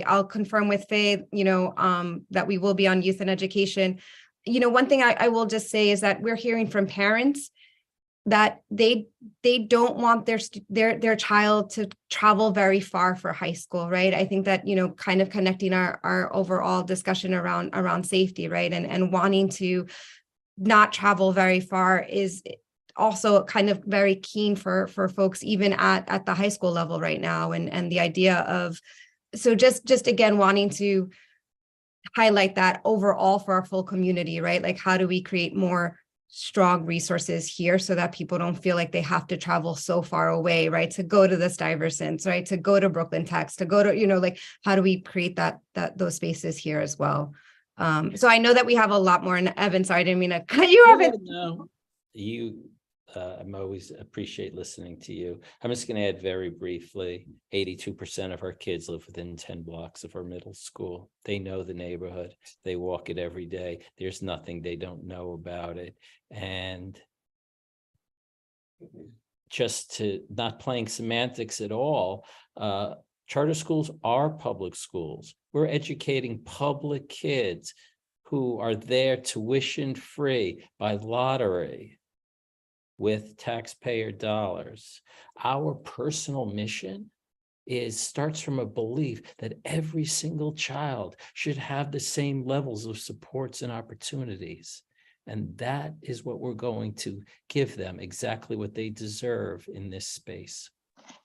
I'll confirm with Faye, that we will be on youth and education. One thing I will just say is that we're hearing from parents that they don't want their child to travel very far for high school, right? I think that, kind of connecting our overall discussion around safety, right? And wanting to not travel very far is also kind of very keen for folks even at the high school level right now, and the idea of, so just again wanting to highlight that overall for our full community, right? Like, how do we create more strong resources here so that people don't feel like they have to travel so far away, right? To go to the Stuyvesants, right? To go to Brooklyn Techs, to go to, like, how do we create those spaces here as well? So I know that we have a lot more, and Evan, sorry, I didn't mean to cut you off. No, I'm always appreciate listening to you. I'm just going to add very briefly, 82% of our kids live within 10 blocks of our middle school. They know the neighborhood. They walk it every day. There's nothing they don't know about it. And just to not playing semantics at all, charter schools are public schools. We're educating public kids who are there tuition free by lottery with taxpayer dollars. Our personal mission starts from a belief that every single child should have the same levels of supports and opportunities. And that is what we're going to give them, exactly what they deserve in this space.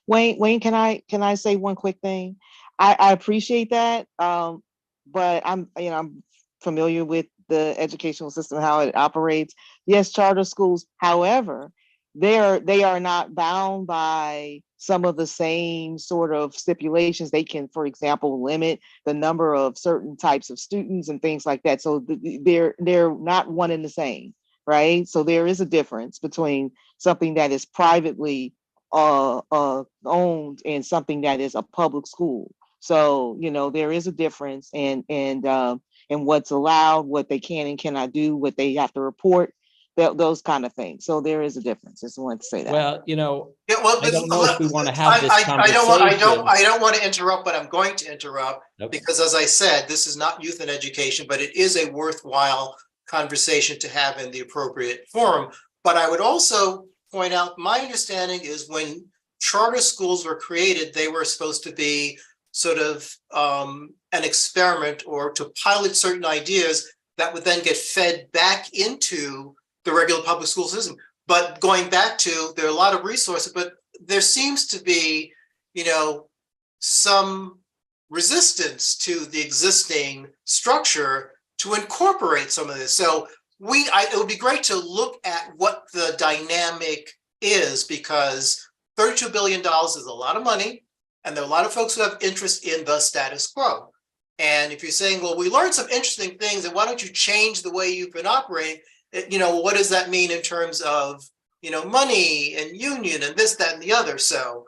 Wayne, can I say one quick thing? I appreciate that, but I'm familiar with the educational system, how it operates. Yes, charter schools, however, they are not bound by some of the same sort of stipulations. They can, for example, limit the number of certain types of students and things like that. So they're not one and the same, right? So there is a difference between something that is privately owned and something that is a public school. So there is a difference, and what's allowed, what they can and cannot do, what they have to report, those kind of things. So there is a difference. Just wanted to say that. Well, Yeah, well, I don't know if we want to have this I conversation. don't want to interrupt, but I'm going to interrupt because, as I said, this is not youth and education, but it is a worthwhile conversation to have in the appropriate forum. But I would also point out, my understanding is when charter schools were created, they were supposed to be sort of an experiment or to pilot certain ideas that would then get fed back into the regular public school system. But going back to, there are a lot of resources, but there seems to be, some resistance to the existing structure to incorporate some of this. So it would be great to look at what the dynamic is, because $32 billion is a lot of money. And there are a lot of folks who have interest in the status quo. And if you're saying, well, we learned some interesting things, and why don't you change the way you've been operating? What does that mean in terms of, money and union and this, that, and the other? So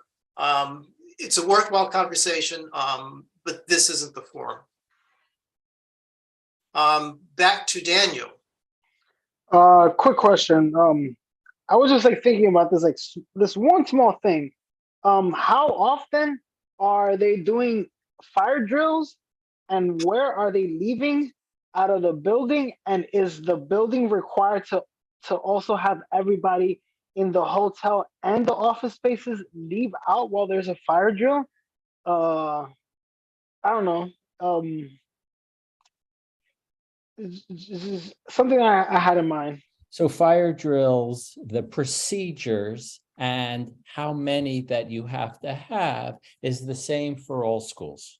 it's a worthwhile conversation, but this isn't the forum. Back to Daniel. Quick question. I was just thinking about this one small thing. How often are they doing fire drills, and where are they leaving out of the building? And is the building required to also have everybody in the hotel and the office spaces leave out while there's a fire drill? I don't know. It's something I had in mind. So fire drills, the procedures and how many that you have to have is the same for all schools.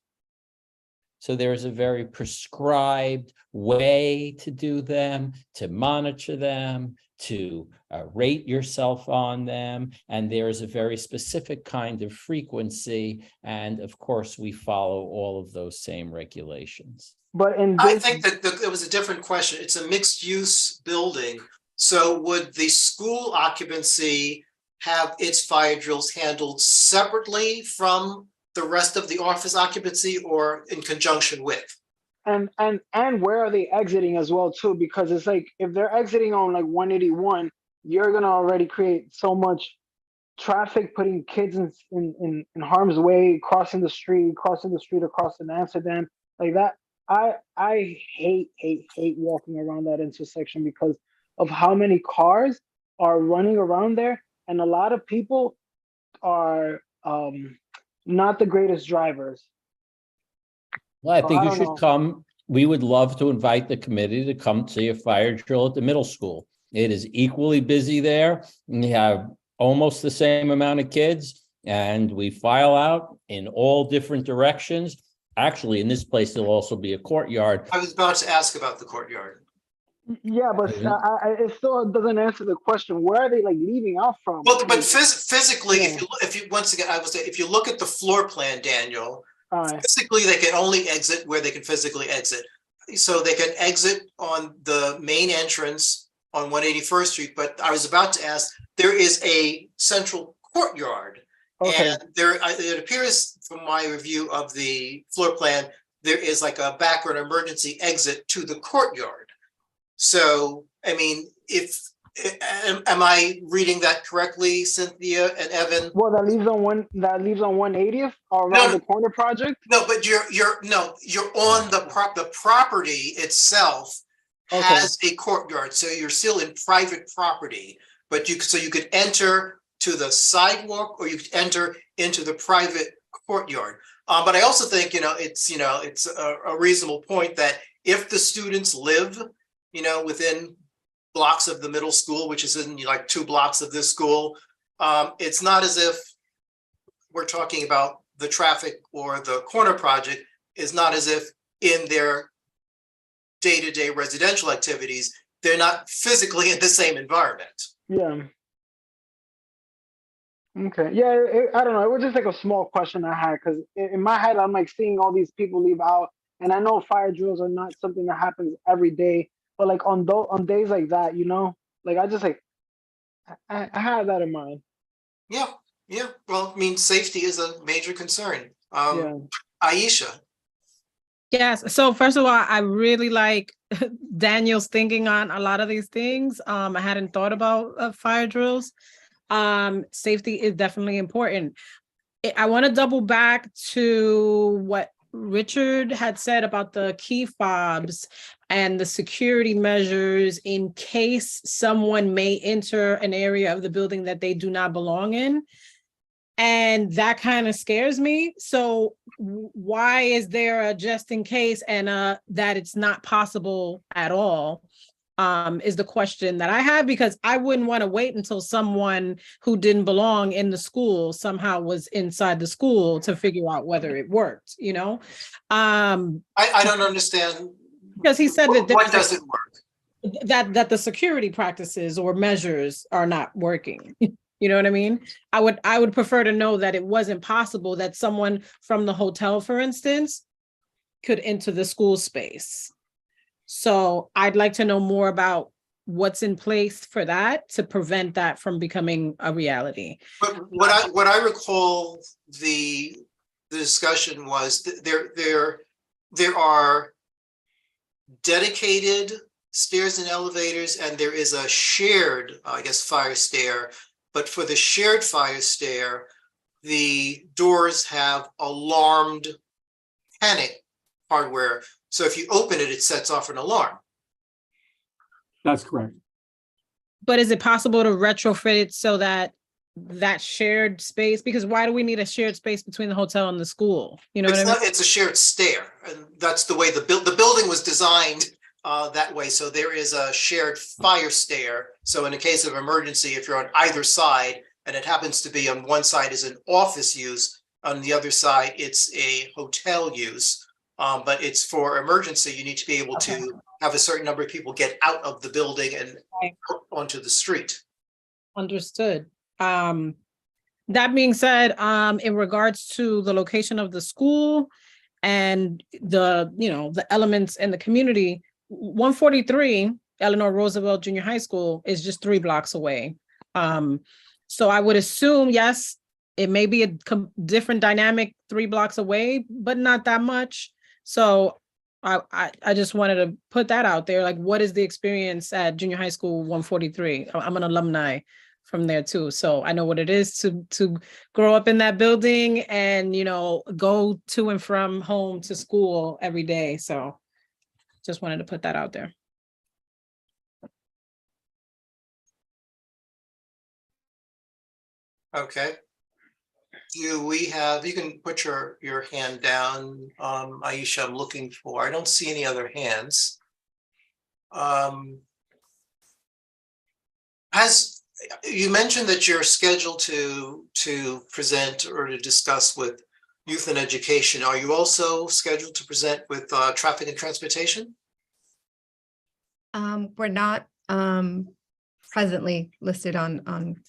So there is a very prescribed way to do them, to monitor them, to rate yourself on them. And there is a very specific kind of frequency. And of course, we follow all of those same regulations. But I think that it was a different question. It's a mixed use building. So would the school occupancy have its fire drills handled separately from the rest of the office occupancy, or in conjunction with? And where are they exiting as well too? Because it's if they're exiting on 181, you're gonna already create so much traffic, putting kids in harm's way, crossing the street across in Amsterdam, like that. I hate walking around that intersection because of how many cars are running around there, and a lot of people are not the greatest drivers. Well, I think you should come. We would love to invite the committee to come see a fire drill at the middle school. It is equally busy there. We have almost the same amount of kids, and we file out in all different directions. Actually, in this place, there'll also be a courtyard. I was about to ask about the courtyard. Yeah, but it still doesn't answer the question. Where are they like leaving out from? Well, but physically, if you once again, I would say, if you look at the floor plan, Daniel, physically they can only exit where they can physically exit. So they can exit on the main entrance on 181st Street. But I was about to ask, there is a central courtyard, and there it appears from my review of the floor plan, there is like a back or an emergency exit to the courtyard. So, I mean, am I reading that correctly, Cynthia and Evan? Well, that leaves on 180th or around the corner project. No, but you're on the property itself has a courtyard, so you're still in private property. But you could enter to the sidewalk, or you could enter into the private courtyard. But I also think it's a reasonable point that if the students live within blocks of the middle school, which is in like 2 blocks of this school, it's not as if we're talking about the traffic or the corner project is not as if in their day-to-day residential activities, they're not physically in the same environment. Yeah. Okay. Yeah, I don't know. It was just like a small question I had, because in my head, I'm like seeing all these people leave out, and I know fire drills are not something that happens every day. But like on days like that, like I just like I have that in mind. Yeah. Well, I mean, safety is a major concern. Aisha. Yes. So first of all, I really like Daniel's thinking on a lot of these things. I hadn't thought about fire drills. Safety is definitely important. I want to double back to what Richard had said about the key fobs and the security measures in case someone may enter an area of the building that they do not belong in. And that kind of scares me. So why is there a just in case and that it's not possible at all? Is the question that I have, because I wouldn't want to wait until someone who didn't belong in the school somehow was inside the school to figure out whether it worked, I don't understand. Because he said that what doesn't work? That the security practices or measures are not working. You know what I mean? I would prefer to know that it wasn't possible that someone from the hotel, for instance, could enter the school space. So I'd like to know more about what's in place for that to prevent that from becoming a reality. But what I recall the discussion was there are dedicated stairs and elevators, and there is a shared, I guess, fire stair. But for the shared fire stair, the doors have alarmed panic hardware. So if you open it, it sets off an alarm. That's correct. But is it possible to retrofit it so that shared space, because why do we need a shared space between the hotel and the school? You know what I mean? It's a shared stair, and that's the way the building was designed that way. So there is a shared fire stair. So in a case of emergency, if you're on either side, and it happens to be on one side is an office use, on the other side it's a hotel use. But it's for emergency. You need to be able to have a certain number of people get out of the building and onto the street. Understood. That being said, in regards to the location of the school and the elements in the community, 143 Eleanor Roosevelt Junior High School is just 3 blocks away. So I would assume, yes, it may be a different dynamic 3 blocks away, but not that much. So I just wanted to put that out there. Like, what is the experience at Junior High School 143? I'm an alumni from there too, so I know what it is to grow up in that building and go to and from home to school every day. So just wanted to put that out there. Okay. Do we have, you can put your hand down, Aisha, I'm looking for, I don't see any other hands. You mentioned that you're scheduled to present or to discuss with youth and education. Are you also scheduled to present with traffic and transportation? We're not presently listed on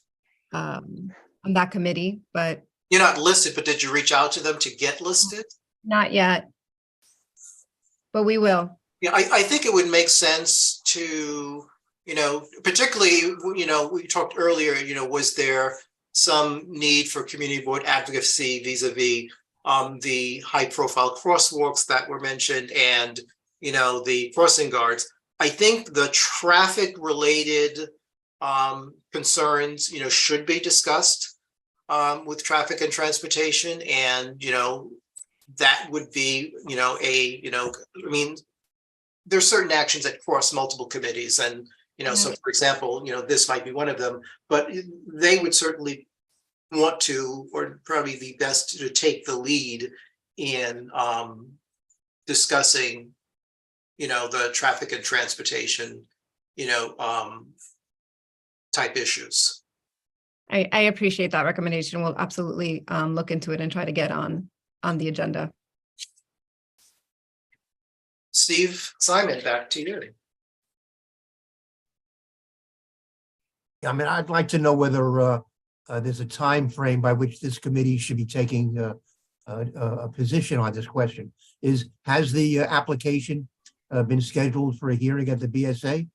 that committee, but You're not listed, but did you reach out to them to get listed? not yet. But we will. Yeah, I think it would make sense to, particularly, we talked earlier, was there some need for community board advocacy vis-a-vis the high profile crosswalks that were mentioned and, the crossing guards. I think the traffic related concerns, should be discussed with traffic and transportation, and, that would be, there's certain actions that cross multiple committees, and so for example, this might be one of them, but they would certainly want to, or probably be best to take the lead in discussing, the traffic and transportation, type issues. I appreciate that recommendation. We'll absolutely look into it and try to get on the agenda. Steve Simon, back to you. I mean, I'd like to know whether there's a time frame by which this committee should be taking a position on this question. Has the application been scheduled for a hearing at the BSA?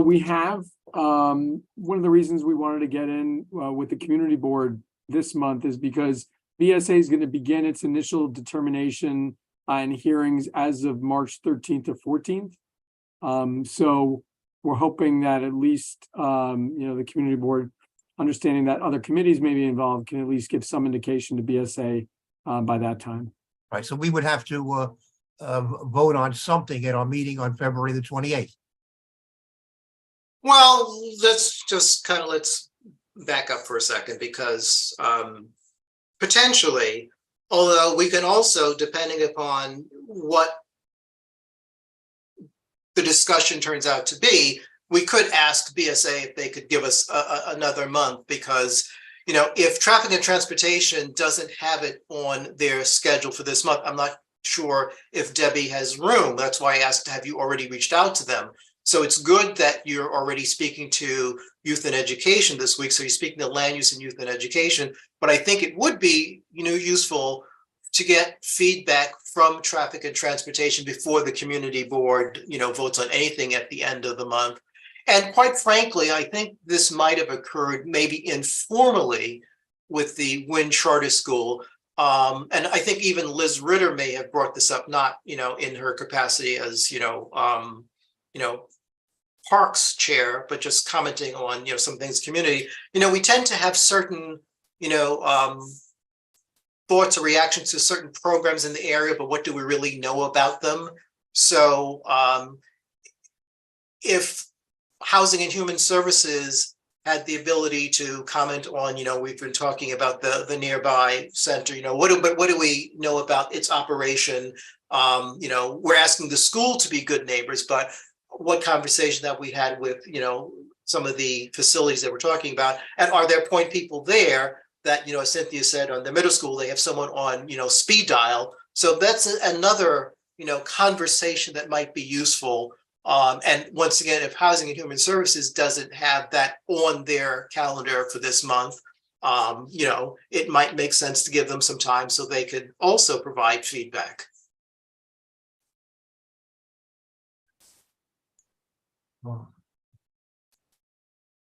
We have. One of the reasons we wanted to get in with the community board this month is because BSA is going to begin its initial determination and hearings as of March 13th or 14th. So we're hoping that at least, the community board, understanding that other committees may be involved, can at least give some indication to BSA by that time. Right. So we would have to vote on something at our meeting on February the 28th. Well, let's back up for a second, because potentially, although we can also, depending upon what the discussion turns out to be, we could ask BSA if they could give us another month, because, if traffic and transportation doesn't have it on their schedule for this month, I'm not sure if Debbie has room. That's why I asked, have you already reached out to them? So it's good that you're already speaking to youth and education this week. So you're speaking to land use and youth and education, but I think it would be, useful to get feedback from traffic and transportation before the community board, votes on anything at the end of the month. And quite frankly, I think this might have occurred maybe informally with the Wynn Charter School. And I think even Liz Ritter may have brought this up, not, in her capacity as, Parks chair, but just commenting on, some things community. We tend to have certain, thoughts or reactions to certain programs in the area, but what do we really know about them? So if Housing and Human Services had the ability to comment on, we've been talking about the nearby center, what do we know about its operation? We're asking the school to be good neighbors, but what conversation that we had with, some of the facilities that we're talking about, and are there point people there that, as Cynthia said, on the middle school, they have someone on, speed dial. So that's another, conversation that might be useful. And once again, if Housing and Human Services doesn't have that on their calendar for this month, it might make sense to give them some time so they could also provide feedback.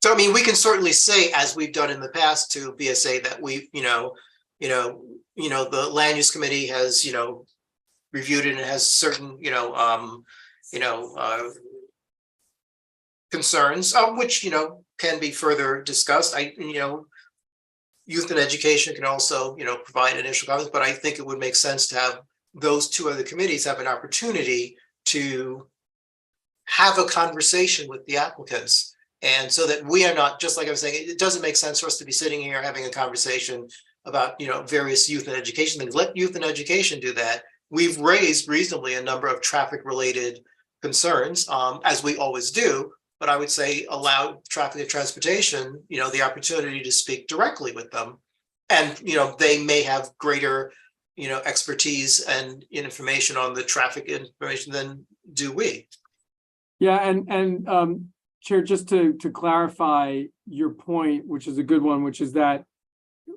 So, we can certainly say, as we've done in the past to BSA, that we, the land use committee has, reviewed it and has certain, concerns, which, can be further discussed. Youth and education can also, provide initial comments, but I think it would make sense to have those two other committees have an opportunity to have a conversation with the applicants. And so that we are not, just like I was saying, it doesn't make sense for us to be sitting here having a conversation about, various youth and education things. Let youth and education do that. We've raised reasonably a number of traffic related concerns, as we always do. but I would say allow traffic and transportation, the opportunity to speak directly with them. And, they may have greater, expertise and information on the traffic information than do we. Yeah, and Chair, just to clarify your point, which is a good one, which is that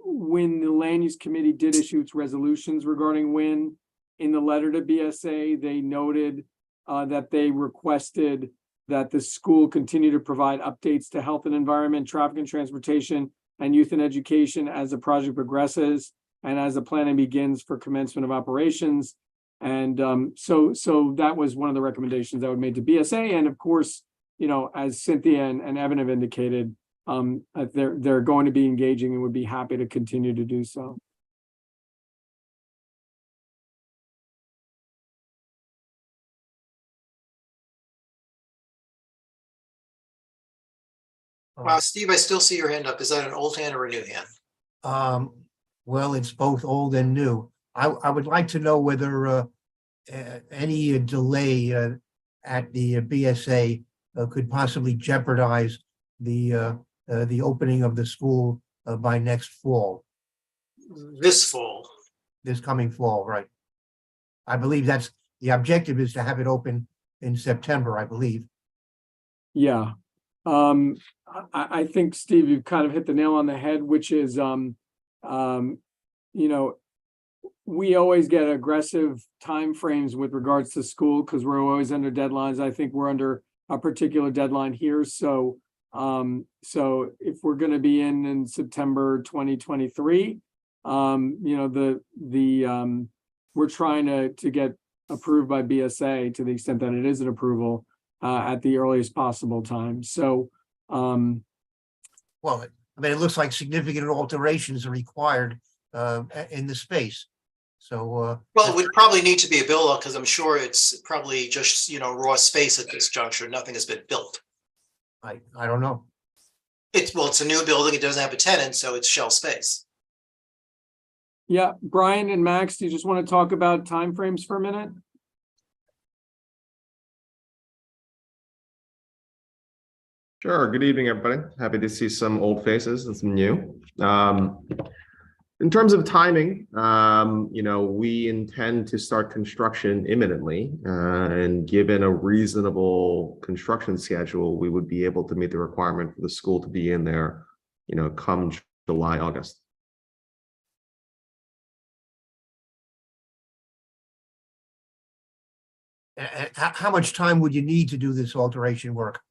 when the Land Use Committee did issue its resolutions regarding WIN, in the letter to BSA, they noted that they requested that the school continue to provide updates to health and environment, traffic and transportation, and youth and education as the project progresses and as the planning begins for commencement of operations. And so that was one of the recommendations that were made to BSA. And of course, as Cynthia and Evan have indicated, they're going to be engaging and would be happy to continue to do so. Steve, I still see your hand up. Is that an old hand or a new hand? Well, it's both old and new. I would like to know whether any delay at the BSA could possibly jeopardize the opening of the school by next fall. This fall. This coming fall, right? I believe that's the objective, is to have it open in September, I believe. Yeah. I think, Steve, you've kind of hit the nail on the head, which is, we always get aggressive timeframes with regards to school because we're always under deadlines. I think we're under a particular deadline here. So if we're going to be in September 2023, we're trying to get approved by BSA to the extent that it is an approval at the earliest possible time. So, well, I mean, it looks like significant alterations are required in the space. So, well, it would probably need to be a build-up because I'm sure it's probably just, raw space at this juncture. Nothing has been built. I don't know. It's a new building. It doesn't have a tenant, so it's shell space. Yeah, Brian and Max, do you just want to talk about timeframes for a minute? Sure. Good evening, everybody. Happy to see some old faces and some new. In terms of timing, we intend to start construction imminently, and given a reasonable construction schedule, we would be able to meet the requirement for the school to be in there, come July, August. How much time would you need to do this alteration work?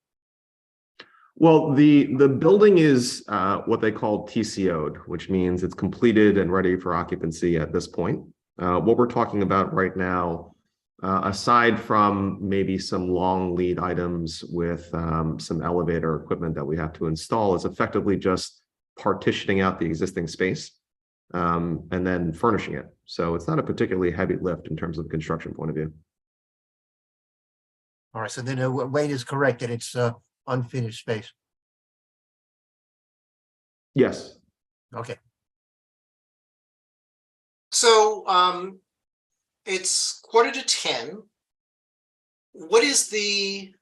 Well, the building is what they call TCO'd, which means it's completed and ready for occupancy at this point. What we're talking about right now, aside from maybe some long lead items with some elevator equipment that we have to install, is effectively just partitioning out the existing space and then furnishing it. So it's not a particularly heavy lift in terms of the construction point of view. All right, so then Wayne is correct that it's unfinished space. Yes. Okay. So it's 9:45. What is the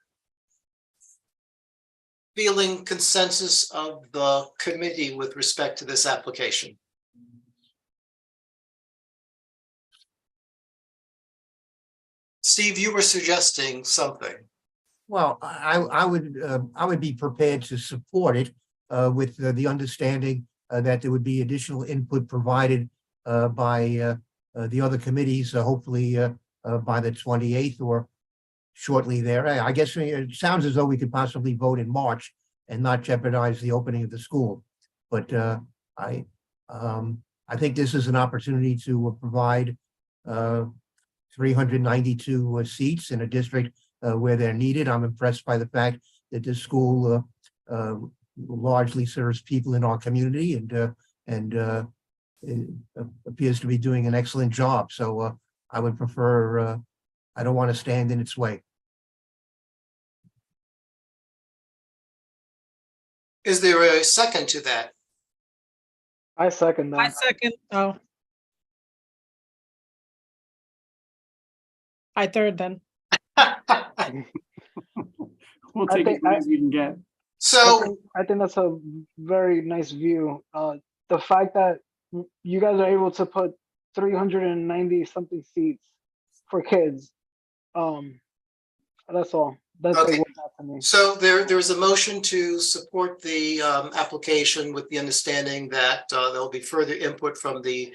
feeling consensus of the committee with respect to this application? Steve, you were suggesting something. Well, I would be prepared to support it with the understanding that there would be additional input provided by the other committees, hopefully by the 28th or shortly there. I guess it sounds as though we could possibly vote in March and not jeopardize the opening of the school. But I think this is an opportunity to provide 392 seats in a district where they're needed. I'm impressed by the fact that this school largely serves people in our community and appears to be doing an excellent job. So I would prefer, I don't want to stand in its way. Is there a second to that? I second that. I second. Oh. I third then. We'll I take as think many as we can get. So, I think that's a very nice view. The fact that you guys are able to put 390 something seats for kids. That's all. That's like okay. what got to me. So there's a motion to support the application with the understanding that there'll be further input from the,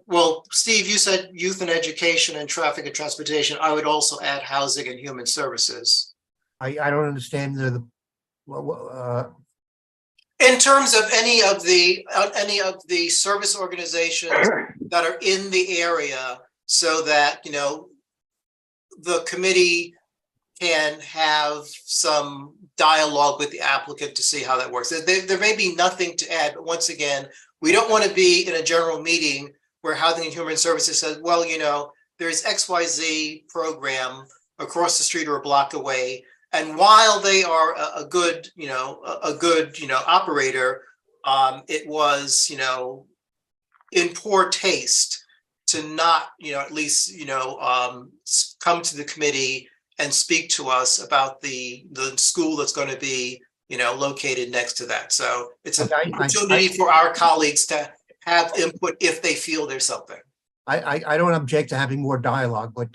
well, Steve, you said youth and education and traffic and transportation. I would also add housing and human services. I don't understand In terms of any of the service organizations that are in the area, so that, the committee can have some dialogue with the applicant to see how that works. There may be nothing to add, but once again, we don't want to be in a general meeting where Housing and Human Services says, well, there's XYZ program across the street or a block away. And while they are a good operator, it was, in poor taste to not, at least, come to the committee and speak to us about the school that's going to be, located next to that. So it's an opportunity for our colleagues to have input if they feel there's something. I don't object to having more dialogue, but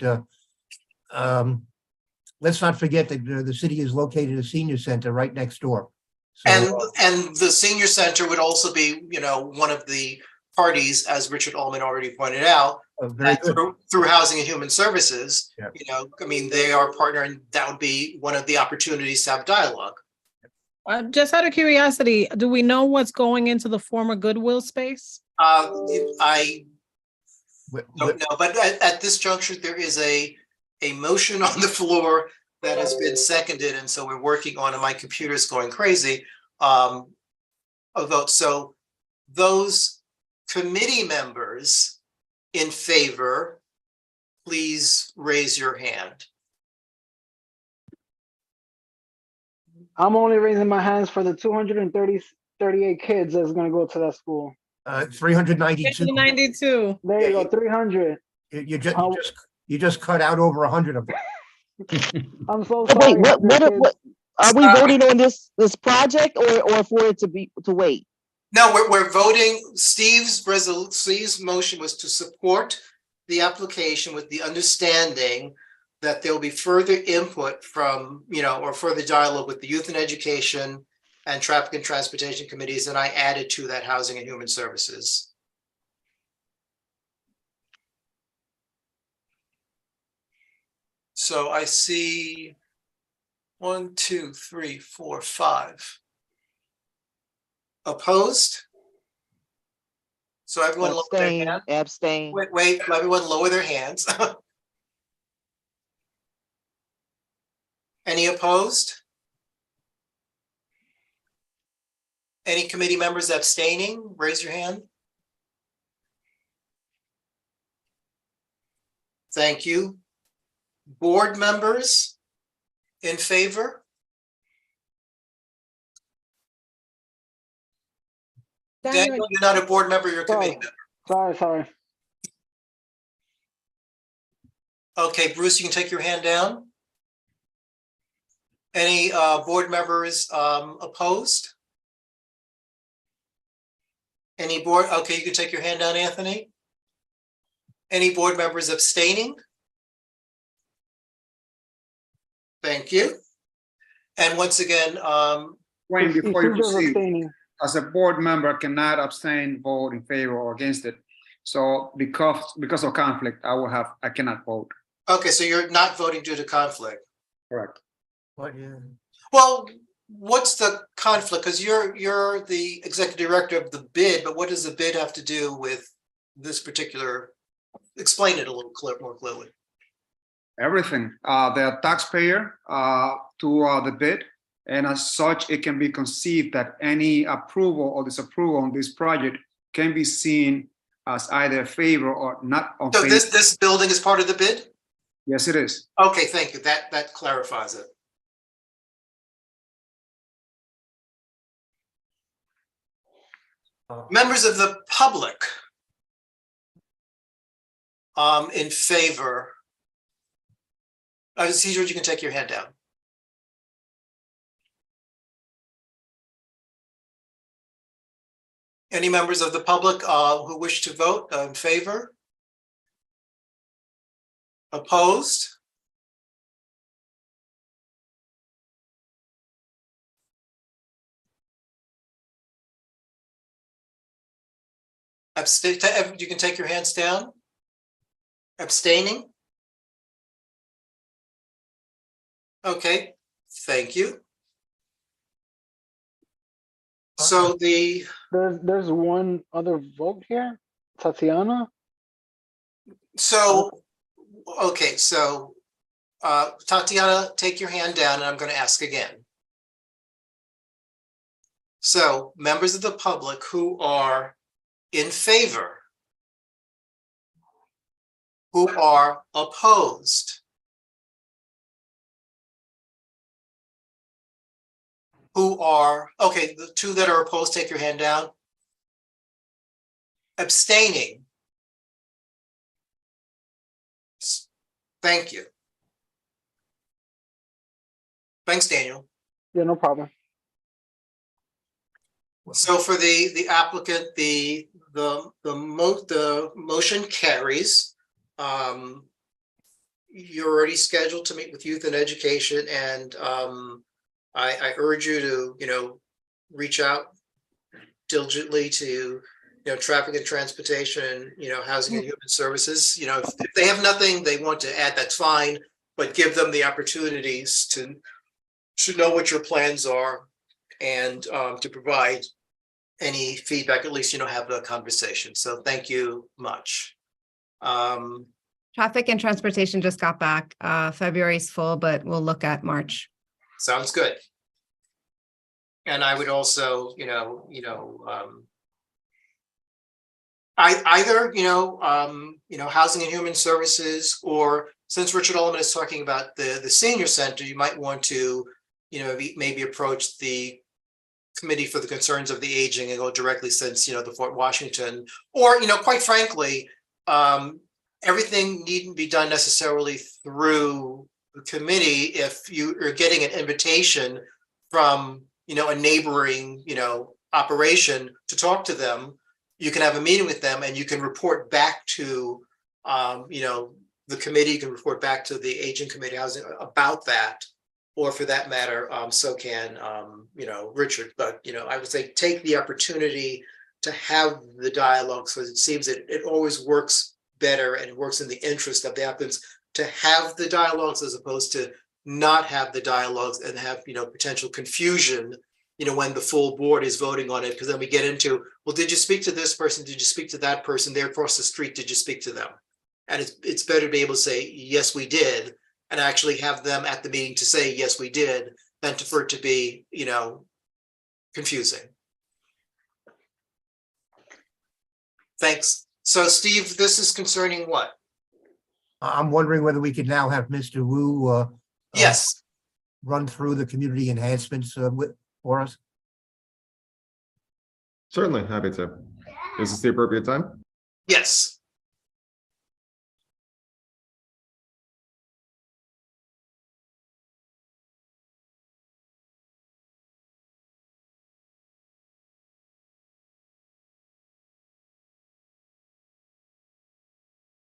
let's not forget that the city is located a senior center right next door. So, And the senior center would also be, one of the parties, as Richard Ullman already pointed out, through Housing and Human Services. Yeah. They are partner, and that would be one of the opportunities to have dialogue. Just out of curiosity, do we know what's going into the former Goodwill space? I don't know, but at this juncture, there is a motion on the floor that has been seconded, and so we're working on it. My computer's going crazy. A vote. So those committee members in favor, please raise your hand. I'm only raising my hands for the 238 kids that's going to go to that school. 392. 92. There you go, 300. You just cut out over 100 of them. I'm so Wait, sorry. what are we voting on this project or for it to wait? No, we're voting. Steve's motion was to support the application with the understanding that there'll be further input from, or further dialogue with the Youth and Education and Traffic and Transportation committees, and I added to that Housing and Human Services. So I see 1, 2, 3, 4, 5. Opposed? So everyone lower their hand. Abstain. Wait, everyone lower their hands. Any opposed? Any committee members abstaining? Raise your hand. Thank you. Board members in favor? Daniel, you're not a board member, you're a committee member. Sorry. Okay, Bruce, you can take your hand down. Any board members opposed? Any board, okay, you can take your hand down, Anthony. Any board members abstaining? Thank you. And once again, Wayne, before you proceed, as a board member, cannot abstain, vote in favor or against it. So because of conflict, I cannot vote. Okay, so you're not voting due to conflict. Correct. Well, what's the conflict? Because you're the executive director of the bid, but what does the bid have to do with this particular? Explain it a little more clearly. Everything. The taxpayer to the bid, and as such, it can be conceived that any approval or disapproval on this project can be seen as either favor or not on favor. So this building is part of the bid? Yes, it is. Okay, thank you. That clarifies it. Members of the public in favor Caesar, you can take your hand down. Any members of the public who wish to vote in favor? Opposed? Abstain, you can take your hands down. Abstaining? Okay, thank you. So there's one other vote here, Tatiana. So, okay, so Tatiana, take your hand down and I'm going to ask again. So members of the public who are in favor, who are opposed, who are, okay, the two that are opposed, take your hand down. Abstaining. Thank you. Thanks, Daniel. Yeah, no problem. So for the applicant, the motion carries. You're already scheduled to meet with Youth and Education, and I urge you to, reach out diligently to, Traffic and Transportation, Housing and Human Services. If they have nothing they want to add, that's fine, but give them the opportunities to know what your plans are and to provide any feedback, at least, have the conversation. So thank you much. Traffic and Transportation just got back. February's full, but we'll look at March. Sounds good. And I would also, either, Housing and Human Services, or since Richard Ullman is talking about the senior center, you might want to, maybe approach the Committee for the Concerns of the Aging and go directly, since, the Fort Washington, or, quite frankly, everything needn't be done necessarily through the committee. If you are getting an invitation from, a neighboring, operation to talk to them, you can have a meeting with them and you can report back to, the committee, you can report back to the Aging Committee Housing about that. Or for that matter, so can, Richard. But, I would say take the opportunity to have the dialogue, because it seems that it always works better and it works in the interest of the applicants to have the dialogues as opposed to not have the dialogues and have, potential confusion, when the full board is voting on it. Because then we get into, well, did you speak to this person? Did you speak to that person? They're across the street. Did you speak to them? And it's better to be able to say, yes, we did, and actually have them at the meeting to say, yes, we did, than for it to be, confusing. Thanks. So Steve, this is concerning what? I'm wondering whether we could now have Mr. Wu yes, run through the community enhancements for us. Certainly, happy to. Is this the appropriate time? Yes.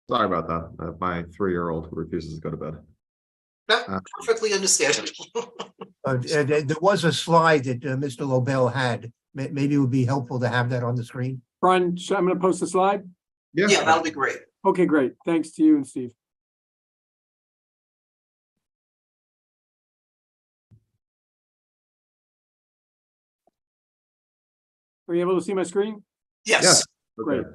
Sorry about that. My 3-year-old who refuses to go to bed. That's perfectly understandable. There was a slide that Mr. Lobel had. Maybe it would be helpful to have that on the screen. Brian, I'm going to post the slide. Yeah, that'll be great. Okay, great. Thanks to you and Steve. Are you able to see my screen? Yes. Great.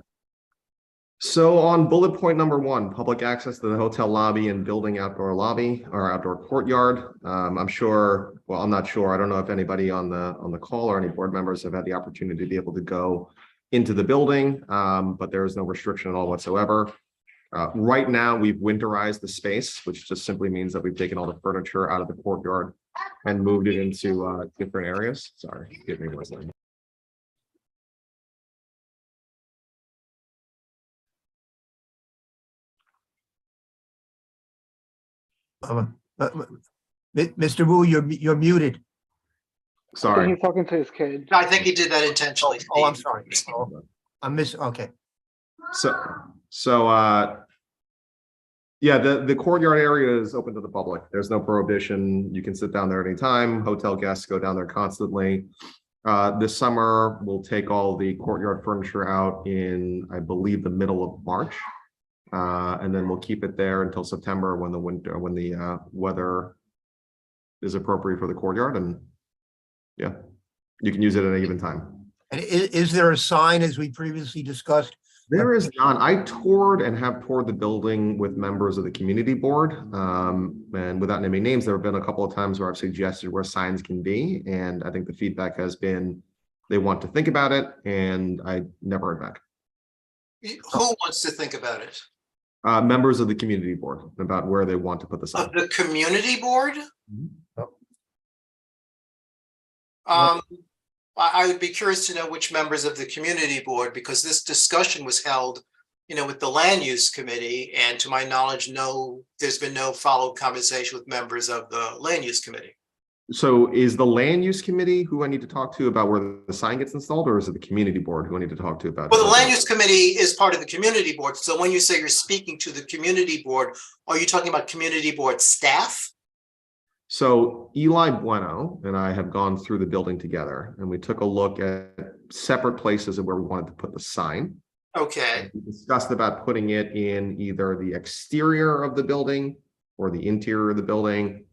So on bullet point number 1, public access to the hotel lobby and building outdoor lobby or outdoor courtyard. I'm sure, well, I'm not sure. I don't know if anybody on the call or any board members have had the opportunity to be able to go into the building, but there is no restriction at all whatsoever. Right now, we've winterized the space, which just simply means that we've taken all the furniture out of the courtyard and moved it into different areas. Sorry, give me 1 second. Mr. Wu, you're muted. I think Sorry. he's talking to his kid. I think he did that intentionally. Oh, I'm Steve. sorry. Oh, okay. Yeah, the courtyard area is open to the public. There's no prohibition. You can sit down there anytime. Hotel guests go down there constantly. This summer, we'll take all the courtyard furniture out in, I believe, the middle of March. And then we'll keep it there until September when the weather is appropriate for the courtyard. And yeah, you can use it at any given time. And is there a sign, as we previously discussed? There is not. I toured and have toured the building with members of the community board. And without naming names, there have been a couple of times where I've suggested where signs can be. And I think the feedback has been they want to think about it, and I never heard back. Who wants to think about it? Members of the community board about where they want to put the sign. Of the community board? I would be curious to know which members of the community board, because this discussion was held, with the land use committee, and to my knowledge, there's been no follow-up conversation with members of the land use committee. So is the land use committee who I need to talk to about where the sign gets installed, or is it the community board who I need to talk to about? Well, the land use committee is part of the community board. So when you say you're speaking to the community board, are you talking about community board staff? So Eli Bueno and I have gone through the building together, and we took a look at separate places of where we wanted to put the sign. Okay. We discussed about putting it in either the exterior of the building or the interior of the building.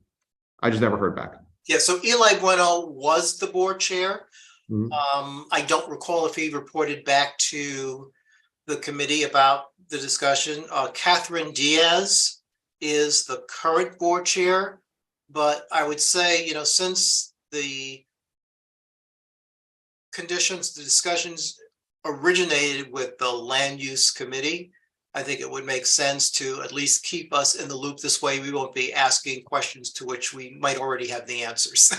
I just never heard back. Yeah, so Eli Bueno was the board chair. I don't recall if he reported back to the committee about the discussion. Catherine Diaz is the current board chair. But I would say, since the discussions originated with the land use committee, I think it would make sense to at least keep us in the loop. This way, we won't be asking questions to which we might already have the answers.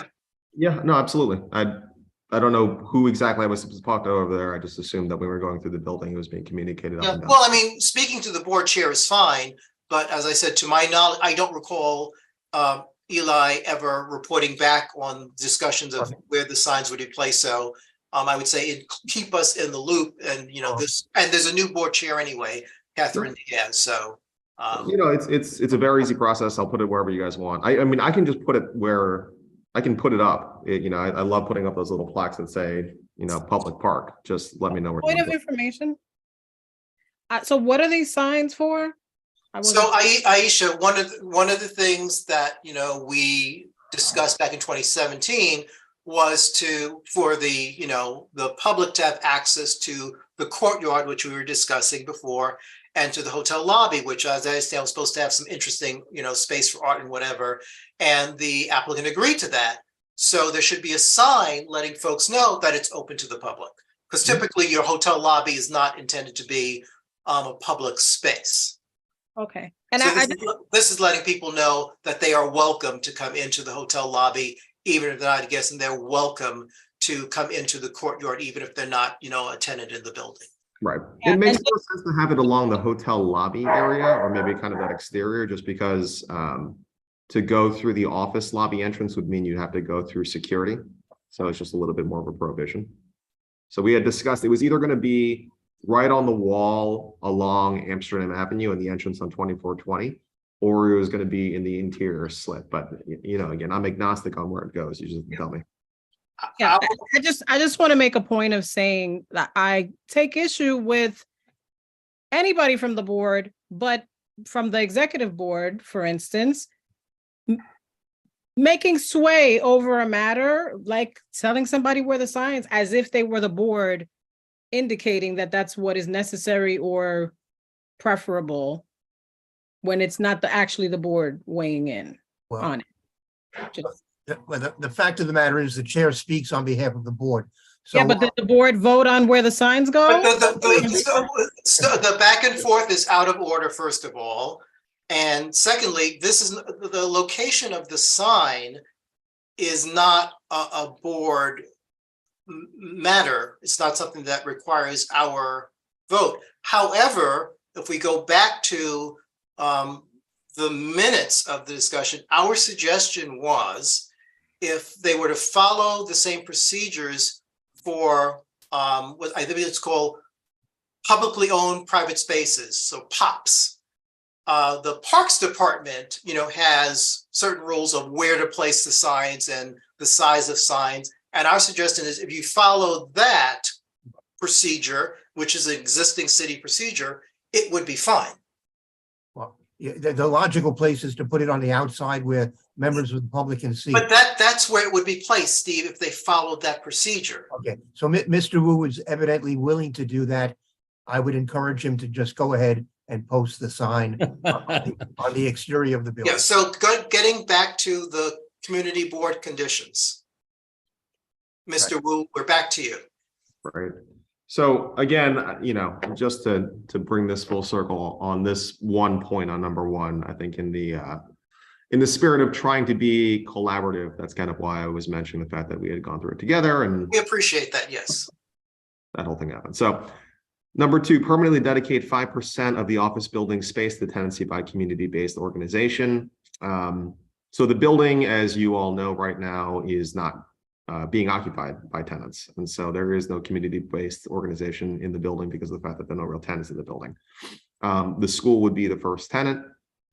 Yeah, no, absolutely. I don't know who exactly I was supposed to talk to over there. I just assumed that we were going through the building. It was being communicated. Yeah, well, I mean, speaking to the board chair is fine. But as I said, to my knowledge, I don't recall Eli ever reporting back on discussions of where the signs would be placed. So I would say keep us in the loop, and and there's a new board chair anyway, Catherine Diaz. So it's a very easy process. I'll put it wherever you guys want. I mean, I can just put it where I can put it up. I love putting up those little plaques that say, public park. Just let me know where. Point of information. So what are these signs for? So Aisha, one of the things that we discussed back in 2017 was for the public to have access to the courtyard, which we were discussing before, and to the hotel lobby, which, as I understand, was supposed to have some interesting space for art and whatever. And the applicant agreed to that. So there should be a sign letting folks know that it's open to the public, because typically your hotel lobby is not intended to be a public space. Okay. And so this is letting people know that they are welcome to come into the hotel lobby, even if they're not a guest, and they're welcome to come into the courtyard, even if they're not, a tenant in the building. Right. It makes more sense to have it along the hotel lobby area, or maybe kind of that exterior, just because to go through the office lobby entrance would mean you'd have to go through security. So it's just a little bit more of a prohibition. So we had discussed it was either going to be right on the wall along Amsterdam Avenue and the entrance on 2420, or it was going to be in the interior slit. But again, I'm agnostic on where it goes. You just tell me. Yeah, I just want to make a point of saying that I take issue with anybody from the board, but from the executive board, for instance, making sway over a matter, like telling somebody where the signs, as if they were the board, indicating that that's what is necessary or preferable, when it's not actually the board weighing in on it. The fact of the matter is the chair speaks on behalf of the board. So, yeah, but did the board vote on where the signs go? But the back and forth is out of order, first of all. And secondly, this is the location of the sign is not a board matter. It's not something that requires our vote. However, if we go back to the minutes of the discussion, our suggestion was if they were to follow the same procedures for what I think it's called publicly owned private spaces, so POPs. The Parks Department, has certain rules of where to place the signs and the size of signs. And our suggestion is if you follow that procedure, which is an existing city procedure, it would be fine. Well, yeah, the logical place is to put it on the outside where members of the public can see. But that's where it would be placed, Steve, if they followed that procedure. Okay, so Mr. Wu is evidently willing to do that. I would encourage him to just go ahead and post the sign on the exterior of the building. Yeah, so getting back to the community board conditions. Mr. Wu, we're back to you. Right. So again, just to bring this full circle on this one point on number one, I think in the spirit of trying to be collaborative, that's kind of why I was mentioning the fact that we had gone through it together, and we appreciate that. Yes. That whole thing happened. So number two, permanently dedicate 5% of the office building space to tenancy by community-based organization. So the building, as you all know right now, is not being occupied by tenants. And so there is no community-based organization in the building because of the fact that there are no real tenants in the building. The school would be the first tenant.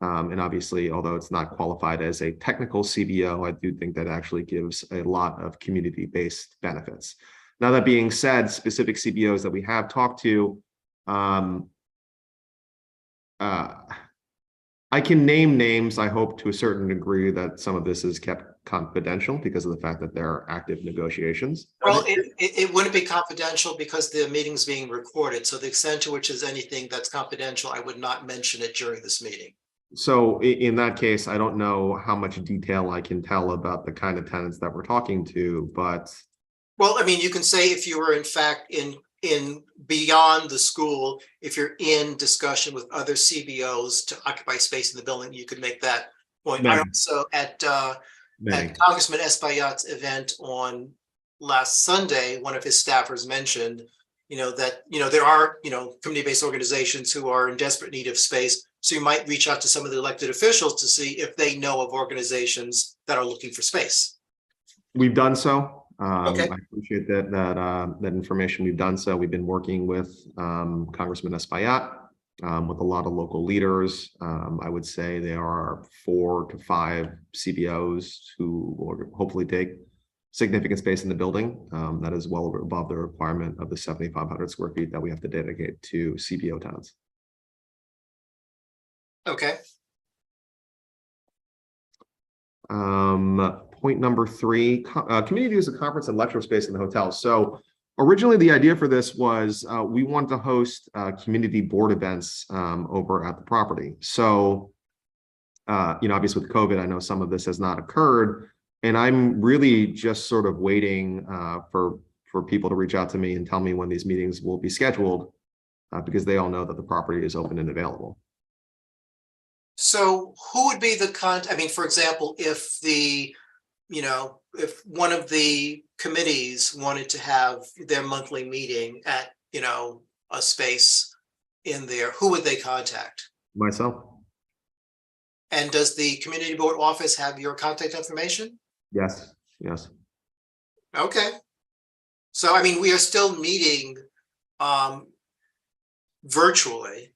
And obviously, although it's not qualified as a technical CBO, I do think that actually gives a lot of community-based benefits. Now, that being said, specific CBOs that we have talked to, I can name names. I hope to a certain degree that some of this is kept confidential because of the fact that there are active negotiations. Well, it wouldn't be confidential because the meeting's being recorded. So the extent to which is anything that's confidential, I would not mention it during this meeting. So in that case, I don't know how much detail I can tell about the kind of tenants that we're talking to, but. Well, I mean, you can say if you were in fact in beyond the school, if you're in discussion with other CBOs to occupy space in the building, you could make that point. I also at Congressman Espaillat's event on last Sunday, one of his staffers mentioned, that, there are, community-based organizations who are in desperate need of space. So you might reach out to some of the elected officials to see if they know of organizations that are looking for space. We've done so. Okay. I appreciate that information. We've done so. We've been working with Congressman Espaillat, with a lot of local leaders. I would say there are 4 to 5 CBOs who will hopefully take significant space in the building. That is well above the requirement of the 7,500 square feet that we have to dedicate to CBO tenants. Okay. Point number 3, community use of conference and lecture space in the hotel. So originally the idea for this was we wanted to host community board events over at the property. So, obviously with COVID, I know some of this has not occurred, and I'm really just sort of waiting for people to reach out to me and tell me when these meetings will be scheduled because they all know that the property is open and available. So who would be for example, if if one of the committees wanted to have their monthly meeting at, a space in there, who would they contact? Myself. And does the community board office have your contact information? Yes. Yes. Okay. So, we are still meeting virtually.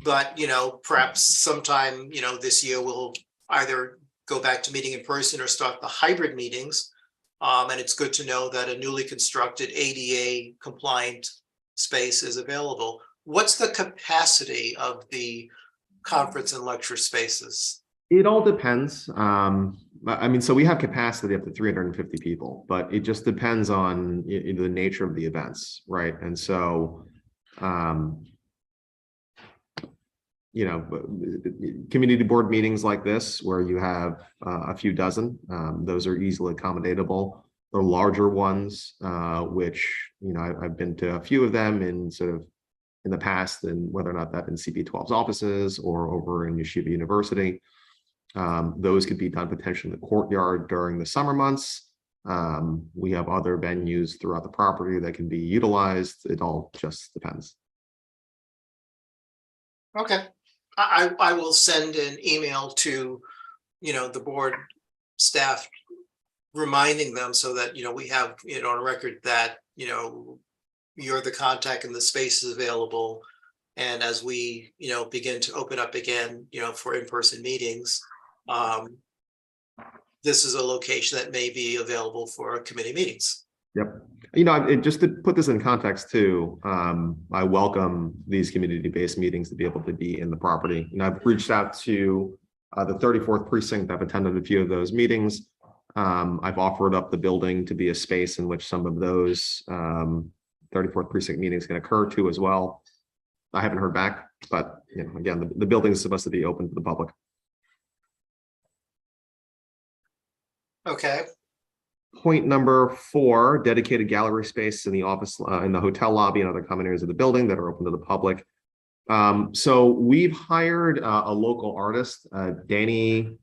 But, perhaps sometime, this year we'll either go back to meeting in person or start the hybrid meetings. And it's good to know that a newly constructed ADA compliant space is available. What's the capacity of the conference and lecture spaces? It all depends. So we have capacity up to 350 people, but it just depends on the nature of the events, right? And so, community board meetings like this, where you have a few dozen, those are easily accommodatable. The larger ones, which, I've been to a few of them in the past, and whether or not that in CB12's offices or over in Yeshiva University, those could be done potentially in the courtyard during the summer months. We have other venues throughout the property that can be utilized. It all just depends. Okay. I will send an email to, the board staff, reminding them so that, we have it on record that, you're the contact and the space is available. And as we, begin to open up again, for in-person meetings, this is a location that may be available for committee meetings. Yep. Just to put this in context too, I welcome these community-based meetings to be able to be in the property. And I've reached out to the 34th precinct. I've attended a few of those meetings. I've offered up the building to be a space in which some of those 34th precinct meetings can occur to as well. I haven't heard back, but again, the building is supposed to be open to the public. Okay. Point number 4, dedicated gallery space in the office, in the hotel lobby and other common areas of the building that are open to the public. So we've hired a local artist, Danny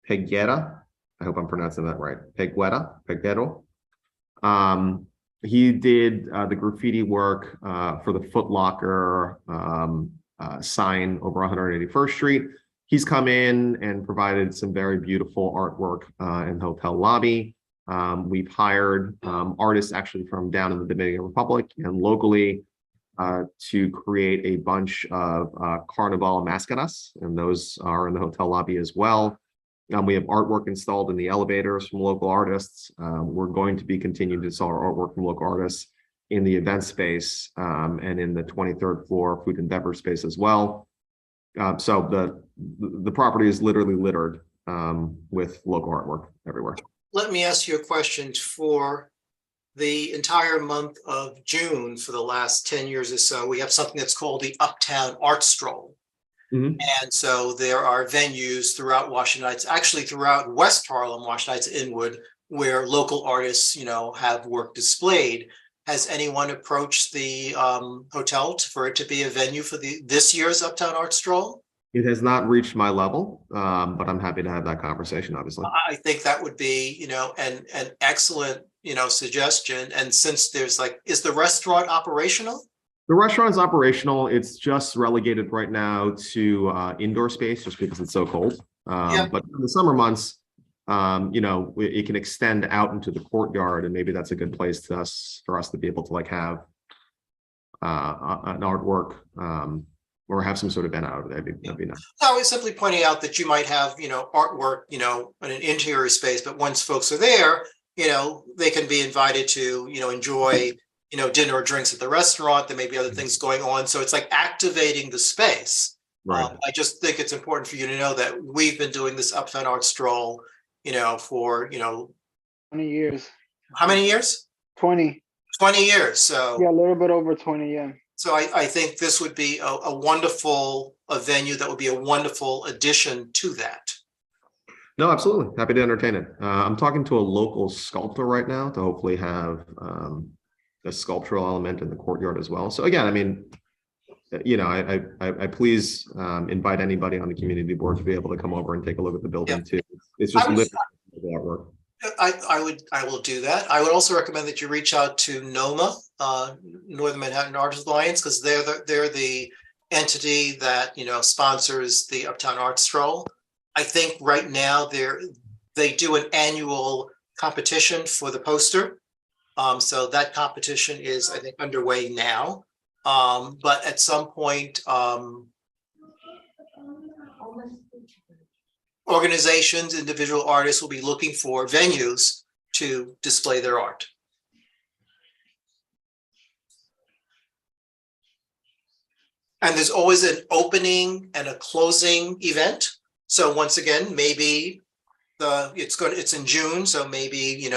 Peguera. I hope I'm pronouncing that right. Peguero. He did the graffiti work for the Foot Locker sign over 181st Street. He's come in and provided some very beautiful artwork in the hotel lobby. We've hired artists actually from down in the Dominican Republic and locally to create a bunch of Carnival mascaras, and those are in the hotel lobby as well. We have artwork installed in the elevators from local artists. We're going to be continuing to install our artwork from local artists in the event space and in the 23rd floor food and beverage space as well. So the property is literally littered with local artwork everywhere. Let me ask you a question. For the entire month of June, for the last 10 years or so, we have something that's called the Uptown Art Stroll. And so there are venues throughout Washington Heights, actually throughout West Harlem, Washington Heights, Inwood, where local artists, have work displayed. Has anyone approached the hotel for it to be a venue for this year's Uptown Art Stroll? It has not reached my level, but I'm happy to have that conversation, obviously. I think that would be, an excellent, suggestion. And since there's is the restaurant operational? The restaurant is operational. It's just relegated right now to indoor space just because it's so cold. But in the summer months, it can extend out into the courtyard, and maybe that's a good place for us to be able to have an artwork or have some sort of event out of it. That'd be nice. I was simply pointing out that you might have, artwork, in an interior space, but once folks are there, they can be invited to, enjoy, dinner or drinks at the restaurant. There may be other things going on. So it's like activating the space. Right. I just think it's important for you to know that we've been doing this Uptown Art Stroll, for, 20 years. How many years? 20. 20 years. So yeah, a little bit over 20. Yeah. So I think this would be a wonderful venue that would be a wonderful addition to that. No, absolutely. Happy to entertain it. I'm talking to a local sculptor right now to hopefully have a sculptural element in the courtyard as well. So again, I mean, I please invite anybody on the community board to be able to come over and take a look at the building too. It's just literally artwork. I will do that. I would also recommend that you reach out to NOMA, Northern Manhattan Artists Alliance, because they're the entity that sponsors the Uptown Art Stroll. I think right now they do an annual competition for the poster. So that competition is, I think, underway now. But at some point, organizations, individual artists will be looking for venues to display their art. And there's always an opening and a closing event. So once again, maybe it's in June, so maybe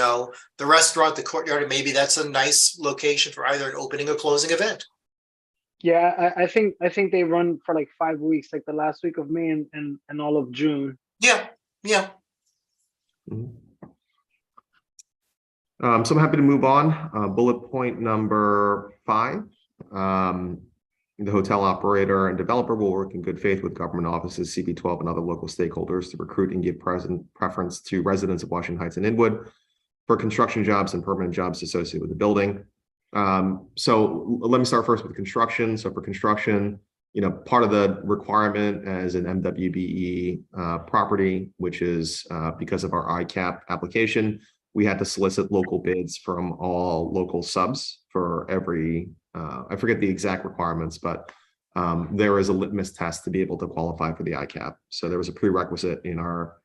the restaurant, the courtyard, maybe that's a nice location for either an opening or closing event. Yeah, I think they run for 5 weeks, the last week of May and all of June. Yeah. So I'm happy to move on. Bullet point number 5. The hotel operator and developer will work in good faith with government offices, CB12, and other local stakeholders to recruit and give preference to residents of Washington Heights and Inwood for construction jobs and permanent jobs associated with the building. So let me start first with construction. So for construction, part of the requirement as an MWBE property, which is because of our ICAP application, we had to solicit local bids from all local subs for every, I forget the exact requirements, but there is a litmus test to be able to qualify for the ICAP. So there was a prerequisite in our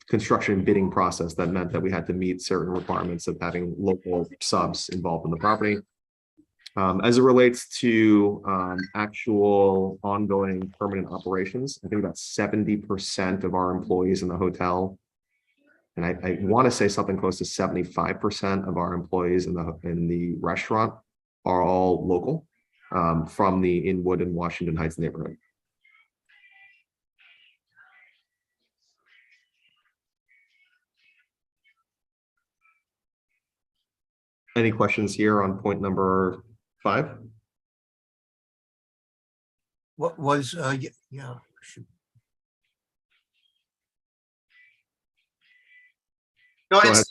construction bidding process that meant that we had to meet certain requirements of having local subs involved in the property. As it relates to actual ongoing permanent operations, I think about 70% of our employees in the hotel, and I want to say something close to 75% of our employees in the restaurant are all local from the Inwood and Washington Heights neighborhood. Any questions here on point number 5? What was, yeah. Go ahead, ahead.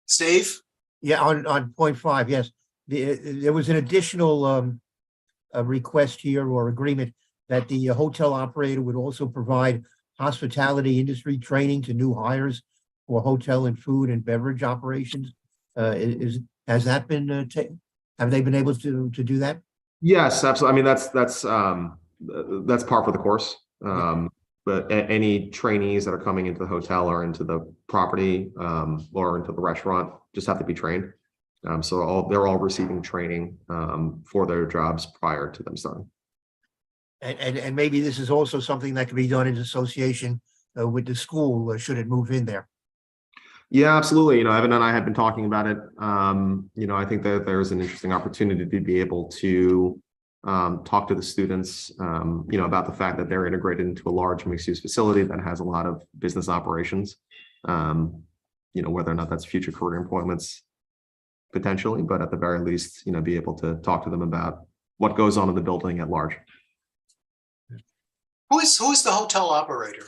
Steve. Yeah, on point 5, yes. There was an additional a request here or agreement that the hotel operator would also provide hospitality industry training to new hires for hotel and food and beverage operations. Has that been have they been able to do that? Yes, absolutely. I mean, that's par for the course. But any trainees that are coming into the hotel or into the property or into the restaurant just have to be trained. So they're all receiving training for their jobs prior to them starting. And maybe this is also something that can be done in association with the school, should it move in there. Yeah, absolutely. Evan and I had been talking about it. I think that there's an interesting opportunity to be able to talk to the students, about the fact that they're integrated into a large mixed-use facility that has a lot of business operations. Whether or not that's future career employments potentially, but at the very least, be able to talk to them about what goes on in the building at large. Who is the hotel operator?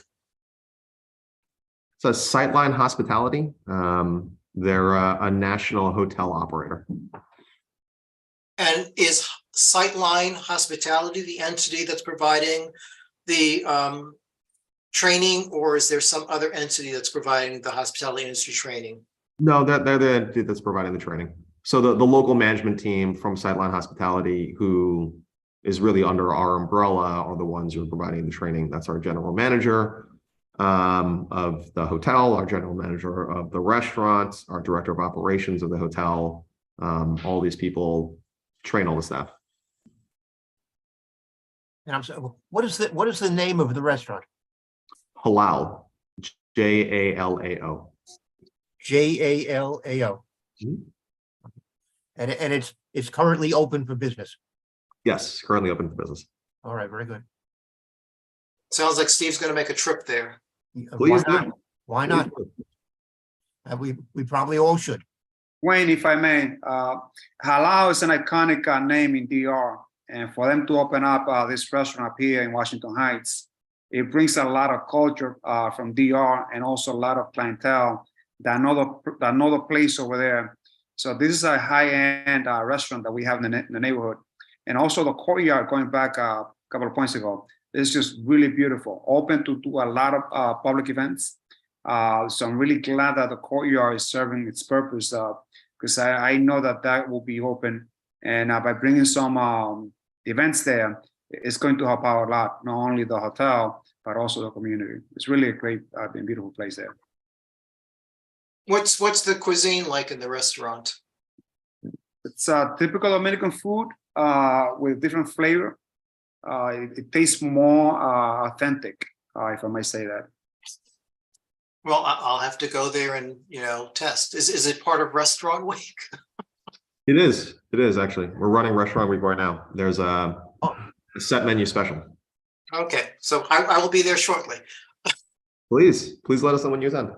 So Sightline Hospitality, they're a national hotel operator. And is Sightline Hospitality the entity that's providing the training, or is there some other entity that's providing the hospitality industry training? No, they're the entity that's providing the training. So the local management team from Sightline Hospitality, who is really under our umbrella, are the ones who are providing the training. That's our general manager of the hotel, our general manager of the restaurant, our director of operations of the hotel. All these people train all the staff. And I'm sorry, what is the name of the restaurant? Halal, Jalao. Jalao. And it's currently open for business. Yes, currently open for business. All right, very good. Sounds like Steve's going to make a trip there. Please Why not? do. Why not? We probably all should. Wayne, if I may, Halal is an iconic name in DR, and for them to open up this restaurant up here in Washington Heights, it brings a lot of culture from DR and also a lot of clientele that know the place over there. So this is a high-end restaurant that we have in the neighborhood. And also the courtyard, going back a couple of points ago, is just really beautiful, open to do a lot of public events. So I'm really glad that the courtyard is serving its purpose, because I know that will be open. And by bringing some events there, it's going to help out a lot, not only the hotel, but also the community. It's really a great and beautiful place there. What's the cuisine like in the restaurant? It's typical American food with different flavor. It tastes more authentic, if I might say that. Well, I'll have to go there and test. Is it part of Restaurant Week? It is actually. We're running Restaurant Week right now. There's a set menu special. Okay, so I will be there shortly. Please let us know when you attend.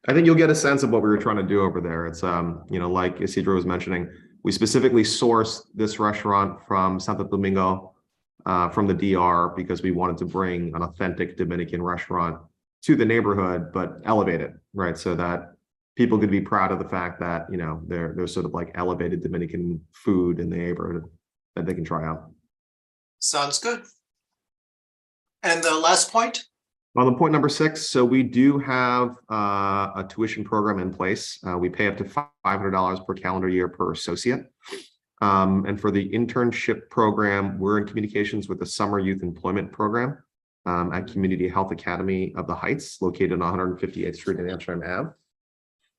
I think you'll get a sense of what we were trying to do over there. It's like Isidro was mentioning, we specifically sourced this restaurant from Santo Domingo, from the DR, because we wanted to bring an authentic Dominican restaurant to the neighborhood, but elevate it, right? So that people could be proud of the fact that, there's sort of like elevated Dominican food in the neighborhood that they can try out. Sounds good. And the last point? On the point number 6, so we do have a tuition program in place. We pay up to $500 per calendar year per associate. And for the internship program, we're in communications with the Summer Youth Employment Program at Community Health Academy of the Heights, located on 158th Street and Amsterdam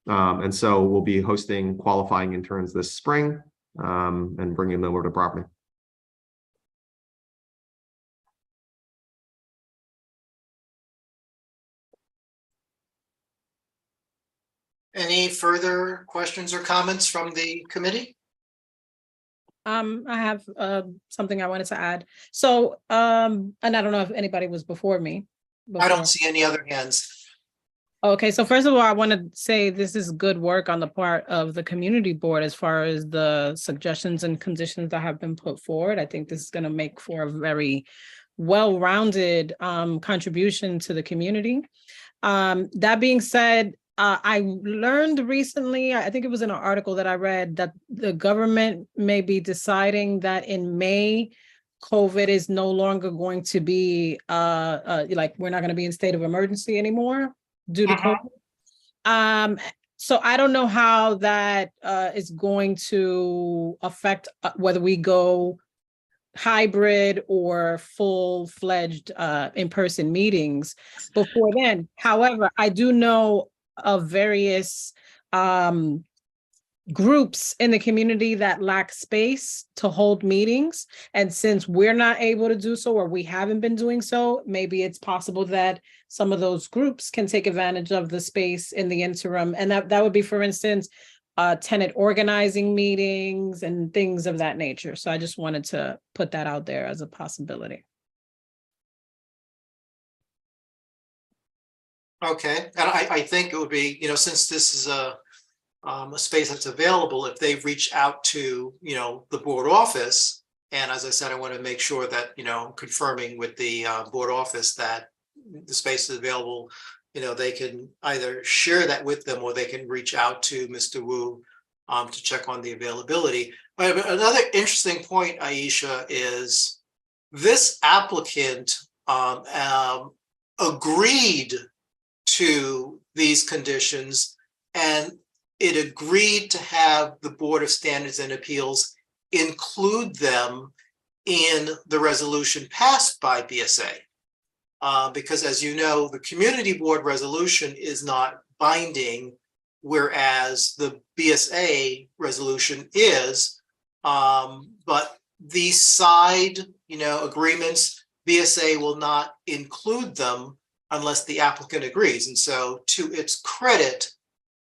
Ave. And so we'll be hosting qualifying interns this spring and bringing them over to property. Any further questions or comments from the committee? I have something I wanted to add. So, and I don't know if anybody was before me. I don't see any other hands. Okay, so first of all, I want to say this is good work on the part of the community board as far as the suggestions and conditions that have been put forward. I think this is going to make for a very well-rounded contribution to the community. That being said, I learned recently, I think it was in an article that I read, that the government may be deciding that in May, COVID is no longer going to be like, we're not going to be in state of emergency anymore due to COVID. So I don't know how that is going to affect whether we go hybrid or full-fledged in-person meetings before then. However, I do know of various groups in the community that lack space to hold meetings. And since we're not able to do so, or we haven't been doing so, maybe it's possible that some of those groups can take advantage of the space in the interim. And that would be, for instance, tenant organizing meetings and things of that nature. So I just wanted to put that out there as a possibility. Okay, and I think it would be, since this is a space that's available, if they reach out to, the board office, and as I said, I want to make sure that, confirming with the board office that the space is available, they can either share that with them or they can reach out to Mr. Wu to check on the availability. But another interesting point, Aisha, is this applicant agreed to these conditions, and it agreed to have the Board of Standards and Appeals include them in the resolution passed by BSA. Because as you know, the community board resolution is not binding, whereas the BSA resolution is. But these side, agreements, BSA will not include them unless the applicant agrees. And so to its credit,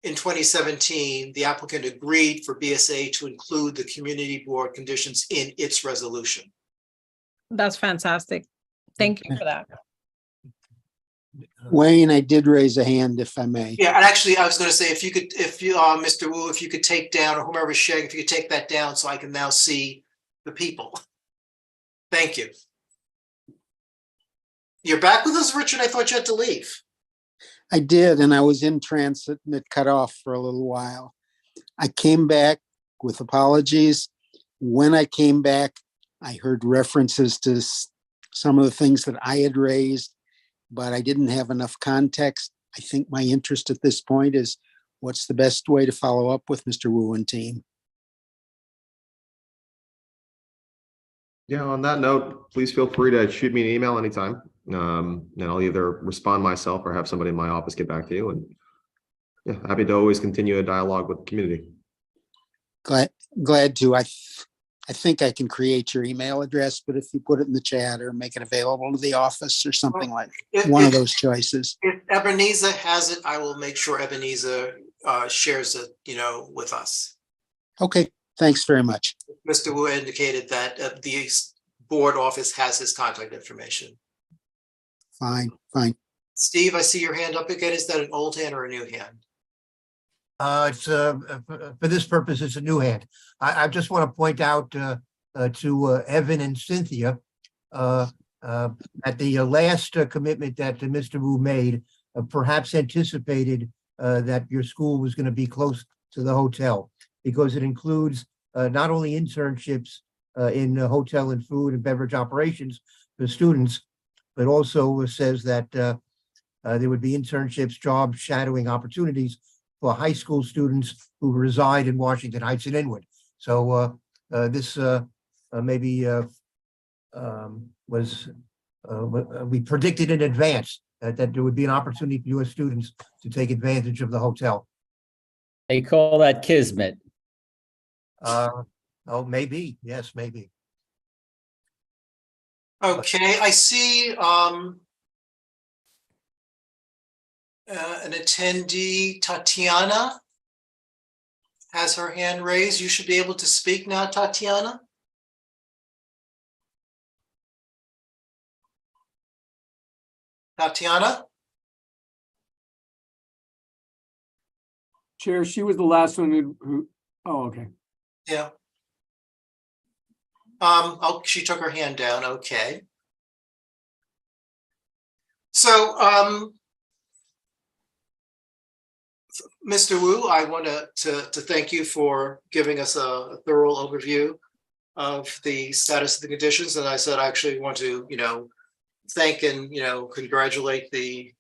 in 2017, the applicant agreed for BSA to include the community board conditions in its resolution. That's fantastic. Thank you for that. Wayne, I did raise a hand, if I may. Yeah, and actually, I was going to say, if you, Mr. Wu, if you could take down, or whomever's sharing, if you could take that down so I can now see the people. Thank you. You're back with us, Richard? I thought you had to leave. I did, and I was in transit and it cut off for a little while. I came back with apologies. When I came back, I heard references to some of the things that I had raised, but I didn't have enough context. I think my interest at this point is what's the best way to follow up with Mr. Wu and team. Yeah, on that note, please feel free to shoot me an email anytime. And I'll either respond myself or have somebody in my office get back to you. And yeah, happy to always continue a dialogue with the community. Glad to. I think I can create your email address, but if you put it in the chat or make it available to the office or something like one of those choices. If Ebenezer has it, I will make sure Ebenezer shares it, with us. Okay, thanks very much. Mr. Wu indicated that the board office has his contact information. Fine. Steve, I see your hand up again. Is that an old hand or a new hand? It's for this purpose, it's a new hand. I just want to point out to Evan and Cynthia at the last commitment that Mr. Wu made, perhaps anticipated that your school was going to be close to the hotel, because it includes not only internships in hotel and food and beverage operations for students, but also says that there would be internships, job shadowing opportunities for high school students who reside in Washington Heights and Inwood. So this maybe was we predicted in advance that there would be an opportunity for U.S. students to take advantage of the hotel. They call that kismet. Oh, maybe. Yes, maybe. Okay, I see an attendee, Tatiana, has her hand raised. You should be able to speak now, Tatiana. Tatiana? Chair, she was the last one who, oh, okay. Yeah. Oh, she took her hand down. Okay. So, Mr. Wu, I want to thank you for giving us a thorough overview of the status of the conditions. And I said, I actually want to, thank and, congratulate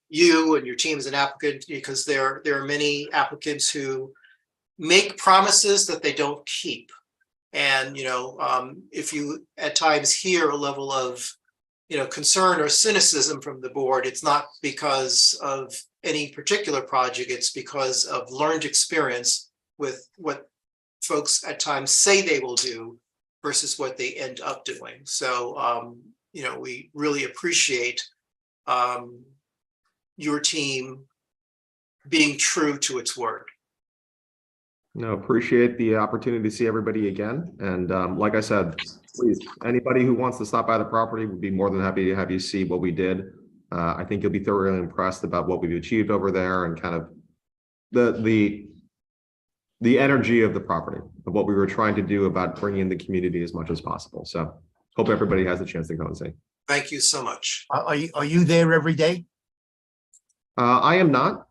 you and your team as an applicant, because there are many applicants who make promises that they don't keep. And, if you at times hear a level of, concern or cynicism from the board, it's not because of any particular project, it's because of learned experience with what folks at times say they will do versus what they end up doing. So, we really appreciate your team being true to its word. No, appreciate the opportunity to see everybody again. And like I said, please, anybody who wants to stop by the property would be more than happy to have you see what we did. I think you'll be thoroughly impressed about what we've achieved over there and kind of the energy of the property, of what we were trying to do about bringing in the community as much as possible. So hope everybody has a chance to go and see. Thank you so much. Are you there every day? I am not,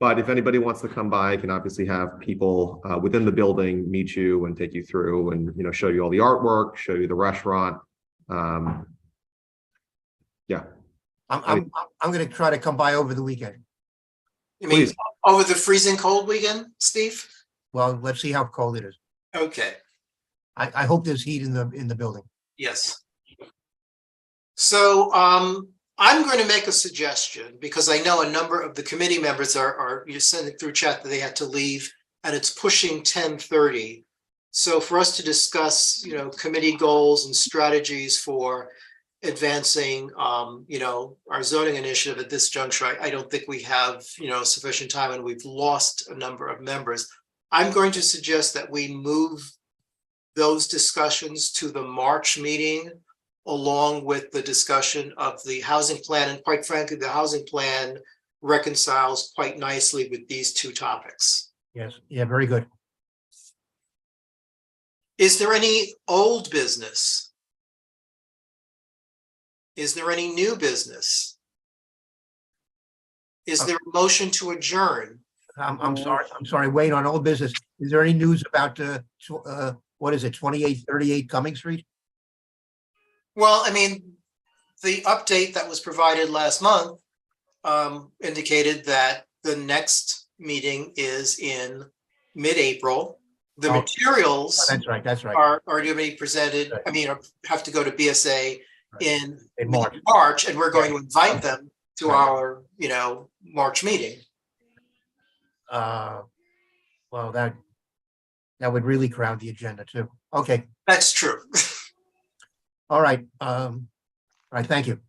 but if anybody wants to come by, I can obviously have people within the building meet you and take you through and show you all the artwork, show you the restaurant. Yeah, I'm going to try to come by over the weekend. You mean over the freezing cold weekend, Steve? Well, let's see how cold it is. Okay. I hope there's heat in the building. Yes. So I'm going to make a suggestion, because I know a number of the committee members are you're sending through chat that they had to leave, and it's pushing 10:30. So for us to discuss, committee goals and strategies for advancing, our zoning initiative at this juncture, I don't think we have, sufficient time, and we've lost a number of members. I'm going to suggest that we move those discussions to the March meeting, along with the discussion of the housing plan. And quite frankly, the housing plan reconciles quite nicely with these two topics. Yes. Yeah, very good. Is there any old business? Is there any new business? Is there a motion to adjourn? I'm sorry. Wait, on old business. Is there any news about what is it, 2838 Cumming Street? Well, I mean, the update that was provided last month indicated that the next meeting is in mid-April. The materials that's right. are going to be presented, have to go to BSA in March, and we're going to invite them to our, March meeting. Well, that would really crowd the agenda too. Okay. That's true. All right. All right. Thank you.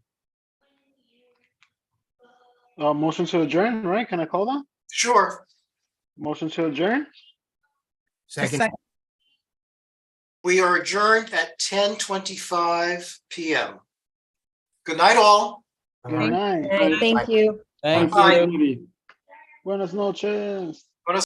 Motion to adjourn, right? Can I call that? Sure. Motion to adjourn. Second. We are adjourned at 10:25 p.m. Good night, all. Good night. Thank you. Thank Bye. you. Buenas noches.